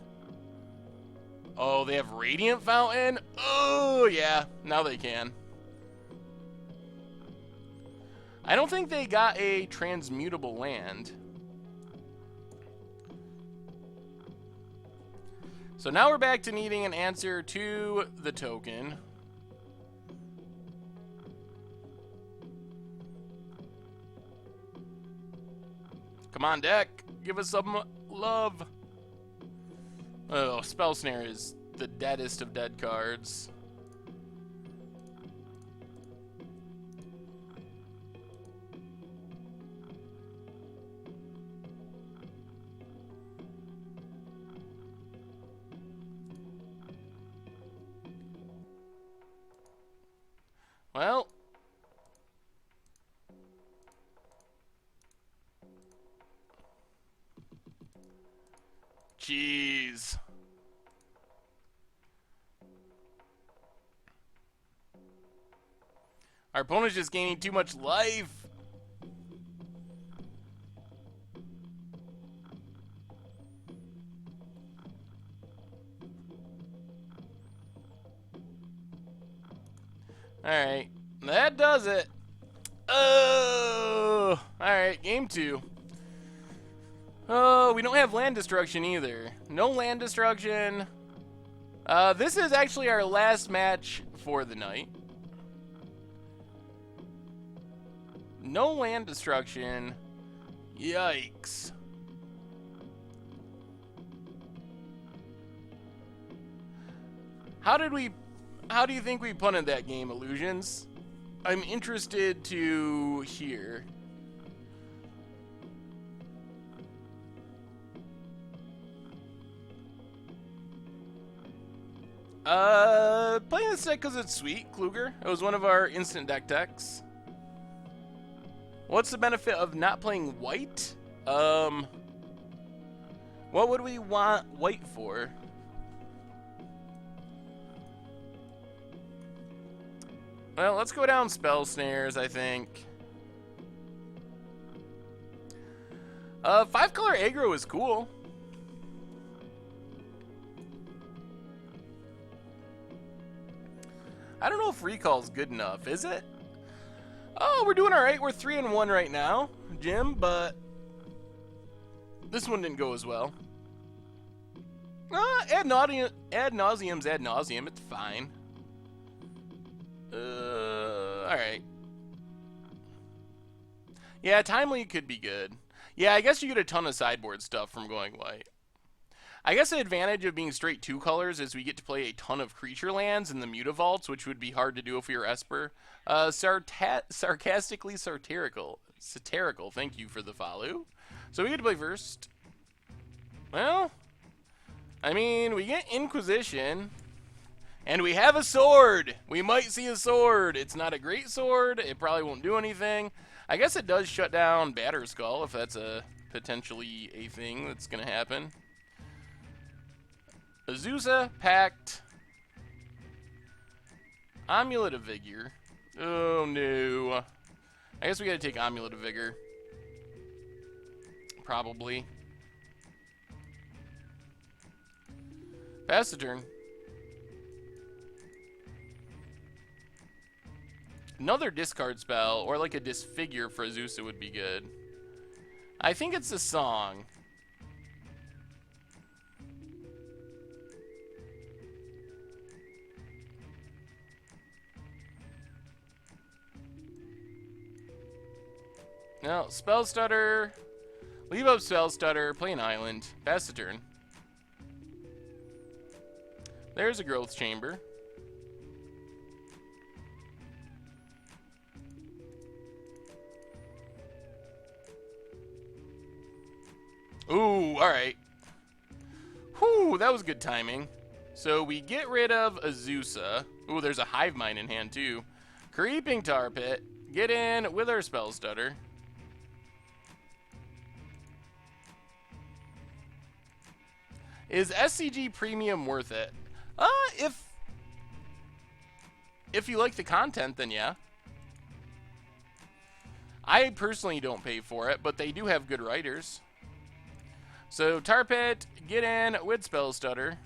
Oh, they have Radiant Fountain? Oh, yeah. Now they can. I don't think they got a transmutable land. So now we're back to needing an answer to the token. Come on, deck. Give us some love. Oh, Spell Snare is the deadest of dead cards. Well, jeez. Our opponent's just gaining too much life. Alright, that does it. Oh, alright, game 2. Oh, we don't have land destruction either. No land destruction. This is actually our last match for the night. No land destruction. Yikes. How do you think we punted that game, Illusions? I'm interested to hear. Playing this deck because it's sweet, Kluger. It was one of our instant deck decks. What's the benefit of not playing white? What would we want white for? Well, let's go down Spell Snares, I think. 5-color aggro is cool. I don't know if recall's good enough, is it? Oh, we're doing alright. We're 3-1 right now, Jim, but this one didn't go as well. Ad nauseum's ad nauseum. It's fine. Alright. Yeah, Timely could be good. Yeah, I guess you get a ton of sideboard stuff from going white. I guess the advantage of being straight 2 colors is we get to play a ton of creature lands in the Mutavaults, which would be hard to do if we were Esper. Sarcastically satirical. Thank you for the follow. So we get to play first. Well, I mean, we get Inquisition, and we have a sword. We might see a sword. It's not a great sword. It probably won't do anything. I guess it does shut down Batterskull, if that's potentially a thing that's going to happen. Azusa, Pact, Amulet of Vigor. Oh no. I guess we gotta take Amulet of Vigor. Probably. Pass the turn. Another discard spell, or like a Disfigure for Azusa would be good. I think it's a song. No, Spell Stutter. Leave up Spell Stutter, play an island. Pass the turn. There's a Growth Chamber. Ooh, alright. Whew, that was good timing. So we get rid of Azusa. Ooh, there's a Hive Mind in hand too. Creeping Tar Pit. Get in with our Spell Stutter. Is SCG Premium worth it? If you like the content, then yeah. I personally don't pay for it, but they do have good writers. So Tar Pit, get in with Spell Stutter.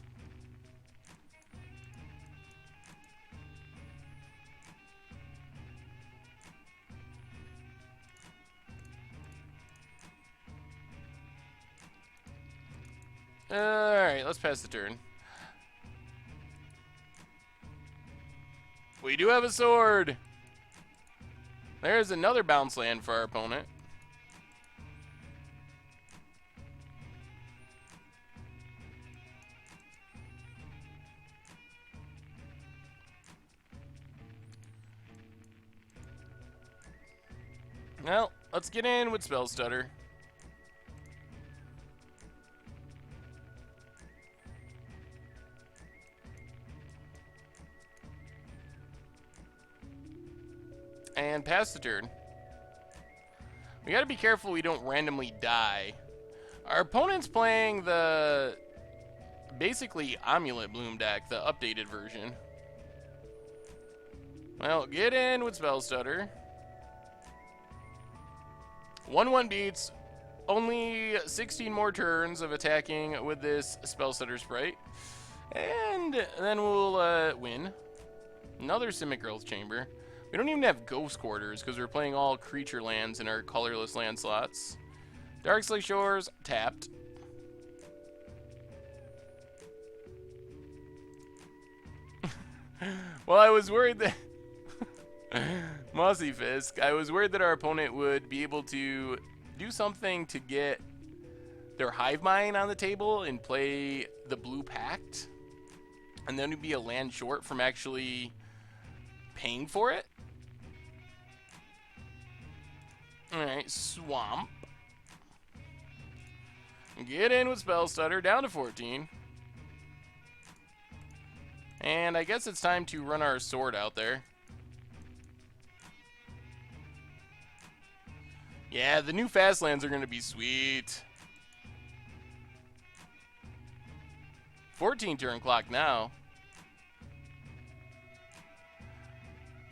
Alright, let's pass the turn. We do have a sword. There's another bounce land for our opponent. Well, let's get in with Spell Stutter. And pass the turn. We gotta be careful we don't randomly die. Our opponent's playing the basically Amulet Bloom deck, the updated version. Well, get in with Spell Stutter. 1-1 beats. Only 16 more turns of attacking with this Spell Stutter Sprite. And then we'll win. Another Simic Growth Chamber. We don't even have Ghost Quarters because we're playing all creature lands in our colorless land slots. Darksley Shores, tapped. Well, I was worried that... Mossy Fisk, I was worried that our opponent would be able to do something to get their Hive Mind on the table and play the Blue Pact. And then it'd be a land short from actually paying for it. Alright, Swamp. Get in with Spell Stutter, down to 14. And I guess it's time to run our sword out there. Yeah, the new fast lands are going to be sweet. 14 turn clock now.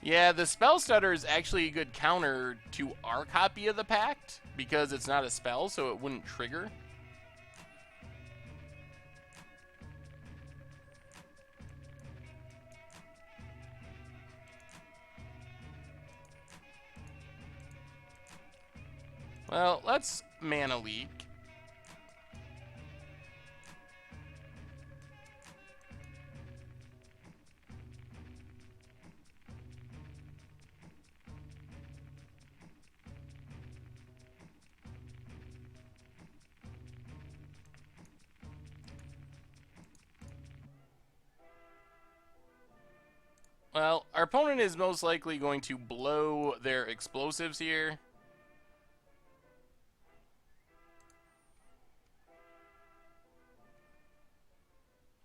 Yeah, the Spell Stutter is actually a good counter to our copy of the Pact because it's not a spell, so it wouldn't trigger. Well, let's Mana Leak. Well, our opponent is most likely going to blow their explosives here.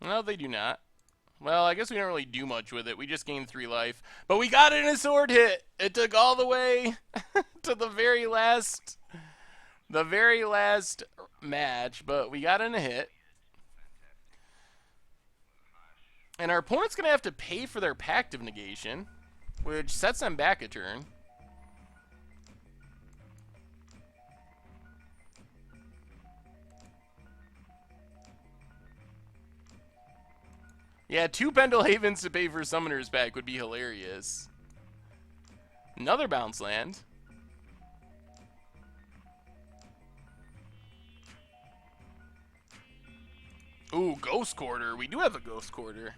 No, they do not. Well, I guess we don't really do much with it. We just gained 3 life. But we got it in a sword hit! It took all the way to the very last match, but we got in a hit. And our opponent's going to have to pay for their Pact of Negation, which sets them back a turn. Yeah, 2 Pendle Havens to pay for Summoner's Pack would be hilarious. Another bounce land. Ooh, Ghost Quarter. We do have a Ghost Quarter.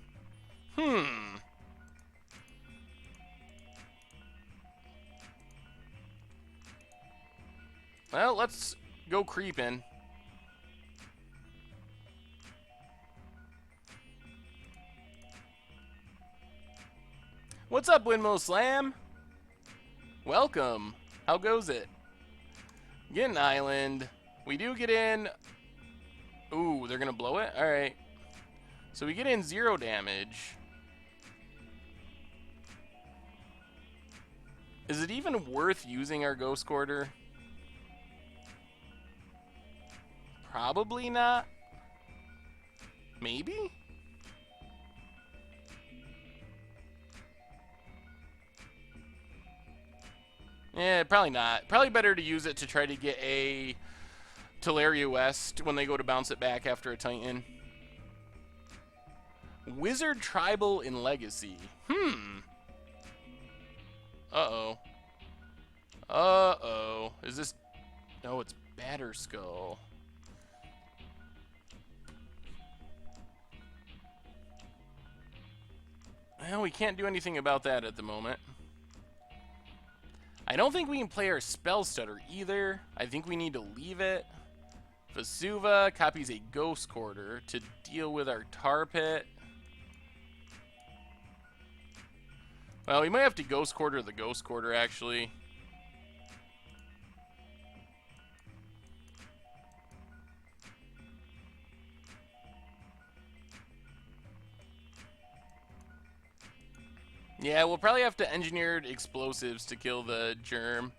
Well, let's go creeping. What's up, Windmill Slam? Welcome. How goes it? Get an island. We do get in... Ooh, they're going to blow it? Alright. So we get in 0 damage. Is it even worth using our Ghost Quarter? Probably not. Maybe? Yeah, probably not. Probably better to use it to try to get a Teleria West when they go to bounce it back after a Titan. Wizard Tribal in Legacy. Uh-oh. Uh-oh. Is this... No, it's Batterskull. Well, we can't do anything about that at the moment. I don't think we can play our Spell Stutter either. I think we need to leave it. Vesuva copies a Ghost Quarter to deal with our Tar Pit. Well, we might have to Ghost Quarter the Ghost Quarter, actually. Yeah, we'll probably have to engineer explosives to kill the germ.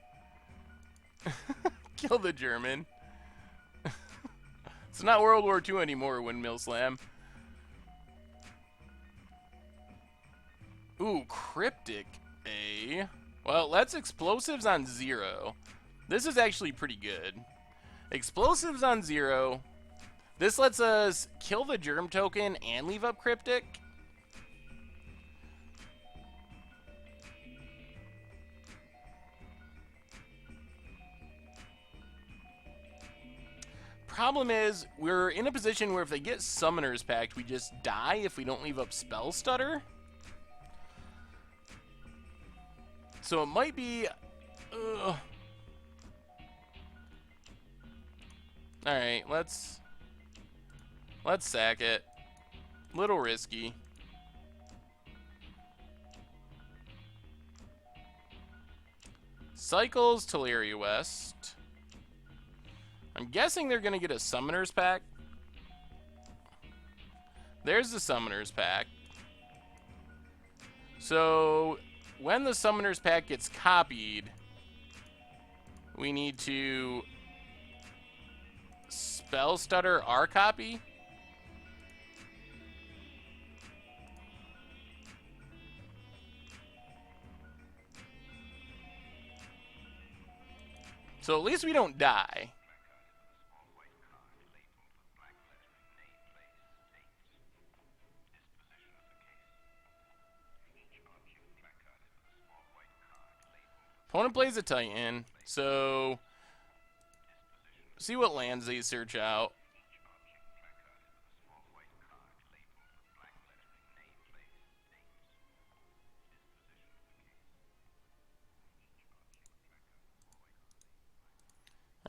Kill the German. It's not World War II anymore, Windmill Slam. Ooh, Cryptic, eh? Well, let's explosives on 0. This is actually pretty good. Explosives on 0. This lets us kill the germ token and leave up Cryptic. Problem is, we're in a position where if they get Summoner's Pact, we just die if we don't leave up Spell Stutter. So it might be... Alright, let's sack it. Little risky. cycles Teleria West. I'm guessing they're going to get a Summoner's Pack. There's the Summoner's Pack. So, when the Summoner's Pack gets copied, we need to spell stutter our copy. So at least we don't die. Opponent plays a Titan, so see what lands they search out.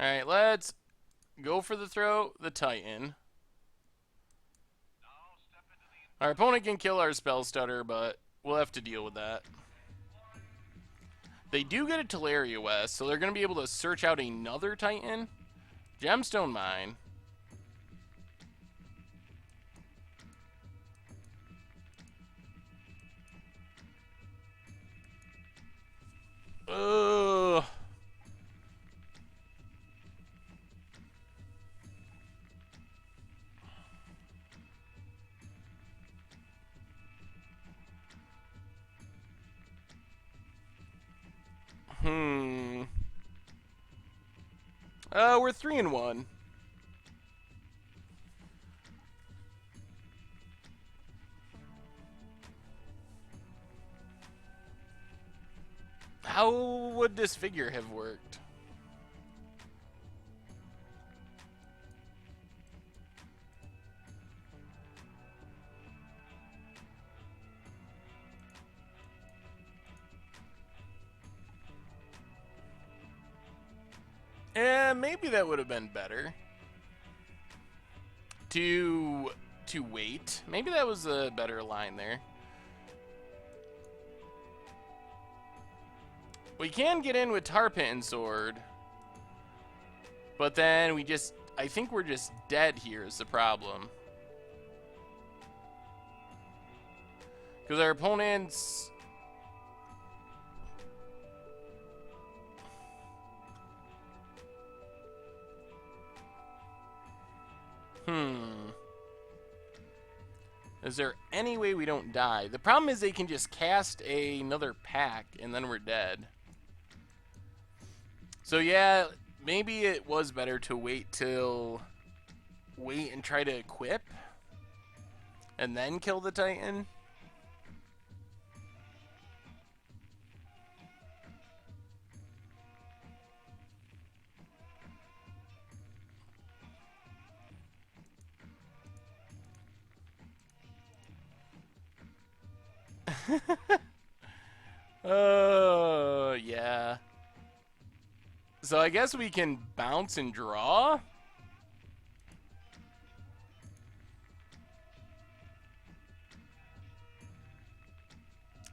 Alright, let's go for the throw, the Titan. Our opponent can kill our spell stutter, but we'll have to deal with that. They do get a Teleria West, so they're going to be able to search out another Titan. Gemstone Mine. Ugh. We're 3-1. How would this figure have worked? Maybe that would have been better. To wait. Maybe that was a better line there. We can get in with Tarpit and Sword. But then we just... I think we're just dead here is the problem. Because our opponents... Is there any way we don't die? The problem is they can just cast another pack and then we're dead. So yeah, maybe it was better to wait and try to equip and then kill the Titan. Oh, yeah. So I guess we can bounce and draw?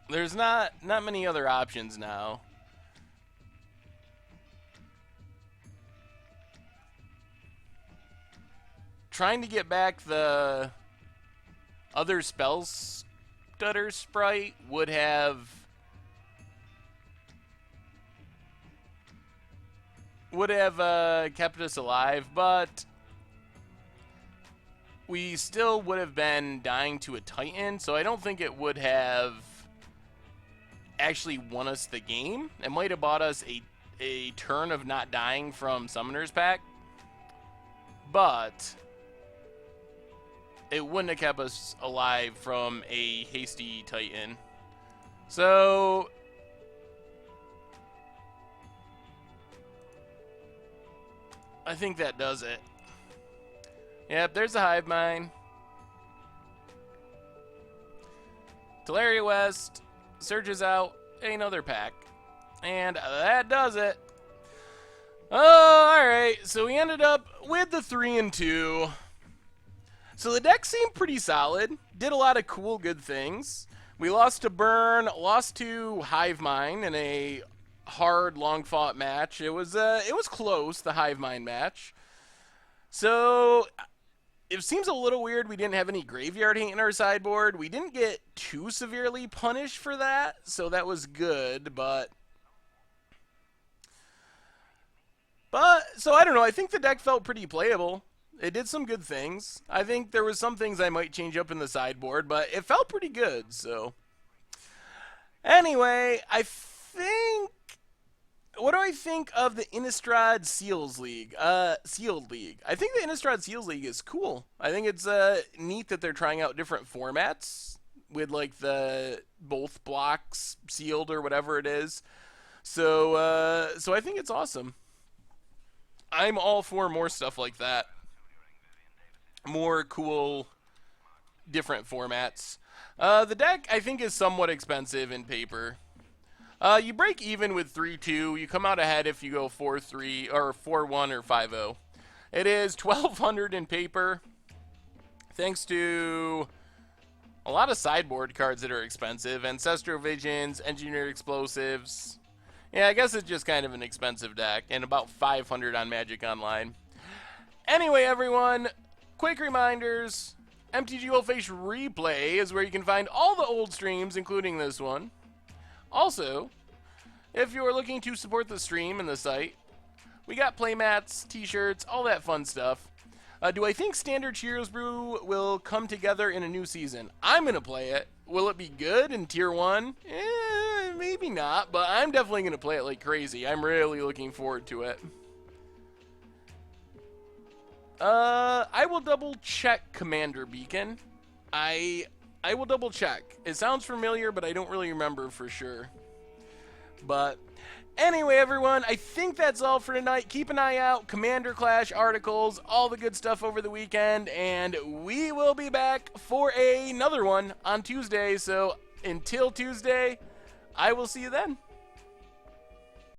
There's not many other options now. Trying to get back the other spells stutter sprite would have kept us alive, but we still would have been dying to a Titan, so I don't think it would have actually won us the game. It might have bought us a turn of not dying from Summoner's Pack, but it wouldn't have kept us alive from a hasty Titan. So I think that does it. Yep, there's a Hive Mind. Teleria West searches out another pack. And that does it. Oh, alright. So we ended up with the 3-2. So the deck seemed pretty solid. Did a lot of cool, good things. We lost to Burn, lost to Hive Mind in a hard, long fought match. It was close, the Hive Mind match. So it seems a little weird we didn't have any graveyard hate in our sideboard. We didn't get too severely punished for that, so that was good, but so I don't know, I think the deck felt pretty playable. It did some good things. I think there was some things I might change up in the sideboard, but it felt pretty good, so anyway, I think what do I think of the Innistrad Seals League? Sealed League. I think the Innistrad Seals League is cool. I think it's neat that they're trying out different formats with like the both blocks sealed or whatever it is. So I think it's awesome. I'm all for more stuff like that. More cool, different formats. The deck I think is somewhat expensive in paper. You break even with 3-2. You come out ahead if you go 4-3 or 4-1 or 5-0. It is 1,200 in paper, thanks to a lot of sideboard cards that are expensive. Ancestral Visions, Engineered Explosives. Yeah, I guess it's just kind of an expensive deck, and about 500 on Magic Online. Anyway, everyone, quick reminders. MTG Wolfish Replay is where you can find all the old streams, including this one. Also, if you are looking to support the stream and the site, we got playmats, t-shirts, all that fun stuff. Do I think Standard Cheerios Brew will come together in a new season? I'm going to play it. Will it be good in Tier 1? Maybe not, but I'm definitely going to play it like crazy. I'm really looking forward to it. I will double check Commander Beacon. I will double check. It sounds familiar, but I don't really remember for sure. But anyway, everyone, I think that's all for tonight. Keep an eye out. Commander Clash articles, all the good stuff over the weekend. And we will be back for another one on Tuesday. So until Tuesday, I will see you then.